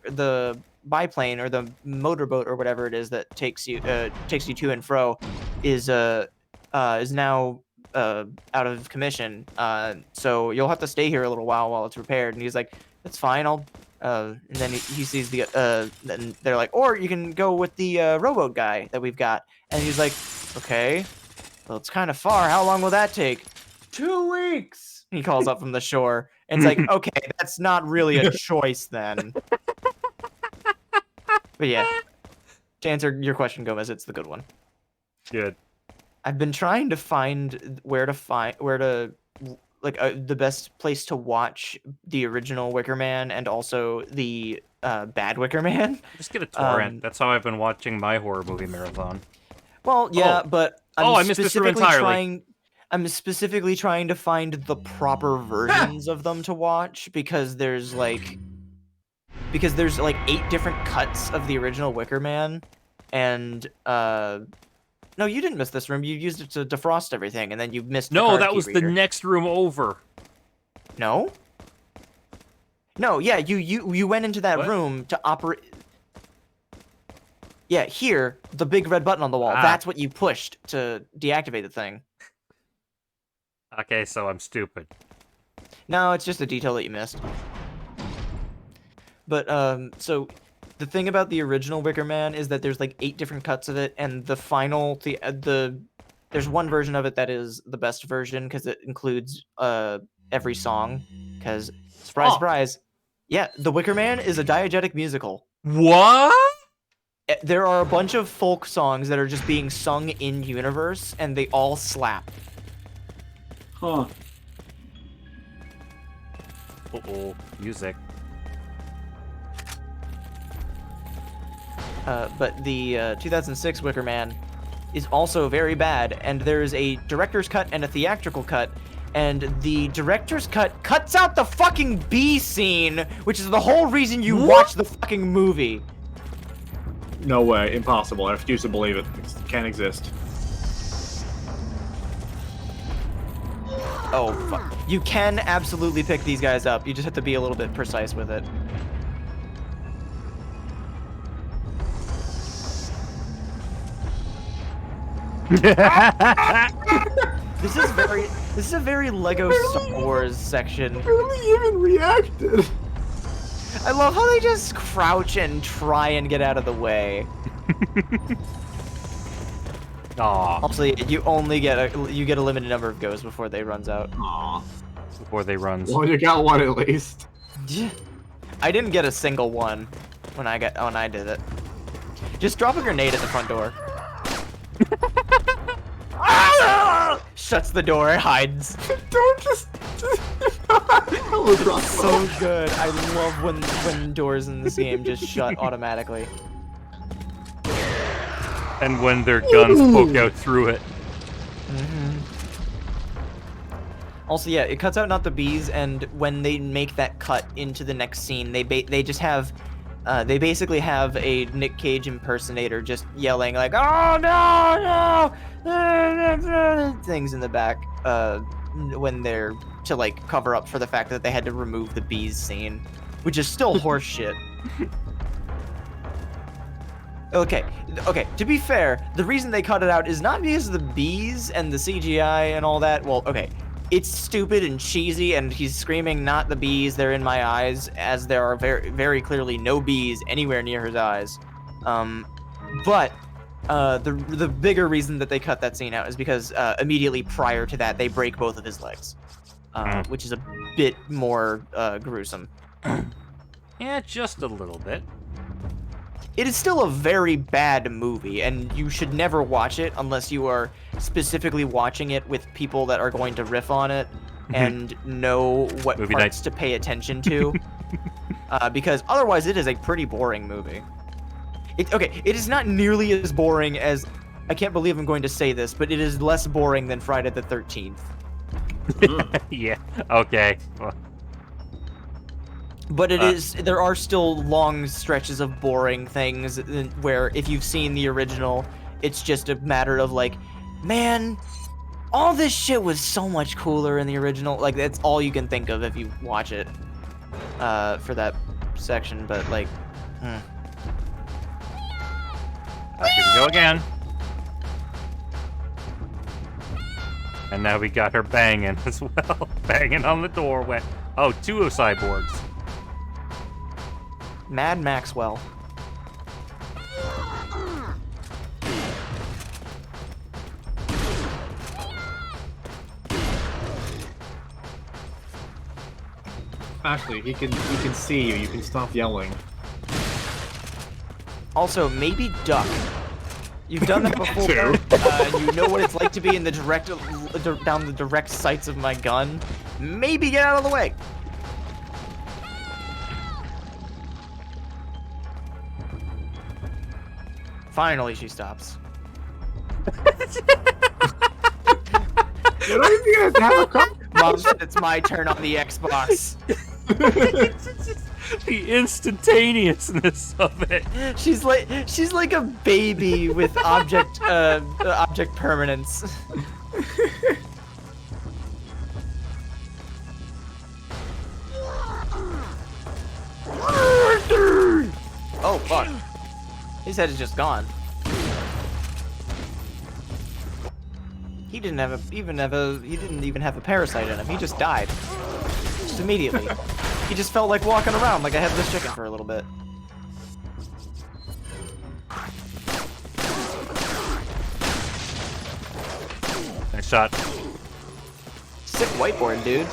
the biplane or the motorboat or whatever it is that takes you to and fro is now out of commission. So you'll have to stay here a little while it's repaired." And he's like, "That's fine. I'll." And then he sees then they're like, "Or you can go with the rowboat guy that we've got." And he's like, "Okay, well, it's kind of far. How long will that take?" 2 weeks. He calls up from the shore, and it's like, okay, that's not really a choice then. But yeah, to answer your question, Gomez, it's the good one. Good. I've been trying to find the best place to watch the original Wicker Man and also the bad Wicker Man. Just get a torrent. That's how I've been watching my horror movie marathon. Well, yeah, but I missed this room entirely. I'm specifically trying to find the proper versions of them to watch because there's like 8 different cuts of the original Wicker Man, and no, you didn't miss this room. You used it to defrost everything, and then you missed. No, that was the next room over. No, yeah, you went into that room to operate. Yeah, here, the big red button on the wall. That's what you pushed to deactivate the thing. Okay, so I'm stupid. No, it's just a detail that you missed. But, so, the thing about the original Wicker Man is that there's, like, 8 different cuts of it, and the final, there's one version of it that is the best version, because it includes, every song, because, surprise, surprise, yeah, The Wicker Man is a diegetic musical. What? There are a bunch of folk songs that are just being sung in universe, and they all slap. Huh. Uh-oh. Music. But the 2006 Wicker Man is also very bad, and there's a director's cut and a theatrical cut, and the director's cut cuts out the fucking bee scene, which is the whole reason you watch the fucking movie. No way. Impossible. I refuse to believe it. It can't exist. Oh, fuck. You can absolutely pick these guys up. You just have to be a little bit precise with it. This is a very Lego Star Wars section. I barely even reacted. I love how they just crouch and try and get out of the way. Aw. Also, you only get a limited number of goes before they runs out. Aw. Before they runs. Well, you got one at least. I didn't get a single one when I did it. Just drop a grenade at the front door. Shuts the door, hides. Don't just so good. I love when doors in this game just shut automatically. And when their guns poke out through it. Mm-hmm. Also, yeah, it cuts out not the bees, and when they make that cut into the next scene, they just have, they basically have a Nick Cage impersonator just yelling like, "Oh no, no!" things in the back, when they're to like cover up for the fact that they had to remove the bees scene, which is still horseshit. Okay, to be fair, the reason they cut it out is not because of the bees and the CGI and all that. Well, okay, it's stupid and cheesy, and he's screaming, "Not the bees, they're in my eyes," as there are very, very clearly no bees anywhere near his eyes. But the bigger reason that they cut that scene out is because immediately prior to that, they break both of his legs, which is a bit more gruesome. Yeah, just a little bit. It is still a very bad movie, and you should never watch it unless you are specifically watching it with people that are going to riff on it and know what Movie parts night. to pay attention to. Because otherwise, it is a pretty boring movie. It is not nearly as boring as... I can't believe I'm going to say this, but it is less boring than Friday the 13th. Yeah, okay. Well, But it is. There are still long stretches of boring things where if you've seen the original, it's just a matter of like, man, all this shit was so much cooler in the original. Like, that's all you can think of if you watch it for that section. But like, here we go again. And now we got her banging as well. Banging on the doorway. Oh, 2 cyborgs. Mad Maxwell. Actually, he can see you. You can stop yelling. Also, maybe duck. You've done that before. You know what it's like to be in the down the direct sights of my gun. Maybe get out of the way. Finally, she stops. Mom said it's my turn on the Xbox. The instantaneousness of it. She's like a baby with object permanence. Oh fuck. His head is just gone. He didn't even have a parasite in him. He just died. Just immediately. He just felt like walking around like a headless chicken for a little bit. Nice shot. Sick whiteboard, dude.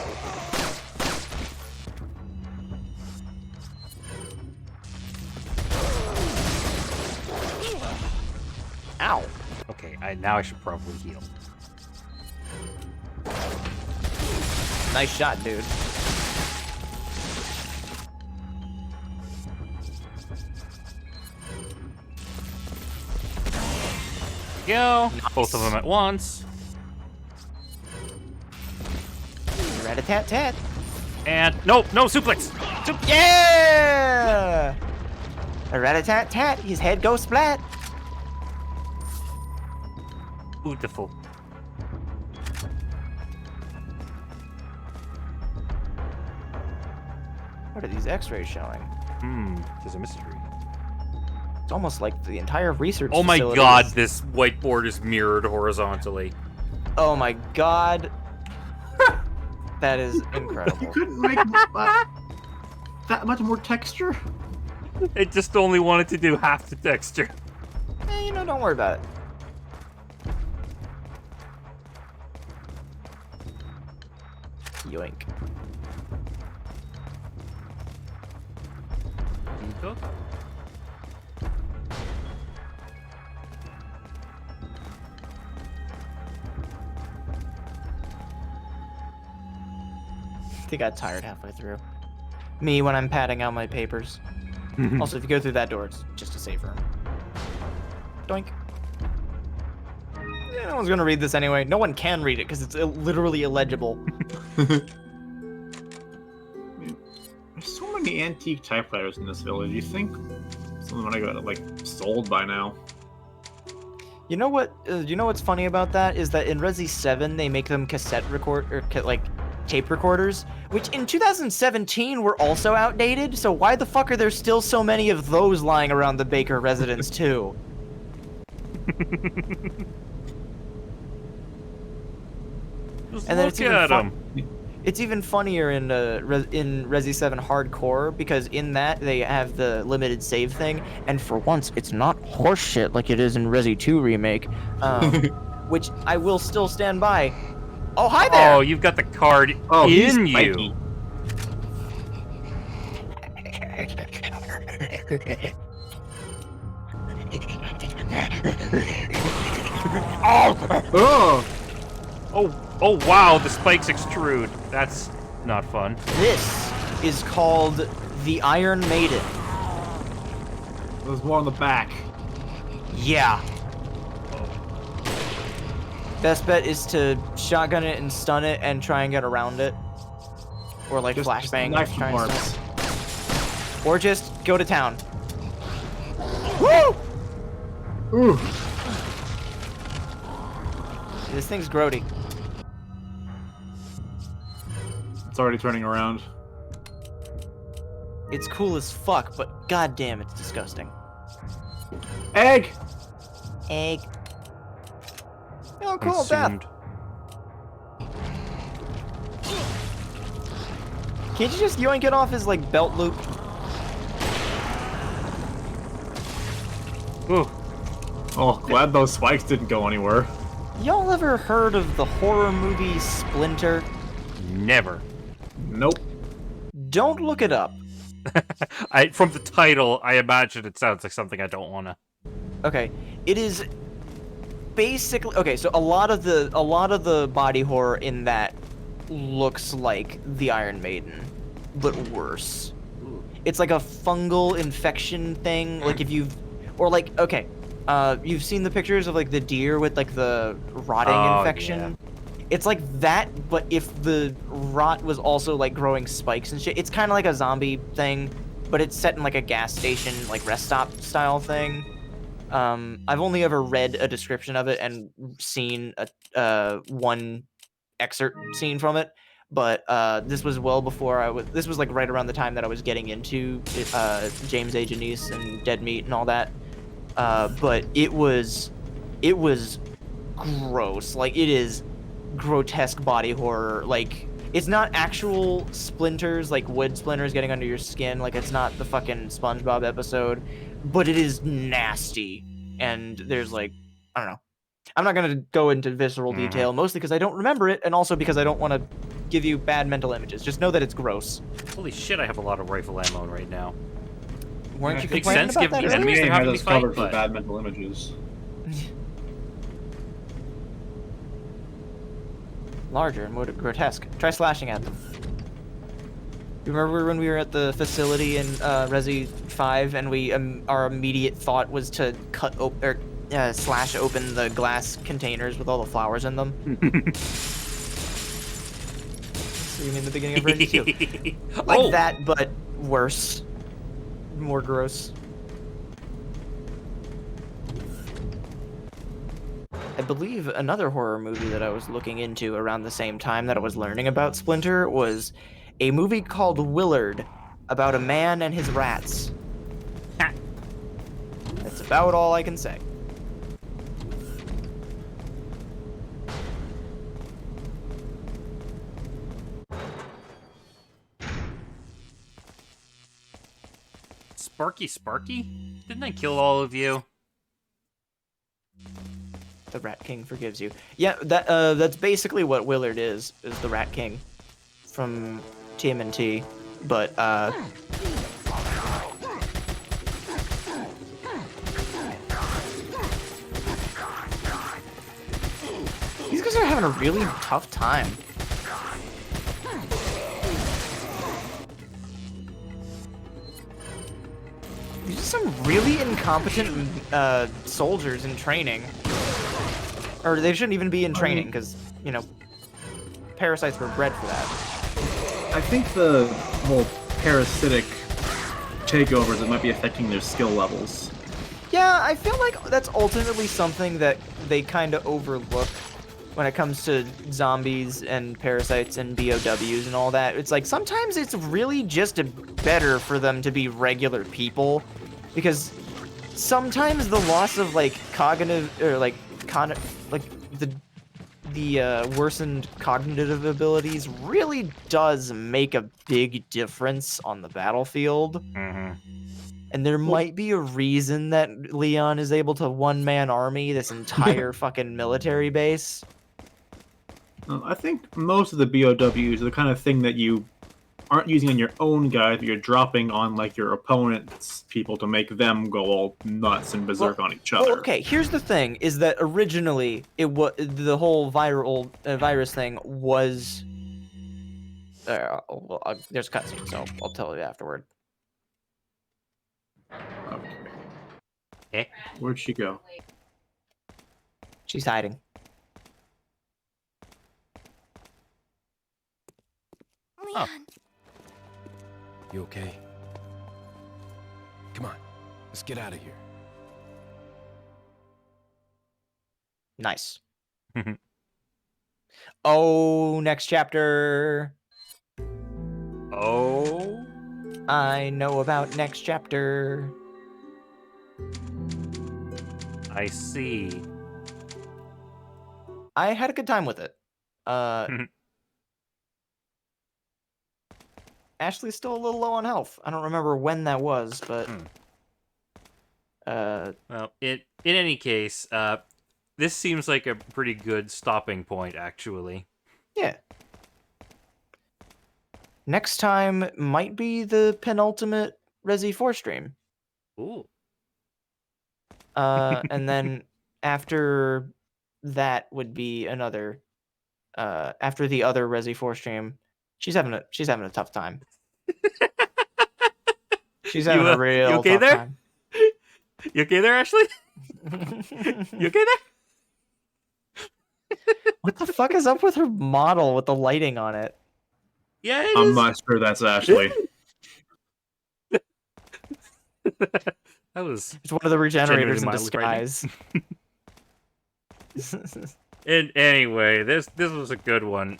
Ow. Okay, now I should probably heal. Nice shot, dude. Go. Nice. Both of them at once. Rat-a-tat-tat. And no suplex. Yeah! A rat-a-tat-tat. His head goes splat. Beautiful. What are these X-rays showing? There's a mystery. It's almost like the entire research. Oh my facility god, is... this whiteboard is mirrored horizontally. Oh my god. That is incredible. You couldn't make that much more texture? It just only wanted to do half the texture. You know, don't worry about it. Yoink. They got tired halfway through. Me when I'm padding out my papers. Also, if you go through that door, it's just a safe room. Doink. Yeah, no one's gonna read this anyway. No one can read it because it's literally illegible. There's so many antique typewriters in this village. You think some of them might have got like sold by now? You know what? You know what's funny about that is that in Resi 7 they make them cassette record or like tape recorders, which in 2017 were also outdated. So why the fuck are there still so many of those lying around the Baker residence too? Just And then look at them. It's even funnier in Resi 7 Hardcore because in that they have the limited save thing, and for once it's not horseshit like it is in Resi 2 remake, which I will still stand by. Oh, hi there! Oh, you've got the card Oh, in you. Oh! Oh wow, the spikes extrude. That's not fun. This is called the Iron Maiden. There's more on the back. Yeah. Best bet is to shotgun it and stun it and try and get around it. Or like flashbang. Knife Try and parts. stun. Or just go to town. Woo! Ooh. This thing's grody. It's already turning around. It's cool as fuck, but goddamn, it's disgusting. Egg! Egg. Oh, cool, death. Can't you just yoink it off his, like, belt loop? Ooh. Oh, glad those spikes didn't go anywhere. Y'all ever heard of the horror movie Splinter? Never. Nope. Don't look it up. From the title, I imagine it sounds like something I don't wanna. Okay, it is basically okay. So a lot of the body horror in that looks like the Iron Maiden, but worse. It's like a fungal infection thing. Like if you've, or like okay, you've seen the pictures of like the deer with like the rotting infection. Yeah. It's like that, but if the rot was also like growing spikes and shit. It's kind of like a zombie thing, but it's set in like a gas station, like rest stop style thing. I've only ever read a description of it and seen a one excerpt scene from it, but this was well before this was like right around the time that I was getting into James A. Janice and Dead Meat and all that. But it was gross. Like it is grotesque body horror. Like it's not actual splinters, like wood splinters getting under your skin. Like it's not the fucking SpongeBob episode, but it is nasty. And there's like, I don't know. I'm not gonna go into visceral detail, mostly because I don't remember it, and also because I don't want to give you bad mental images. Just know that it's gross. Holy shit, I have a lot of rifle ammo right now. Weren't you Makes complaining sense, about given that the enemies earlier? they're having us to fight, covered for but... bad mental images. Larger and more grotesque. Try slashing at them. You remember when we were at the facility in Resi 5 and we our immediate thought was to slash open the glass containers with all the flowers in them? So you mean the beginning of Resi 2? Like that, but worse. More gross. I believe another horror movie that I was looking into around the same time that I was learning about Splinter was a movie called Willard, about a man and his rats. That's about all I can say. Sparky? Didn't I kill all of you? The Rat King forgives you. Yeah, that's basically what Willard is the Rat King from TMNT. But these guys are having a really tough time. These are some really incompetent soldiers in training. Or they shouldn't even be in training, because, you know, parasites were bred for that. I think the whole parasitic takeovers, it might be affecting their skill levels. Yeah, I feel like that's ultimately something that they kind of overlook when it comes to zombies and parasites and BOWs and all that. It's like, sometimes it's really just better for them to be regular people, because sometimes the loss of, like, cognitive, or, like, the worsened cognitive abilities really does make a big difference on the battlefield. And there might be a reason that Leon is able to one-man army this entire fucking military base. I think most of the BOWs are the kind of thing that you aren't using on your own guys, but you're dropping on like your opponent's people to make them go all nuts and berserk on each other. Well, okay, here's the thing: is that originally it was the whole virus thing was. There's a cutscene, so I'll tell you afterward. Okay. Where'd she go? She's hiding. Leon. You okay? Come on, let's get out of here. Nice. Oh, next chapter. Oh? I know about next chapter. I see. I had a good time with it. Ashley's still a little low on health. I don't remember when that was, but... Well, in any case, this seems like a pretty good stopping point, actually. Yeah. Next time might be the penultimate RE4 stream. Ooh. And then after that would be another... after the other RE4 stream, she's having a tough time. She's having a real you okay tough there? time. You okay there, Ashley? You okay there? What the fuck is up with her model with the lighting on it? Yeah, I'm not sure that's Ashley. That was. It's one of the regenerators in mildly frightening. disguise. And anyway, this was a good one.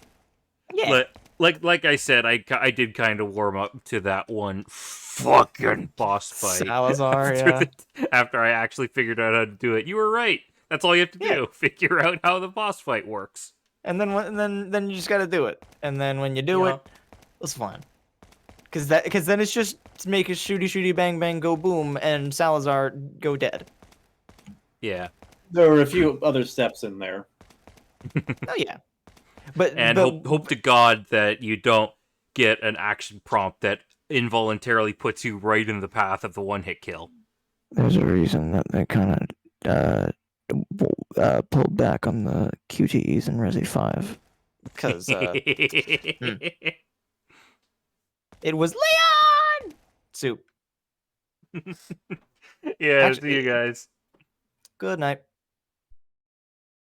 Yeah. Like I said, I did kind of warm up to that one fucking boss fight. Salazar, yeah. After I actually figured out how to do it. You were right. That's all you have to do. Figure out how the boss fight works. And then you just got to do it. And then when you do it, it's fun. Cuz then it's just make a shooty bang bang go boom and Salazar go dead. Yeah. There were a few other steps in there. Oh yeah. But hope to God that you don't get an action prompt that involuntarily puts you right in the path of the one-hit kill. There's a reason that they kind of pulled back on the QTEs in Resi 5 because it was Leon Soup. Yeah, see you guys. Good night.